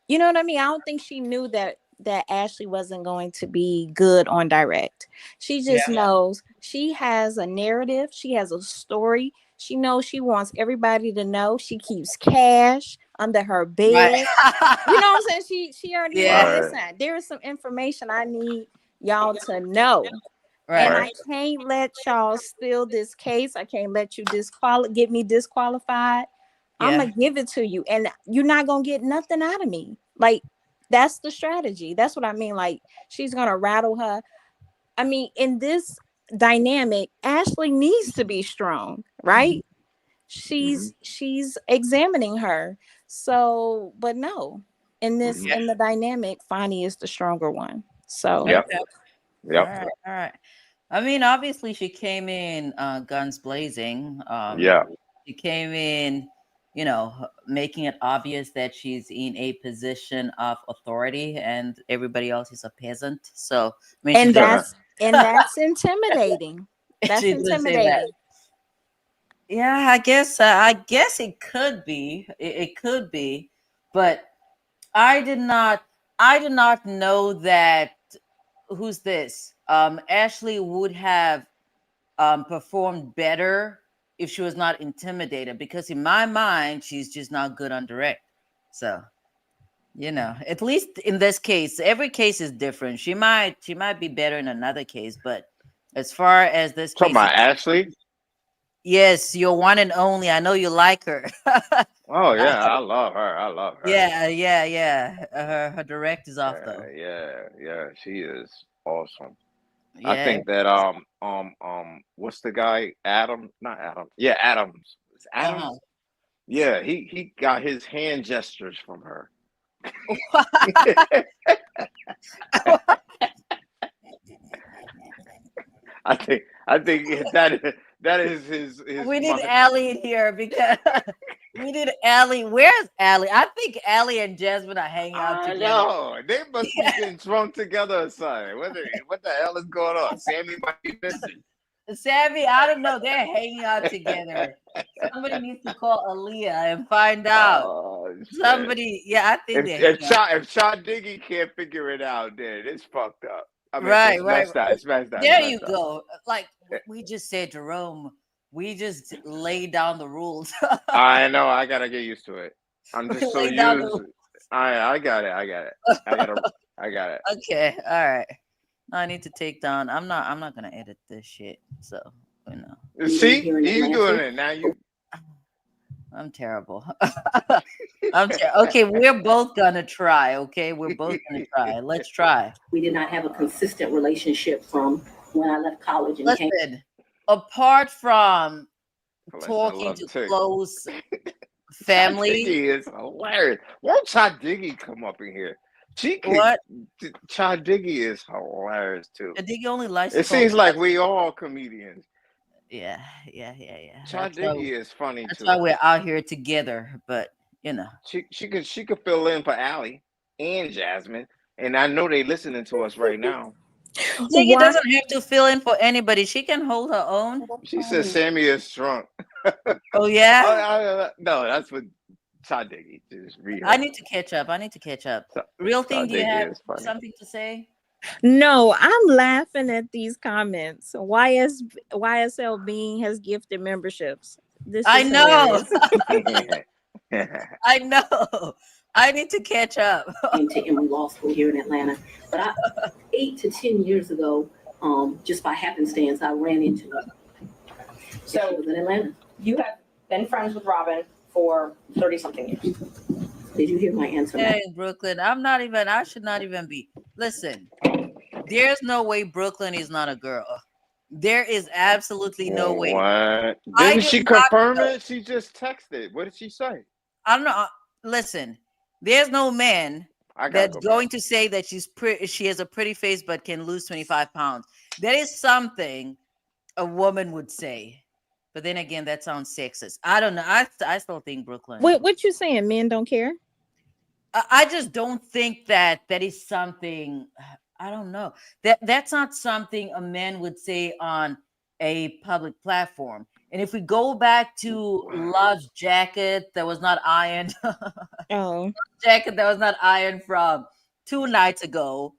You know what I mean? I don't think she knew that Ashley wasn't going to be good on direct. She just knows she has a narrative. She has a story. She knows she wants everybody to know. She keeps cash under her bed. Right. You know what I'm saying? She already listen, there is some information I need y'all to know. Right. And I can't let y'all steal this case. I can't let you get me disqualified. I'm gonna give it to you. And you're not gonna get nothing out of me. Like, that's the strategy. That's what I mean. Like, she's gonna rattle her. I mean, in this dynamic, Ashley needs to be strong, right? She's examining her. So, but no, in the dynamic, Fani is the stronger one. So Yep. All right. I mean, obviously she came in guns blazing. She came in, making it obvious that she's in a position of authority and everybody else is a peasant. So, I mean, that's intimidating. That's intimidating. Yeah, I guess it could be. It could be, but I did not know that. Who's this? Ashley would have performed better if she was not intimidated, because in my mind, she's just not good on direct. So, at least in this case, every case is different. She might be better in another case, but as far as this talking case, about Ashley. Yes, you're one and only. I know you like her. Oh yeah, I love her. Yeah. Her direct is off though. Yeah, she is awesome. Yeah. I think that what's the guy? Adam? Not Adam. Yeah, Adams. It's Adams. Uh-huh. Yeah, he got his hand gestures from her. I think that is his we need Allie in here because We need Allie. Where's Allie? I think Allie and Jasmine are hanging out I together. know. They must be getting drunk together or something. What the hell is going on? Sammy might be missing. Sammy, I don't know. They're hanging out together. Somebody needs to call Aaliyah and find out. Oh, shit. Somebody, yeah, I think they're If hanging out. Shaw Diggy can't figure it out, then it's fucked up. I mean, Right, it's right. messed up. It's messed up. There It's you messed up. go. Like we just said, Jerome, we just laid down the rules. I know. I gotta get used to it. I'm We just so laid down used. the I got it. I got it. Okay, all right. I need to take down. I'm not gonna edit this shit. So you know. See, you doing it now. I'm terrible. Okay, we're both gonna try. Okay, we're both gonna try. Let's try. We did not have a consistent relationship from when I left college and came. Listen, apart from Listen, talking love to too. close Chad family, Diggy is hilarious. Won't Chad Diggy come up in here? She could, what? Chad Diggy is hilarious too. Diggy only likes. It seems like we all comedians. Yeah. Chad That's why- Diggy is funny That's too. why we're out here together. But you know, She could fill in for Allie and Jasmine, and I know they listening to us right now. Diggy doesn't have to fill in for anybody. She can hold her own. She says Sammy is drunk. Oh yeah. No, that's what Chad Diggy. Just read her. I need to catch up. Real thing, Chad do you Diggy have is funny. something to say? No, I'm laughing at these comments. YSL Bean has gifted memberships. This I is know. hilarious. I know. I need to catch up. Into Emory Law School here in Atlanta. But 8 to 10 years ago, just by happenstance, I ran into her. So was in Atlanta. You have been friends with Robin for 30-something years. Did you hear my answer? Hey, Brooklyn. I should not even be. Listen, there's no way Brooklyn is not a girl. There is absolutely no way. What? I Didn't do she not confirm know. it? She just texted. What did she say? I don't know. Listen, there's no man that's going to say that she has a pretty face but can lose 25 pounds. That is something a woman would say. But then again, that sounds sexist. I don't know. I still think Brooklyn. What you saying? Men don't care? I just don't think that is something. I don't know. That's not something a man would say on a public platform. And if we go back to Love's jacket that was not ironed, jacket that was not ironed from 2 nights ago,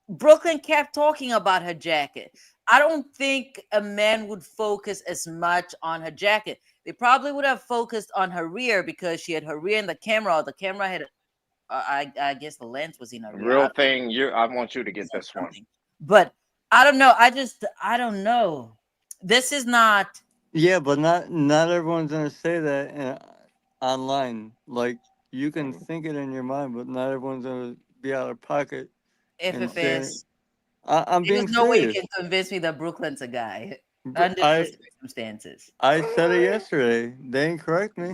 Brooklyn kept talking about her jacket. I don't think a man would focus as much on her jacket. They probably would have focused on her rear because she had her rear in the camera. Or the camera had, I guess the lens was in her rear. Real thing. I want you to get this one. But I don't know. I don't know. This is not. Yeah, but not everyone's gonna say that online. Like you can think it in your mind, but not everyone's gonna be out of pocket. FFS. I'm being There's no way you serious. can convince me that Brooklyn's a guy under these circumstances. I said it yesterday. They didn't correct me.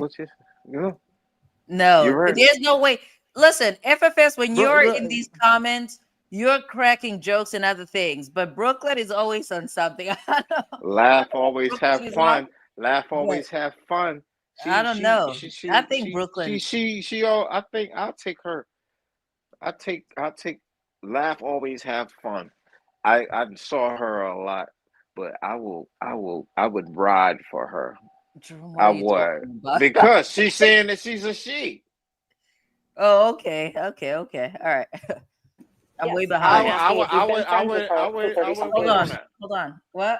No, You're right. there's no way. Listen, FFS, when you're in these comments, you're cracking jokes and other things, but Brooklyn is always on something. I don't know. Laugh, always have is fun. not- Laugh, always have fun. I don't know. I think Brooklyn. I think I'll take her. I'll take Laugh, always have fun. I saw her a lot, but I would ride for her. What I are you talking would about? because she's saying that she's a she. Oh, okay. All right. I'm way behind. I would. Hold on. What?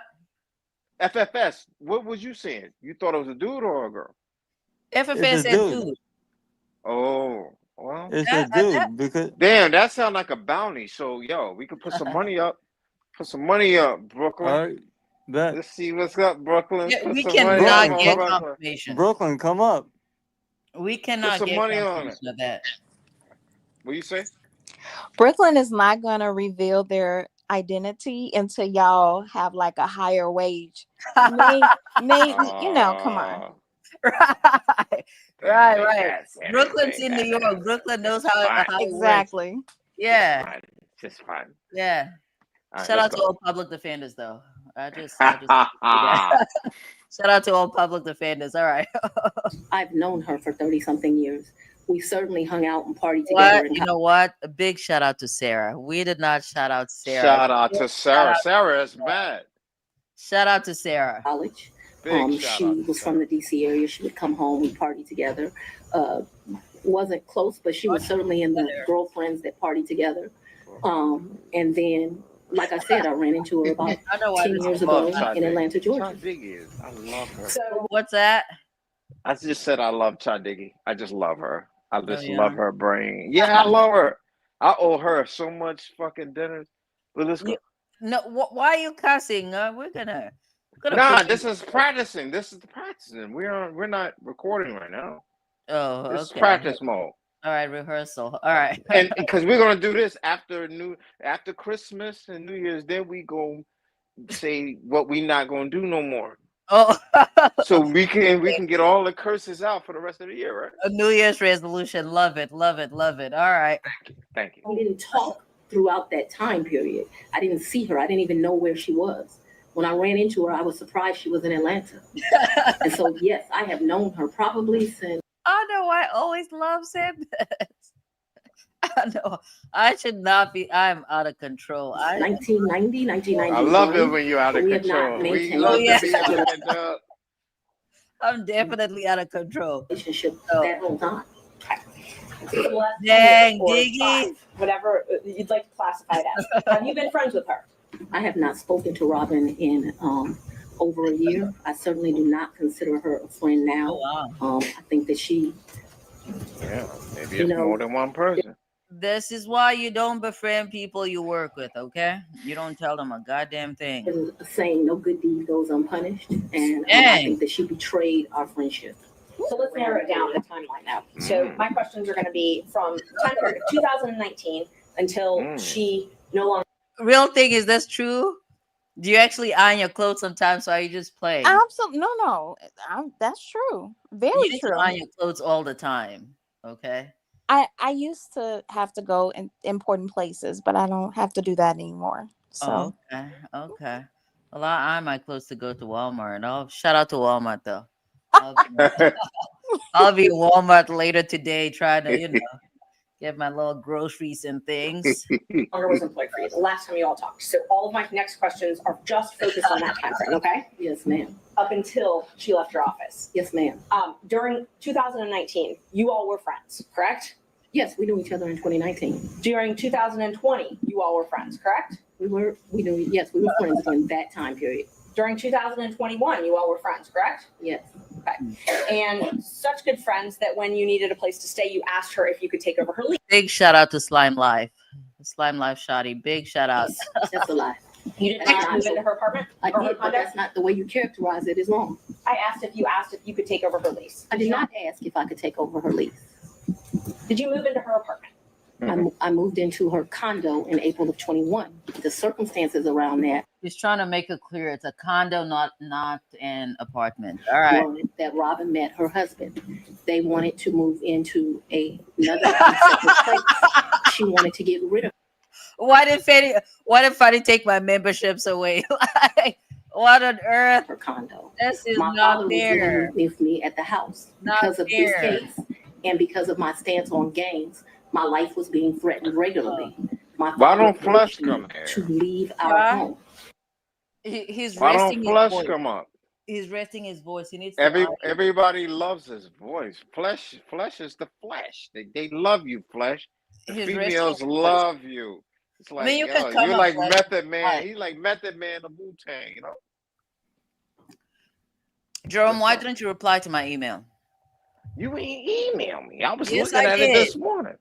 FFS. What was you saying? You thought it was a dude or a girl? FFS said dude. Oh, well, It's a dude because damn, that sounds like a bounty. So, yo, we could put some money up. Put some money up, Brooklyn. All right, bet. Let's see what's up, Brooklyn. Yeah, Put we some cannot money on get Brooklyn. confirmation. Brooklyn, come up. We cannot some get money on confirmation of that. What you say? Brooklyn is not going to reveal their identity until y'all have like a higher wage. Maybe come on. Right. Brooklyn's in New York. Brooklyn knows how it Exactly. works. Yeah. Just fine. Yeah. All right, Shout let's out to go. all public defenders, though. All I just shout out to all public defenders. All right. I've known her for 30-something years. We certainly hung out and partied together. What? You know what? A big shout out to Sarah. We did not shout out Sarah. Shout out to Sarah. Sarah is mad. Shout out to Sarah. College. Big She was from the DC area. She would come home, we party together. Wasn't close, but she was certainly in the girlfriends that party together. And then, like I said, I ran into her about 10 years ago in Atlanta, Georgia. I love her. So what's that? I just said I love Chadiggy. I just love her. I just love her brain. Yeah, I love her. I owe her so much fucking dinners. But let's go. No, why are you cussing? We're gonna Nah, this is practicing. This is the practicing. We're not recording right now. Oh, this is okay. practice mode. All right, rehearsal. All right. And because we're gonna do this after Christmas and New Year's, then we go say what we not gonna do no more. Oh, so we can get all the curses out for the rest of the year, right? A New Year's resolution. Love it, love it, love it. All right. Thank you. We didn't talk throughout that time period. I didn't see her. I didn't even know where she was. When I ran into her, I was surprised she was in Atlanta. And so, yes, I have known her probably since. I know. I always love saying this. I know. I should not be. I'm out of control. 1990, 1991. I love it when you're out of control. We love to be out of control. I'm definitely out of control. Relationship that whole time. Dang, Diggy. Whatever you'd like to classify it as. Have you been friends with her? I have not spoken to Robin in over a year. I certainly do not consider her a friend now. Oh, wow. I think that she. Yeah, maybe it's more than one person. This is why you don't befriend people you work with, okay? You don't tell them a goddamn thing. Saying no good deed goes unpunished, and I think that she betrayed our friendship. So let's narrow it down the timeline now. So my questions are going to be from time period of 2019 until she no longer. Real thing, is this true? Do you actually iron your clothes sometimes, or are you just playing? Absolutely, no. That's true. Very you need true. to iron your clothes all the time, okay? I used to have to go in important places, but I don't have to do that anymore. So Okay. Well, I iron my clothes to go to Walmart, and I'll shout out to Walmart though. I'll be in Walmart later today trying to, get my little groceries and things. Longer was employed for you. The last time you all talked. So all of my next questions are just focused on that time frame, okay? Yes, ma'am. Up until she left your office. Yes, ma'am. During 2019, you all were friends, correct? Yes, we knew each other in 2019. During 2020, you all were friends, correct? We were friends during that time period. During 2021, you all were friends, correct? Yes. Okay. And such good friends that when you needed a place to stay, you asked her if you could take over her lease. Big shout out to Slime Life. Slime Life Shoddy. Big shout out. That's a lie. You did not move into her apartment? I did, but that's not the way you characterize it. Is wrong. I asked if you could take over her lease. I did not ask if I could take over her lease. Did you move into her apartment? I moved into her condo in April of 21. The circumstances around that. He's trying to make it clear it's a condo, not an apartment. All right. That Robin met her husband. They wanted to move into another separate place. She wanted to get rid of. Why did Fanni take my memberships away? What on earth? Her condo. This is my not father fair. was living with me at the house because of this case and because of my stance on gangs. My life was being threatened regularly. Why don't Flush come here? To leave our home. Why don't Flush come up? He's resting his voice. He needs everybody loves his voice. Flesh is the flesh. They love you, Flesh. The females love you. It's like, you're like Method Man. He's like Method Man of Wu-Tang, Jerome, why didn't you reply to my email? You ain't email me. I was looking at it this morning.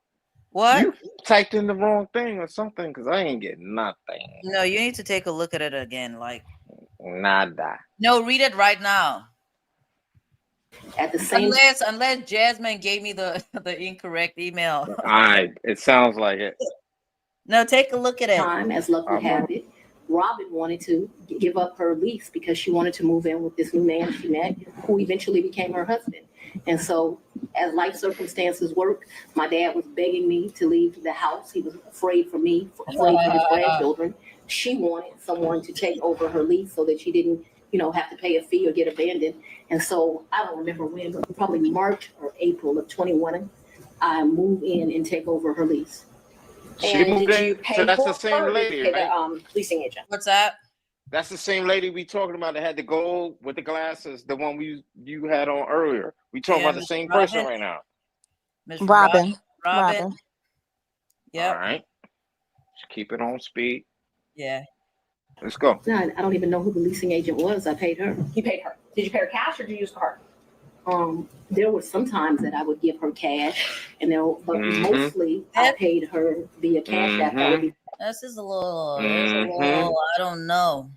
What? You typed in the wrong thing or something because I ain't getting nothing. No, you need to take a look at it again. Nada. No, read it right now. At the same unless Jasmine gave me the incorrect email. It sounds like it. No, take a look at it. Time, as luck would have it, Robin wanted to give up her lease because she wanted to move in with this new man she met, who eventually became her husband. And so, as life circumstances work, my dad was begging me to leave the house. He was afraid for me, afraid for his grandchildren, she wanted someone to take over her lease so that she didn't, have to pay a fee or get abandoned. And so I don't remember when, but probably March or April of 21, I moved in and take over her lease. She And moved did you in, pay so that's for the same her or did lady, you pay right? the leasing agent? What's that? That's the same lady we talking about that had the gold with the glasses, the one you had on earlier. We talking Yeah, about the Miss same person Robin. right now. Miss Robin. Robin. All Yep. right. Just keep it on speed. Yeah. Let's go. No, I don't even know who the leasing agent was. I paid her. You paid her. Did you pay her cash or did you use her card? There were some times that I would give her cash, but Mhm. mostly I paid her via Cash App. That would be This is a little, Mhm. I don't know.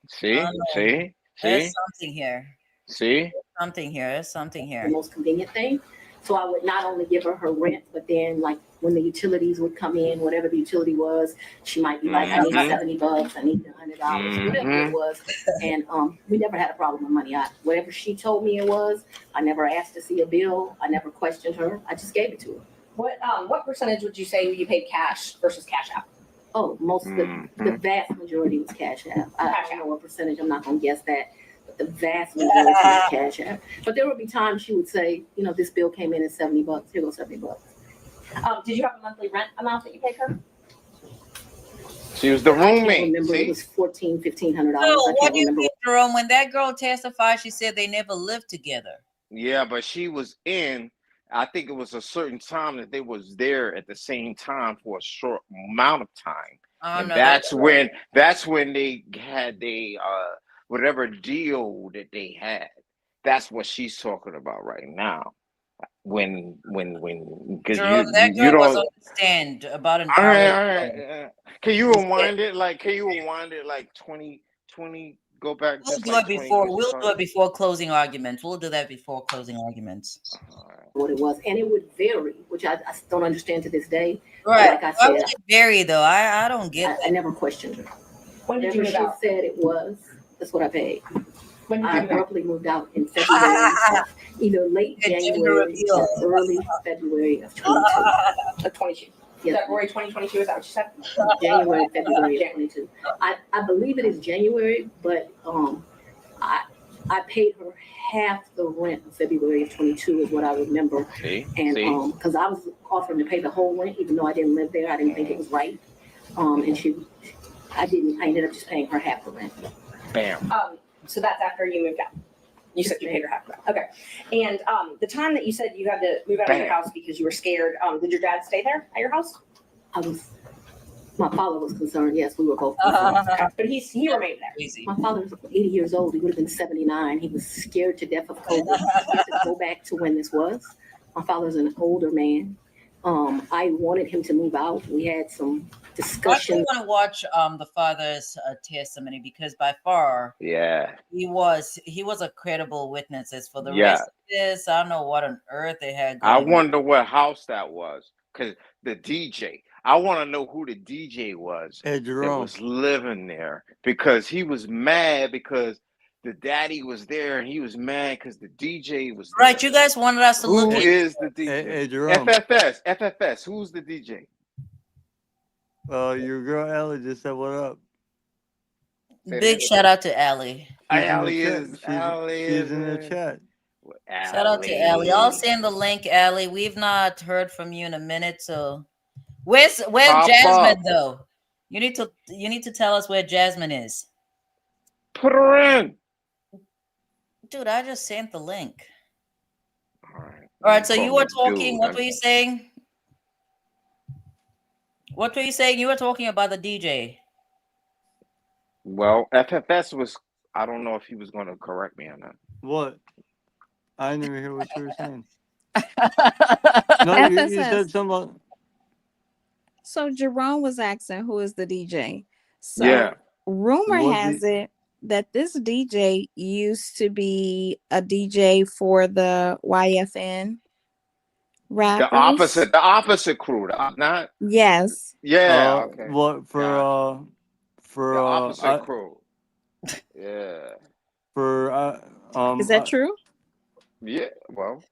See? I don't know. See? There's See? something here. See? Something here. There's something the here. most convenient thing. So I would not only give her rent, but then like when the utilities would come in, whatever the utility was, she might be like, I need Mhm. $70, I need $100, whatever it Mhm. was. And we never had a problem with money. Whatever she told me it was, I never asked to see a bill. I never questioned her. I just gave it to her. What percentage would you say you paid cash versus Cash App? Oh, the vast majority was Cash App. I don't know what percentage. I'm not gonna guess that. But the vast majority was Cash App. But there would be times she would say, this bill came in at $70. Here goes $70. Did you have a monthly rent amount that you paid her? She was the I can't roommate. remember. See? It was $1,500. No, I what can't do you remember. mean, Jerome? When that girl testified, she said they never lived together. Yeah, but she was in. I think it was a certain time that they was there at the same time for a short amount of time, and No, that's when they had the whatever deal that they had. That's what she's talking about right now. When because Jerome, that you girl was don't. on the stand about an All hour right, ago. Can you rewind it? Like, can you rewind it like 20? Go back We'll just do like it 20. before. We'll do it before closing arguments. We'll do that before closing arguments. What it was, and it would vary, which I don't understand to this day. Right. Like I Why said, would it vary though? I don't get I never questioned her. When did you Whatever move she out? said it was, that's what I paid. When did I you move out? abruptly moved out in February, either late January or early February of 22. Of 22. Yes. February 2022, is that what you said? January, February of 22. I believe it is January, but I paid her half the rent in February of 22 is what I remember. And because I was offering to pay the whole rent, even though I didn't live there, I didn't think it was right. And I ended up just paying her half the rent. Bam. So that's after you moved out. You said you paid her half the rent. Okay. And the time that you said you had to move out of your house because you were scared, did your dad stay there at your house? My father was concerned. Yes, we were both concerned. But he remained there. My father was 80 years old. He would have been 79. He was scared to death of COVID. He had to go back to when this was. My father's an older man. I wanted him to move out. We had some discussions. I want to watch the father's testimony because by far, he was a credible witness. As for the rest of this, I don't know what on earth they had going I on. wonder what house that was, because the DJ. I want to know who the DJ was that was living there, because he was mad because the daddy was there and he was mad because the DJ was there. Right, you guys wanted us to look Who at is the DJ? FFS. Who's the DJ? Your girl Ellie just said what up. Big shout out to Allie. She's in the chat. Shout out to Allie. I'll send the link, Allie. We've not heard from you in a minute, so where's Jasmine though? You need to tell us where Jasmine is. Put her in. Dude, I just sent the link. All right, so you were talking, what were you saying? What were you saying? You were talking about the DJ. Well, FFS was, I don't know if he was going to correct me on that. What? I didn't even hear what you were saying. No, you said something about... So Jerome was asking who is the DJ. So rumor has it that this DJ used to be a DJ for the YFN rappers. The opposite crew, not. Yes. Yeah. Okay. What for the opposite crew. Yeah. For is that true? Yeah. Well,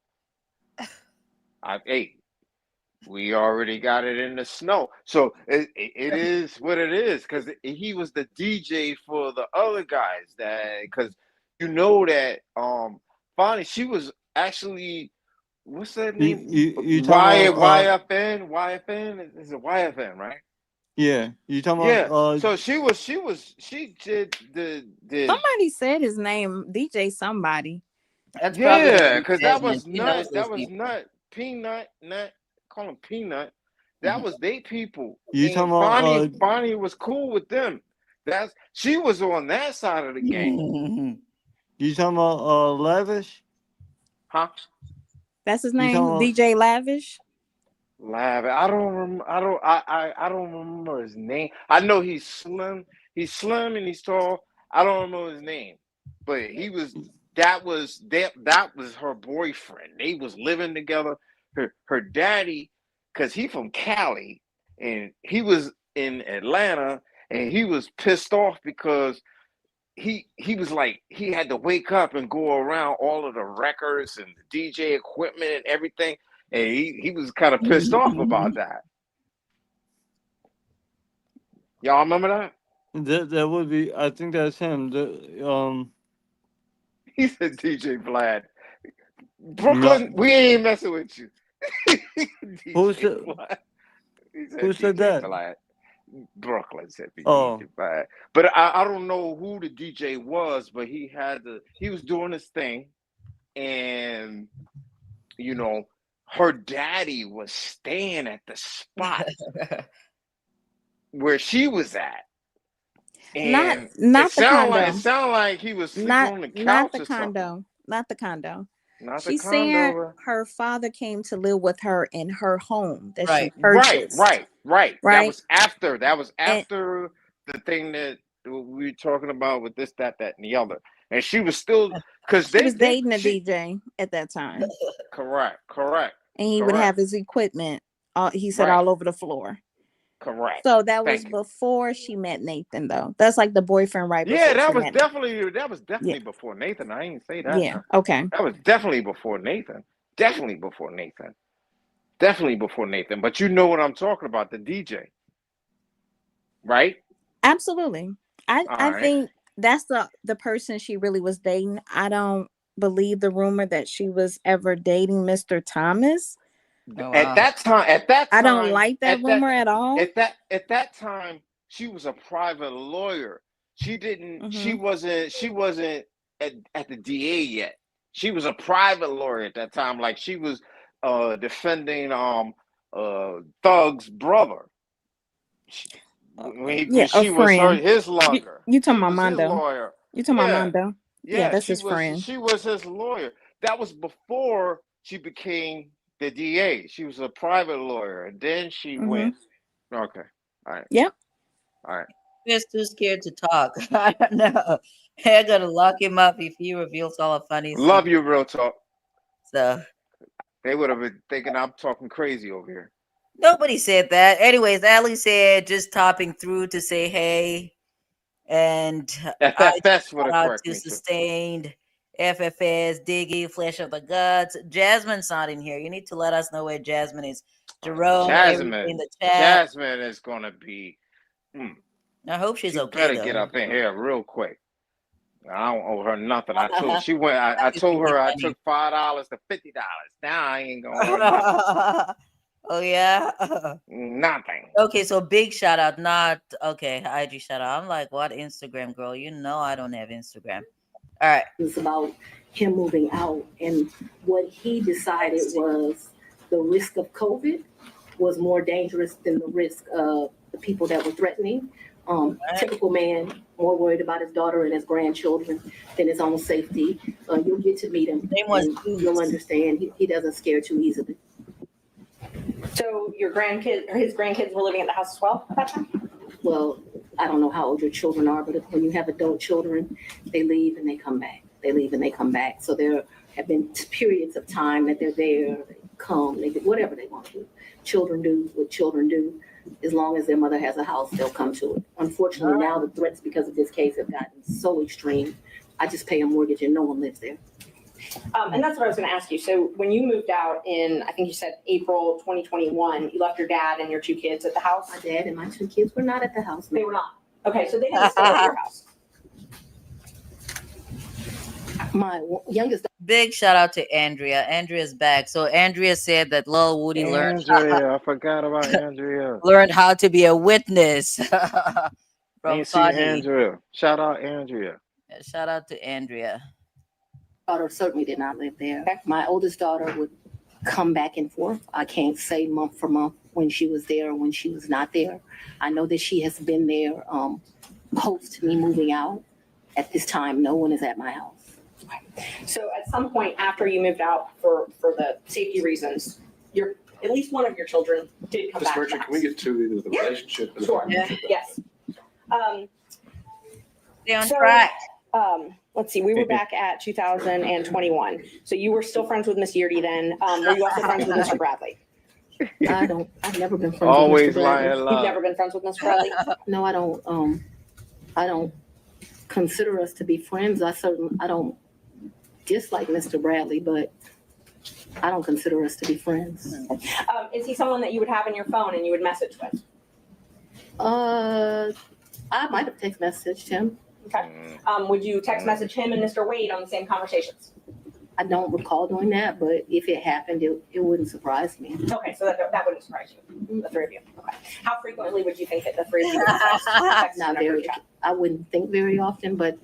We already got it in the snow. So it is what it is, because he was the DJ for the other guys, that because you know that Fani, she was actually, what's that You name? you talking about YFN is it YFN, right? yeah, you talking Yeah. about So she did the Somebody said his name, DJ somebody. That's probably yeah, Lady because that Jasmine. was She knows nut. those That was people. nut. Peanut. Nut. Call him Peanut. That was they people. you And talking about Fani was cool with them. She was on that side of the game. you talking about Lavish? Huh? That's his You name, talking DJ Lavish. Lavish. I don't remember. I don't remember his name. I know he's slim. He's slim and he's tall. I don't remember his name, but he was. That was her boyfriend. They was living together. Her daddy, because he from Cali, and he was in Atlanta, and he was pissed off because he was like, he had to wake up and go around all of the records and the DJ equipment and everything, and he was kind of pissed off about that. Y'all remember that? That would be. I think that's him. He said DJ Vlad. No. Brooklyn, we ain't messing with you. Who DJ said? Vlad. He said Who said DJ that? Vlad. Brooklyn said Oh, DJ Vlad. But I don't know who the DJ was, but he was doing his thing, and you know, her daddy was staying at the spot where she was at. And Not the condo. it sounded like he was sleeping on the couch not the or something. condo. Not the condo. Not the She said condo. her father came to live with her in her home that she Right. purchased. Right. That was And after the thing that we were talking about with this, that, and the other. And she was still, because she was dating a DJ at that time. Correct. And he would have his equipment, he said, all over the floor. Correct. So that was before she met Nathan, though. That's like the boyfriend right before. Yeah, that was met definitely before Nathan. I ain't say that. Yeah. Okay. That was definitely before Nathan. Definitely before Nathan. But you know what I'm talking about, the DJ. Right? Absolutely. I right. think that's the person she really was dating. I don't believe the rumor that she was ever dating Mr. Thomas. Oh, wow. At that time, I don't like that rumor at all. At that time, she was a private lawyer. She didn't. She wasn't at the DA yet. She was a private lawyer at that time. Like she was defending Thug's brother. When she was his lawyer. You talking about Mondo? Lawyer. You talking about Mondo? Yeah, that's his friend. She was his lawyer. That was before she became the DA. She was a private lawyer, and then she went. Okay. All right. Yep. All right. He's too scared to talk. I don't know. They're gonna lock him up if he reveals all of Fanni's Love secrets. you, real talk. So they would have been thinking I'm talking crazy over here. Nobody said that. Anyways, Ali said just topping through to say hey, and FFS would have out corrected to me. Sustained, FFS, Diggy, Flesh of the Gods. Jasmine's not in here. You need to let us know where Jasmine is. Jerome, Jasmine in the chat. Jasmine is gonna be. I hope she's okay. Better though. get up in here real quick. I don't owe her nothing. I told she went. I told her I took $5 to $50. Now I ain't gonna owe her nothing. Oh yeah. Nothing. Okay, so big shout out, not okay. IG shout out. I'm like, what Instagram girl? You know I don't have Instagram. All right. It's about him moving out, and what he decided was the risk of COVID was more dangerous than the risk of the people that were threatening. Typical man, more worried about his daughter and his grandchildren than his own safety. You'll get to meet him. You'll understand he doesn't scare too easily. So your his grandkids were living at the house as well at that time? Well, I don't know how old your children are, but when you have adult children, they leave and they come back. They leave and they come back. So there have been periods of time that they're there, they come, they do whatever they want to do. Children do what children do. As long as their mother has a house, they'll come to it. Unfortunately, now the threats because of this case have gotten so extreme. I just pay a mortgage and no one lives there. And that's what I was going to ask you. So when you moved out in, I think you said April 2021, you left your dad and your 2 kids at the house? My dad and my 2 kids were not at the house. They were not. Okay, so they didn't stay at your house. My youngest. Big shout out to Andrea. Andrea's back. So Andrea said that Lil Woody Andrea, I forgot about Andrea. learned how to be a witness from Ain't see Fani. Andrea. Shout out Andrea. Yeah, shout out to Andrea. Daughter certainly did not live there. My oldest daughter would come back and forth. I can't say month for month when she was there or when she was not there. I know that she has been there post me moving out. At this time, no one is at my house. So at some point after you moved out for the safety reasons, at least one of your children did come Ms. back. to the Merchant, can we house. get to the relationship? Sure. Yes. Stay on So, track. Let's see, we were back at 2021. So you were still friends with Miss Yeartie then. Were you also friends with Mr. Bradley? I've never been friends Always with Mr. Bradley. lying You've never been friends with Mr. Bradley? No, I don't consider us to be friends. I don't dislike Mr. Bradley, but I don't consider us to be friends. Is he someone that you would have in your phone and you would message with? I might have text messaged him. Okay. Would you text message him and Mr. Wade on the same conversations? I don't recall doing that, but if it happened, it wouldn't surprise me. Okay, so that wouldn't surprise you, the 3 of you. Okay. How frequently would you think that the 3 of you would text Not in a group very. chat? I wouldn't think very often, but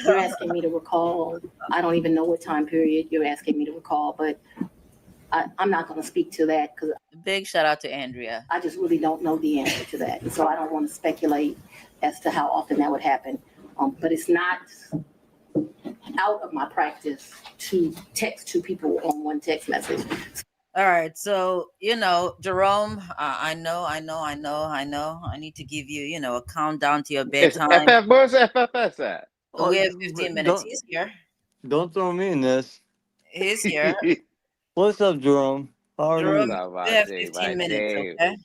you're asking me to recall. I don't even know what time period you're asking me to recall, but I'm not going to speak to that because Big shout out to Andrea. I just really don't know the answer to that. So I don't want to speculate as to how often that would happen. But it's not out of my practice to text 2 people on one text message. All right, so Jerome, I know. I need to give you, a countdown to your bedtime. Where's FFS at? We have 15 minutes. He's here. Don't throw me in this. He's here. What's up, Jerome? How are Jerome, you? we have 15 minutes, okay?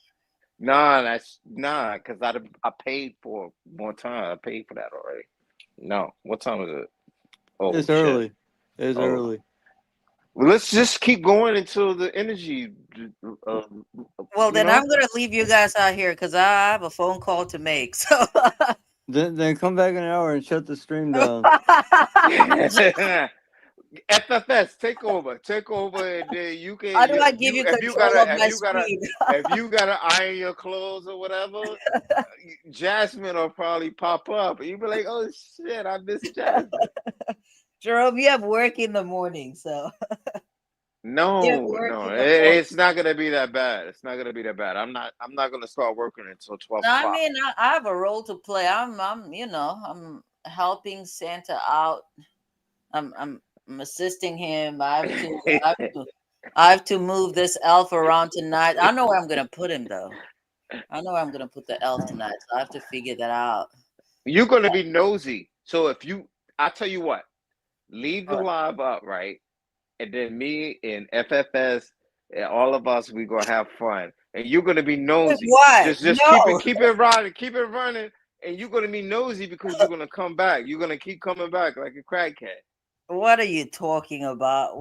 Nah, because I paid for more time. I paid for that already. No, what time is it? Oh, It's shit. early. It's Oh. early. Well, let's just keep going until the energy. Well, then I'm going to leave you guys out here because I have a phone call to make. So Then come back in an hour and shut the stream down. FFS, take over, and then you can. how do I give you control of my screen? If you gotta iron your clothes or whatever, Jasmine will probably pop up, and you be like, "Oh shit, I missed Jasmine." Jerome, you have work in the morning, so No, working it's not gonna be that bad. It's not gonna be that bad. I'm not gonna start working until 12 No, o'clock. I mean, I have a role to play. I'm helping Santa out. I'm assisting him. I have to move this elf around tonight. I know where I'm gonna put him though. I know where I'm gonna put the elf tonight, so I have to figure that out. You're gonna be nosy. So I tell you what, leave the live up, right? And then me and FFS and all of us, we gonna have fun. And you're gonna be nosy. What? Just No. keep it running. And you're gonna be nosy because you're gonna come back. You're gonna keep coming back like a crackhead. What are you talking about?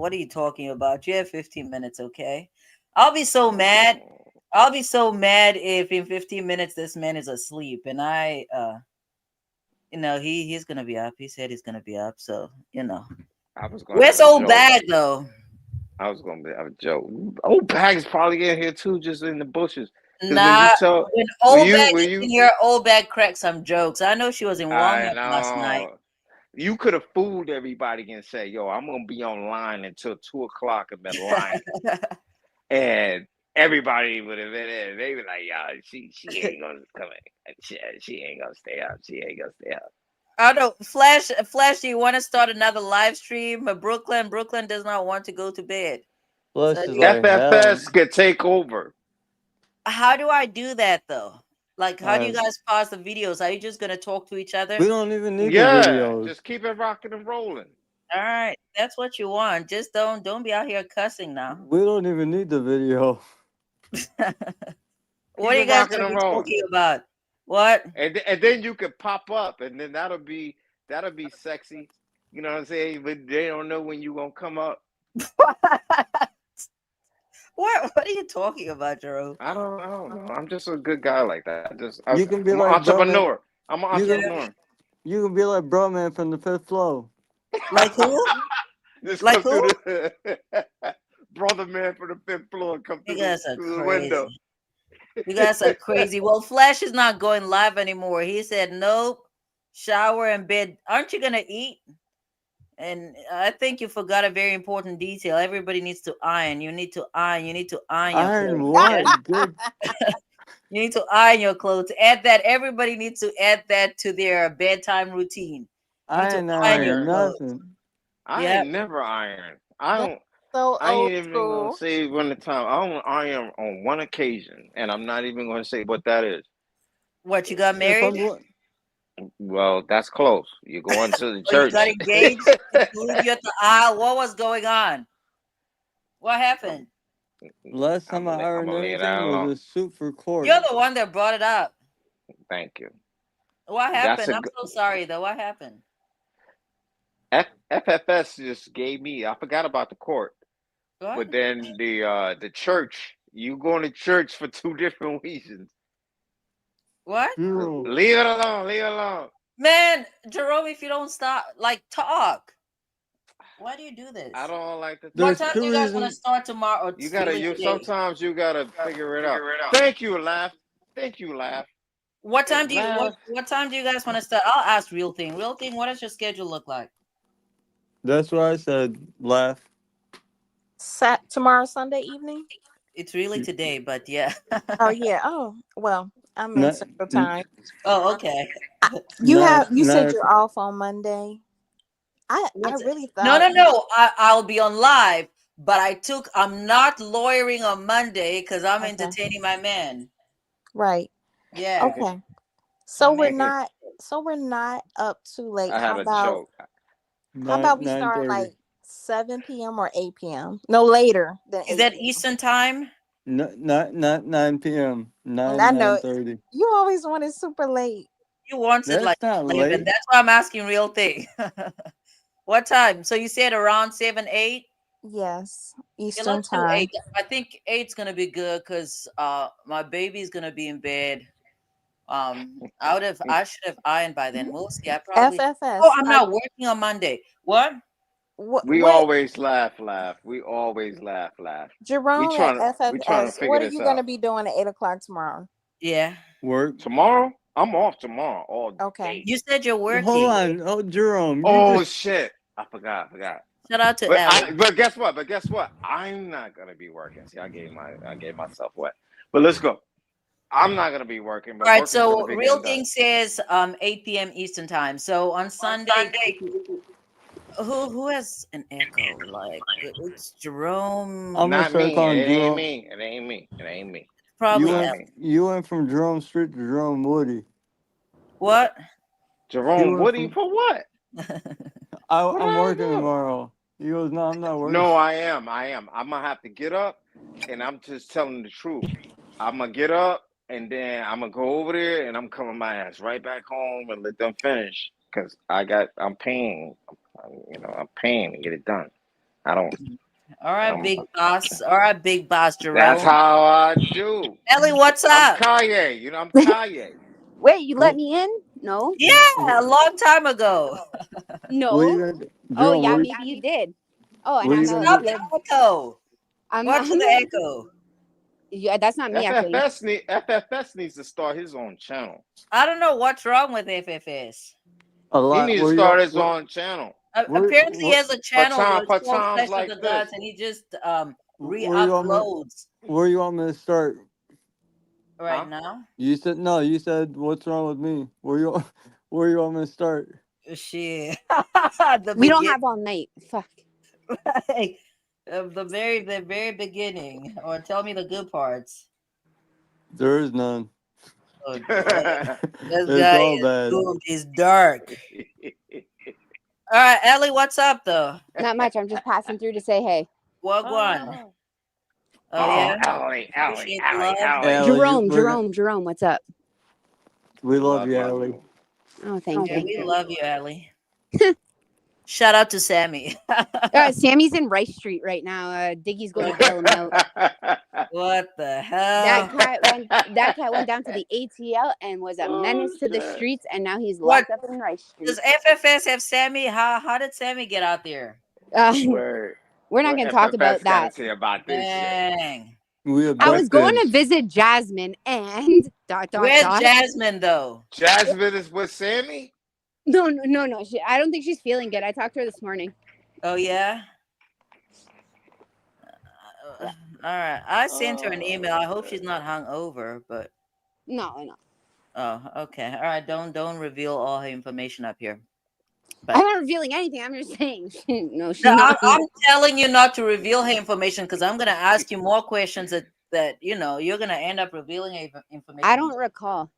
You have 15 minutes, okay? I'll be so mad. I'll be so mad if in 15 minutes this man is asleep and he's gonna be up. He said he's gonna be up, so I was gonna Where's have a old joke. bag though? I was gonna have a joke. Old bag is probably in here too, just in the bushes. 'Cause Nah, when old bag is you in here, old bag cracked some jokes. I know she was in I Walmart last night. know. You could have fooled everybody and said, "Yo, I'm gonna be online until 2 o'clock," and been lying, and everybody would have been in. They were like, "Yo, she ain't gonna come in. She ain't gonna stay up. She ain't gonna stay up." I don't Flash. Do you want to start another live stream? But Brooklyn does not want to go to bed. Plus, So is like FFS could take over. how do I do that though? Like, how do you Uh, guys pause the videos? Are you just gonna talk to each other? we don't even need the Yeah, videos. just keep it rocking and rolling. All right, that's what you want. Just don't be out here cussing now. We don't even need the video. What are you it guys rocking gonna and be rolling. talking about? What? And then you could pop up, and then that'll be sexy. You know what I'm saying? But they don't know when you gonna come up. What are you talking about, Jerome? I don't know. I'm just a good guy like that. You can be I'm an like bro, man. entrepreneur. I'm an You can, entrepreneur. you can be like bro, man, from the fifth floor. Like who? Just Like come who? through the brother man from the fifth floor. Come You through guys are through the crazy. window. You guys are crazy. Well, Flash is not going live anymore. He said, nope, shower and bed. Aren't you going to eat? And I think you forgot a very important detail. Everybody needs to iron. You need to iron. You need to iron your Iron clothes. what? Good. You need to iron your clothes. Add that. Everybody needs to add that to their bedtime routine. You need I to ain't iron your iron clothes. nothing. I Yeah. ain't never iron. I That's don't. so I old ain't even gonna school. say when the time. I don't iron on one occasion, and I'm not even gonna say what that is. What, you got If married? Well, that's close. You're going to the Or you got church. engaged? Did you leave you at the aisle? What was going on? What happened? Last time I I'm ironed gonna lay that anything was alone. a suit for court. You're the one that brought it up. Thank you. What That's happened? a I'm so sorry though. What happened? FFS just gave me. I forgot about the court, What? but then the church. You going to church for two different reasons. What? Leave it alone. Leave it alone. Man, Jerome, if you don't stop, like, talk. Why do you do this? I don't like to. What time do you guys want to start tomorrow? Or You gotta. really You today? sometimes you gotta figure it out. Thank you, laugh. Thank you, laugh. What time do you Laugh. what time do you guys want to start? I'll ask Real Thing. Real Thing, what does your schedule look like? That's what I said. Laugh. Tomorrow, Sunday evening? It's really today, but yeah. Oh, yeah. Oh, well, I'm in Not, Central Time. Oh, okay. You said you're off on Monday. I really No, thought. I'll be on live, but I'm not lawyering on Monday because I'm Okay. entertaining my man. Right. Yeah. Okay. So we're not up too late. I had How a about joke. we start 9:30. like 7 p.m. or 8 p.m.? No later than 8 Is that p.m. Eastern time? No, not 9 p.m. I know 9:30. you always want it super late. You want it like That's not 11. late. That's why I'm asking Real Thing. What time? So you said around 7, 8? Yes, Yeah, Eastern let's do Time. 8. I think 8's gonna be good because my baby's gonna be in bed. I should have ironed by then. We'll see. I probably. FFS. Oh, I'm not working on Monday. What? We always laugh. We always laugh. Jerome at We trying to FFS. figure What are this you going to out. be doing at 8 o'clock tomorrow? Yeah. Work. Tomorrow? I'm off tomorrow all Okay. day. You said you're working. Hold on. Oh, Jerome. Oh shit! I forgot. Shout out to But Ellen. but guess what? I'm not gonna be working. See, I gave myself wet. But let's go. I'm not gonna be working. But All right. work is gonna So be Real getting done. Thing says 8 p.m. Eastern time. So on Sunday. Who has an echo? Like it's Jerome. I'm gonna Not start me. calling It ain't Jerome. me. It ain't me. It ain't me. Probably Not Ellen. me. You went from Jerome Street to Jerome Woody. What? Jerome Woody for what? I'm working tomorrow. He goes, no, I'm not working. No, I am. I'm gonna have to get up, and I'm just telling the truth. I'm gonna get up, and then I'm gonna go over there, and I'm coming my ass right back home and let them finish, cause I'm paying. I'm paying to get it done. I don't. All right, big boss. All right, big boss, Jerome. That's how I do. Ellie, what's I'm up? Kanye. I'm Kanye. Wait, you let me in? No. Yeah, a long time ago. No. What are you gonna do? Oh Jerome, yeah, what maybe you did. Oh, and What are I'm you gonna Stop do? the echo. Watch the not. echo. Yeah, that's not me actually. FFS needs to start his own channel. I don't know what's wrong with FFS. A He lot. needs to Where you start at? his own channel. Apparently, he has a channel where For it's called times Flesh of like the this. Gods, and he just Where you want me? re-uploads Where you want me to start? right now. You said no. You said what's wrong with me? Where you want me to start? Shit. We don't have all night. Fuck. The very beginning, or tell me the good parts. There is none. Oh, this It's guy all is bad. doomed. He's dark. All right, Ellie, what's up though? Not much. I'm just passing through to say hey. What one? Oh yeah. Appreciate the love. Allie, Jerome, what's up? we love you, Allie. Oh, thank Yeah, you. we love you, Ellie. Shout out to Sammy. Sammy's in Rice Street right now. Diggy's going to bail him out. What the hell? That cat went down to the ATL and was a menace to the streets, and now he's locked up in Rice Street. Does FFS have Sammy? How did Sammy get out there? We're not going to talk about that. Say about this Dang. I was going to visit Jasmine and Where's Jasmine though? Jasmine is with Sammy? No. I don't think she's feeling good. I talked to her this morning. Oh yeah. All right. I sent her an email. I hope she's not hungover, but no. Oh, okay. All right. Don't reveal all her information up here. But I'm not revealing anything. I'm just saying. She's not. I'm telling you not to reveal her information because I'm gonna ask you more questions that you're gonna end up revealing information. I don't recall.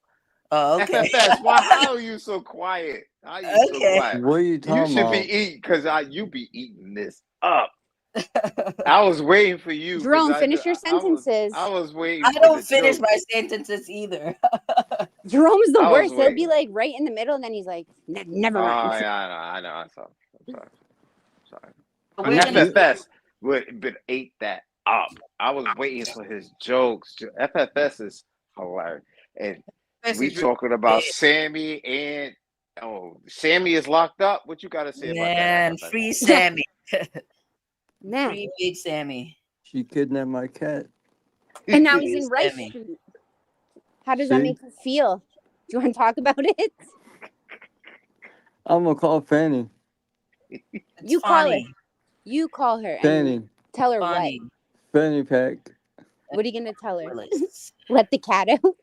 Oh, okay. FFS, how are you so quiet? How are you so quiet? What are you talking about? You should be eating because you be eating this up. I was waiting for you. Jerome, finish your sentences. I was waiting. I don't finish my sentences either. Jerome's the worst. He'll be like right in the middle, and then he's like, never mind. Oh, yeah, I know. I'm sorry. FFS would ate that up. I was waiting for his jokes. FFS is hilarious. And we talking about Sammy and Sammy is locked up. What you got to say about that? Man, free Sammy. Man. Free big Sammy. She kidnapped my cat. And now he's in Rice Street. How does that make you feel? Do you want to talk about it? I'm gonna call Fanny. You call her. You call her. Fanny. Tell her what. Fanny pack. What are you gonna tell her? Let the cat out.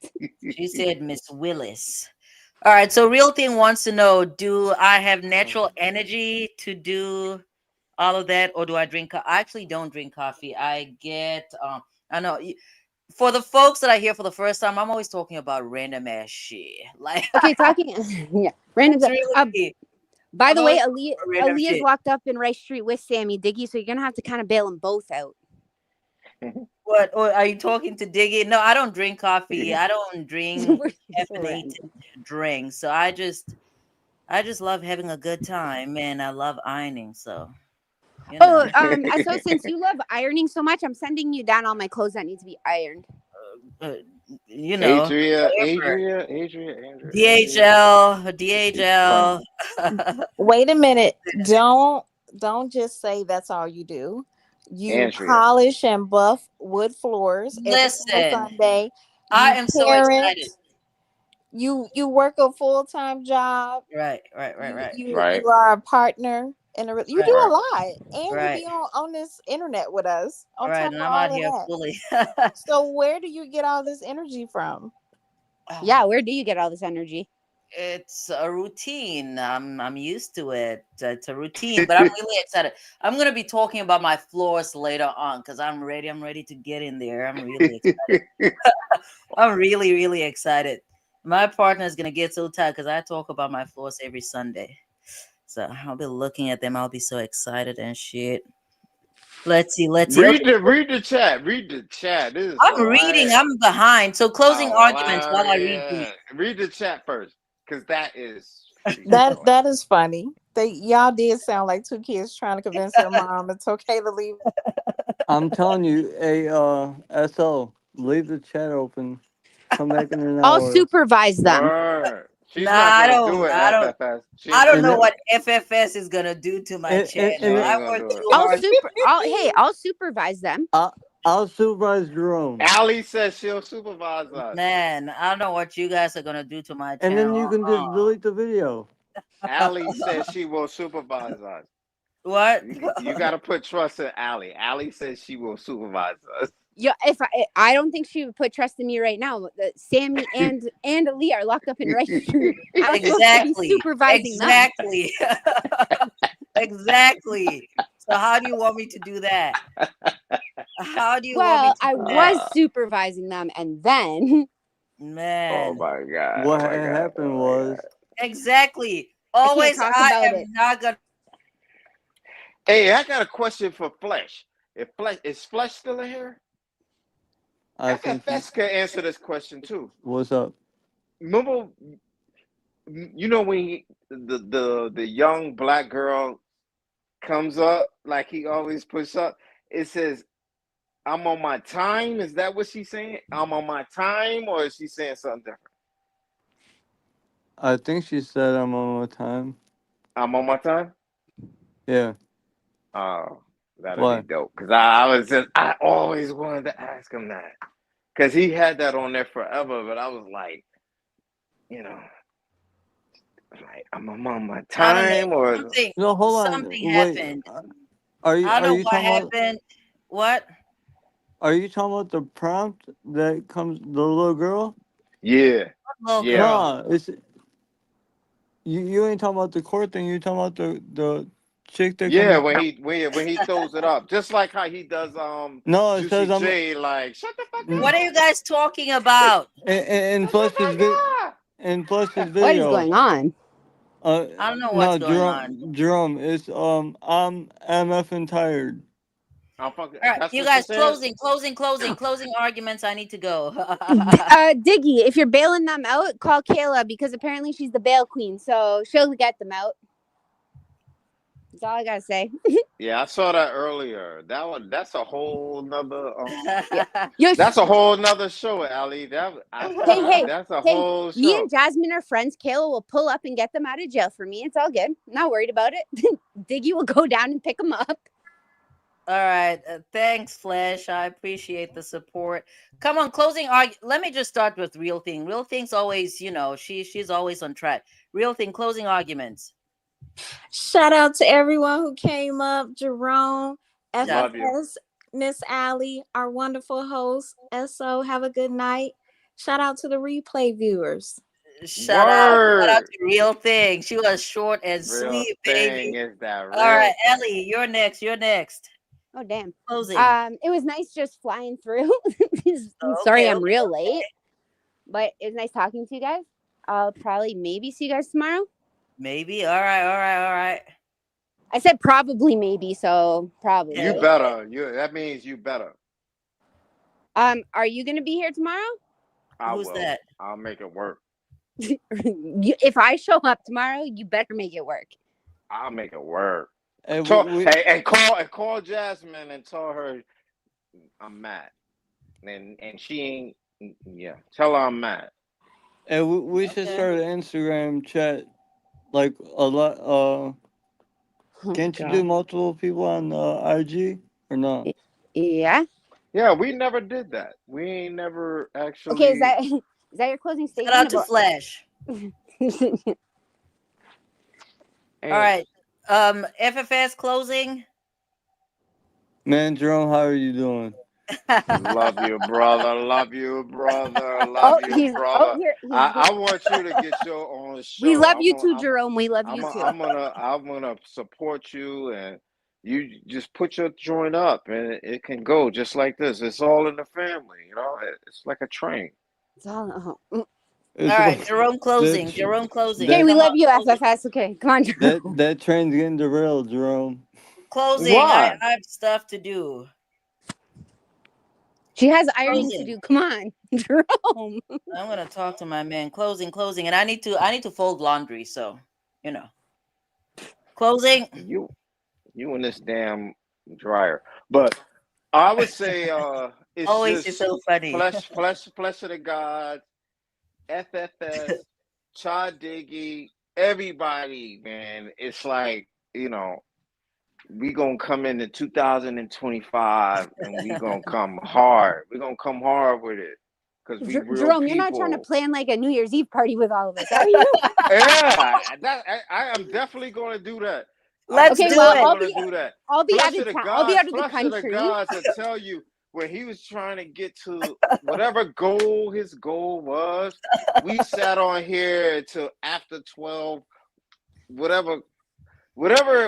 She said Miss Willis. All right. So Real Thing wants to know: do I have natural energy to do all of that, or do I drink? I actually don't drink coffee. I get. I know. For the folks that are here for the first time, I'm always talking about random ass shit. Like random. By the way, Aaliyah's locked up in Rice Street with Sammy Diggy, so you're gonna have to kind of bail them both out. What? Or are you talking to Diggy? No, I don't drink coffee. I don't drink caffeinated drinks. So I just love having a good time, and I love ironing. So. So since you love ironing so much, I'm sending you down all my clothes that need to be ironed. Adria. DHL. Wait a minute. Don't just say that's all you do. You polish and buff wood floors every Sunday. I am so excited. You work a full-time job. Right. You are a partner. You do a lot, and you be on this internet with us. And I'm out here fully. So where do you get all this energy from? Yeah, where do you get all this energy? It's a routine. I'm used to it. It's a routine, but I'm really excited. I'm gonna be talking about my floors later on because I'm ready. I'm ready to get in there. I'm really excited. I'm really, really excited. My partner is gonna get so tired because I talk about my floors every Sunday. So I'll be looking at them. I'll be so excited and shit. Let's see. Read the chat. Read the chat. I'm reading. I'm behind. So closing arguments while I read these. Read the chat first, because that is that is funny. Y'all did sound like two kids trying to convince their mom it's okay to leave. I'm telling you, SO, leave the chat open. Come back in an hour. I'll supervise them. I don't know what FFS is gonna do to my channel. I'll supervise them. I'll supervise Jerome. Allie says she'll supervise us. Man, I don't know what you guys are gonna do to my channel. And then you can just delete the video. Allie says she will supervise us. What? You gotta put trust in Allie. Allie says she will supervise us. Yeah, if I don't think she would put trust in me right now. Sammy and Ali are locked up in Rice Street. Exactly. Supervising them. Exactly. So how do you want me to do that? How do you? Well, I was supervising them, and then. Man. Oh my God. What happened was. Exactly. Always, I am not gonna. Hey, I got a question for Flesh. Is Flesh still in here? FFS can answer this question too. What's up? Remember, when the young black girl comes up like he always puts up. It says, "I'm on my time." Is that what she's saying? I'm on my time, or is she saying something different? I think she said I'm on my time. I'm on my time. Yeah. Oh, that'd be Why? dope. Cause I always wanted to ask him that. Cause he had that on there forever, but I was like, you know, like I'm on my I don't know. time, or No, hold on. Something Wait. happened. Are you I don't know what talking about? happened. What? Are you talking about the prompt that comes the little girl? yeah, Little yeah. girl. No, it's you ain't talking about the court thing. You talking about the chick that Yeah, comes. when he throws it up, just like how he does No, it Juicy says I'm. J, like shut the fuck What up. are you guys talking about? And plus his and plus his video. What is going on? I don't know what's No, going on. Jerome, it's I'm MFing tired. I'm fucking. All right, That's you what she guys, said. closing arguments. I need to go. Diggy, if you're bailing them out, call Kayla because apparently she's the bail queen, so she'll get them out. That's all I gotta say. Yeah, I saw that earlier. That's a whole nother. Yo, That's a whole nother show, Ali. hey, That's a hey, whole me show. and Jasmine are friends. Kayla will pull up and get them out of jail for me. It's all good. Not worried about it. Diggy will go down and pick them up. All right. Thanks, Flesh. I appreciate the support. Come on, closing argument. Let me just start with Real Thing. Real Thing's always, she's always on track. Real Thing, closing arguments. Shout out to everyone who came up. Jerome, Love you. FFS, Miss Allie, our wonderful host. SO, have a good night. Shout out to the replay viewers. Shout out to Real Thing. She was short and Real sweet, thing baby. is that real. All right, thing. Ellie, you're next. Oh damn. Closing. It was nice just flying through. Sorry, I'm real late, but it was nice talking to you guys. I'll probably maybe see you guys tomorrow. Maybe. All right. I said probably maybe, so probably. You better. That means you better. Are you gonna be here tomorrow? Who's that? I'll make it work. If I show up tomorrow, you better make it work. I'll make it work. And call Jasmine and tell her I'm mad, and she ain't. Yeah, tell her I'm mad. And we should start an Instagram chat, like a lot. Can't you do multiple people on IG or no? Yeah. Yeah, we never did that. We ain't never actually. Okay, is that your closing statement? Shout out to Flash. All right. FFS closing. Man, Jerome, how are you doing? Love you, brother. Love you, brother. Love you, brother. I want you to get your own show. We love you too, Jerome. We love you too. I'm gonna support you, and you just put your joint up, and it can go just like this. It's all in the family, It's like a train. It's all. All right, Jerome closing. Okay, we love you, FFS. Okay, come on, Jerome. That train's getting derailed, Jerome. Closing. I have stuff to do. She has ironing to do. Come on, Jerome. I'm gonna talk to my man. Closing, and I need to fold laundry. So, closing. You and this damn dryer, but I would say it's always just so funny. flesh of the gods, FFS, Chad Diggy, everybody, man. It's like we gonna come into 2025 and we gonna come hard. We're gonna come hard with it because we real Jerome, people. you're not trying to plan like a New Year's Eve party with all of us, are you? Yeah, I am definitely gonna do that. Let's do it. I'll be Flesh out of the town. gods, I'll be out of the Flesh country. of the gods that tell you when he was trying to get to whatever goal his goal was. We sat on here until after 12, whatever it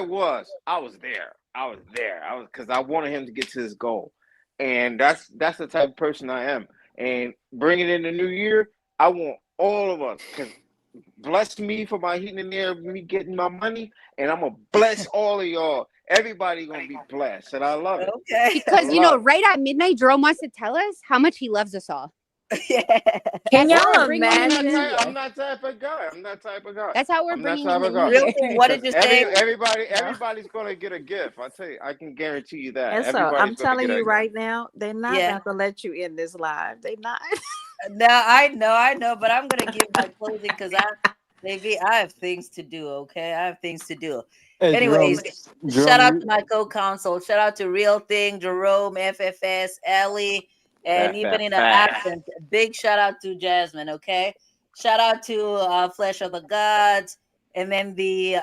was. I was there. Because I wanted him to get to his goal, and that's the type of person I am. And bringing in the new year, I want all of us because. Bless me for my heating in there, me getting my money, and I'm gonna bless all of y'all. Everybody gonna be blessed, and I love it. Okay. Because right at midnight, Jerome wants to tell us how much he loves us all. Yeah. Can That's how y'all we're bringing him in imagine? here. I'm that type of guy. I'm that type of guy. That's how we're I'm that bringing type him of in guy. here. Really? What did you say? Everybody's gonna get a gift. I tell you, I can guarantee you that. And so Everybody's I'm gonna telling get a you gift. right now, they're not Yeah. about to let you in this live. They not. No, I know, but I'm gonna give my closing because I have things to do. Okay, I have things to do. Hey, Anyways, Jerome, shout out to you, my co-counsel. Shout out to Real Thing, Jerome, FFS, Ellie, and even in the absence, big shout out to Jasmine. Okay, shout out to Flesh of the Gods, and then the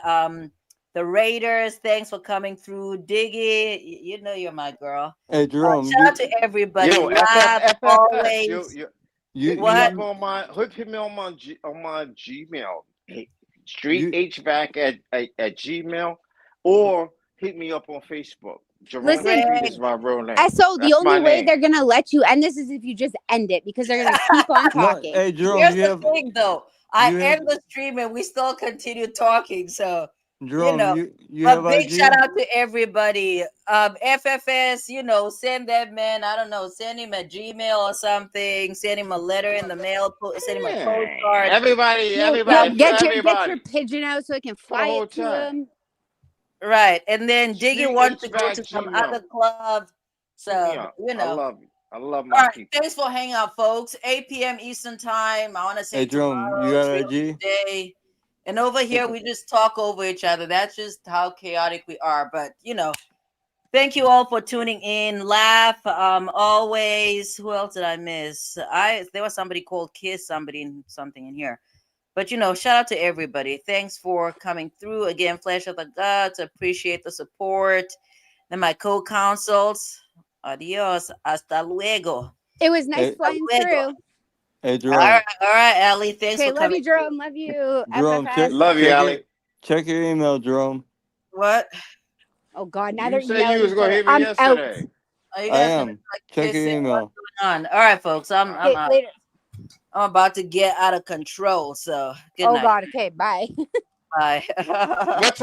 Raiders. Thanks for coming through, Diggy. You know you're my girl. hey, Jerome, Shout out to everybody. Yo, Live FFS. always. you, What? Hit me on my Gmail. Street HVAC at Gmail, or hit me up on Facebook. Jerome Listen, Street is my real name. So the That's only my way name. they're gonna let you end this is if you just end it because they're gonna keep on no, talking. hey, Jerome, Here's you the have, thing, though. I you have, end the stream and we still continue talking. So, Jerome, you a have big shout IG? out to everybody. FFS, send that man, I don't know, send him a Gmail or something, send him a letter in the mail, send him a postcard. Everybody, Get your pigeon out so it can for the fly whole it to time. him. Right. And then Diggy Street wants to go HVAC to some Gmail. other club. Hit me So, up. I love you. I love All my right. people. Thanks for hanging out, folks. 8 p.m. Eastern time. I want to say Hey, Jerome, you tomorrow is got really IG? the day. And over here, we just talk over each other. That's just how chaotic we are. But, thank you all for tuning in. Laugh. Always. Who else did I miss? There was somebody called Kiss something in here. But, shout out to everybody. Thanks for coming through. Again, Flesh of the Gods. Appreciate the support. Then my co-counsels. Adios. Hasta luego. It was nice Hey, flying through. hey, All Jerome, right, Ellie. Thanks Okay, for love coming. you, Jerome. Love you, Jerome, FFS. Love you, Allie. check your email, Jerome. What? Oh God, now You they're said yelling you was each gonna other. hit me I'm out. yesterday. Are you I guys gonna am. Check your kiss it? What's email. going on? All right, folks. I'm Okay, out. later. I'm about to get out of control. So good Oh night. God. Okay, bye. Bye. What time?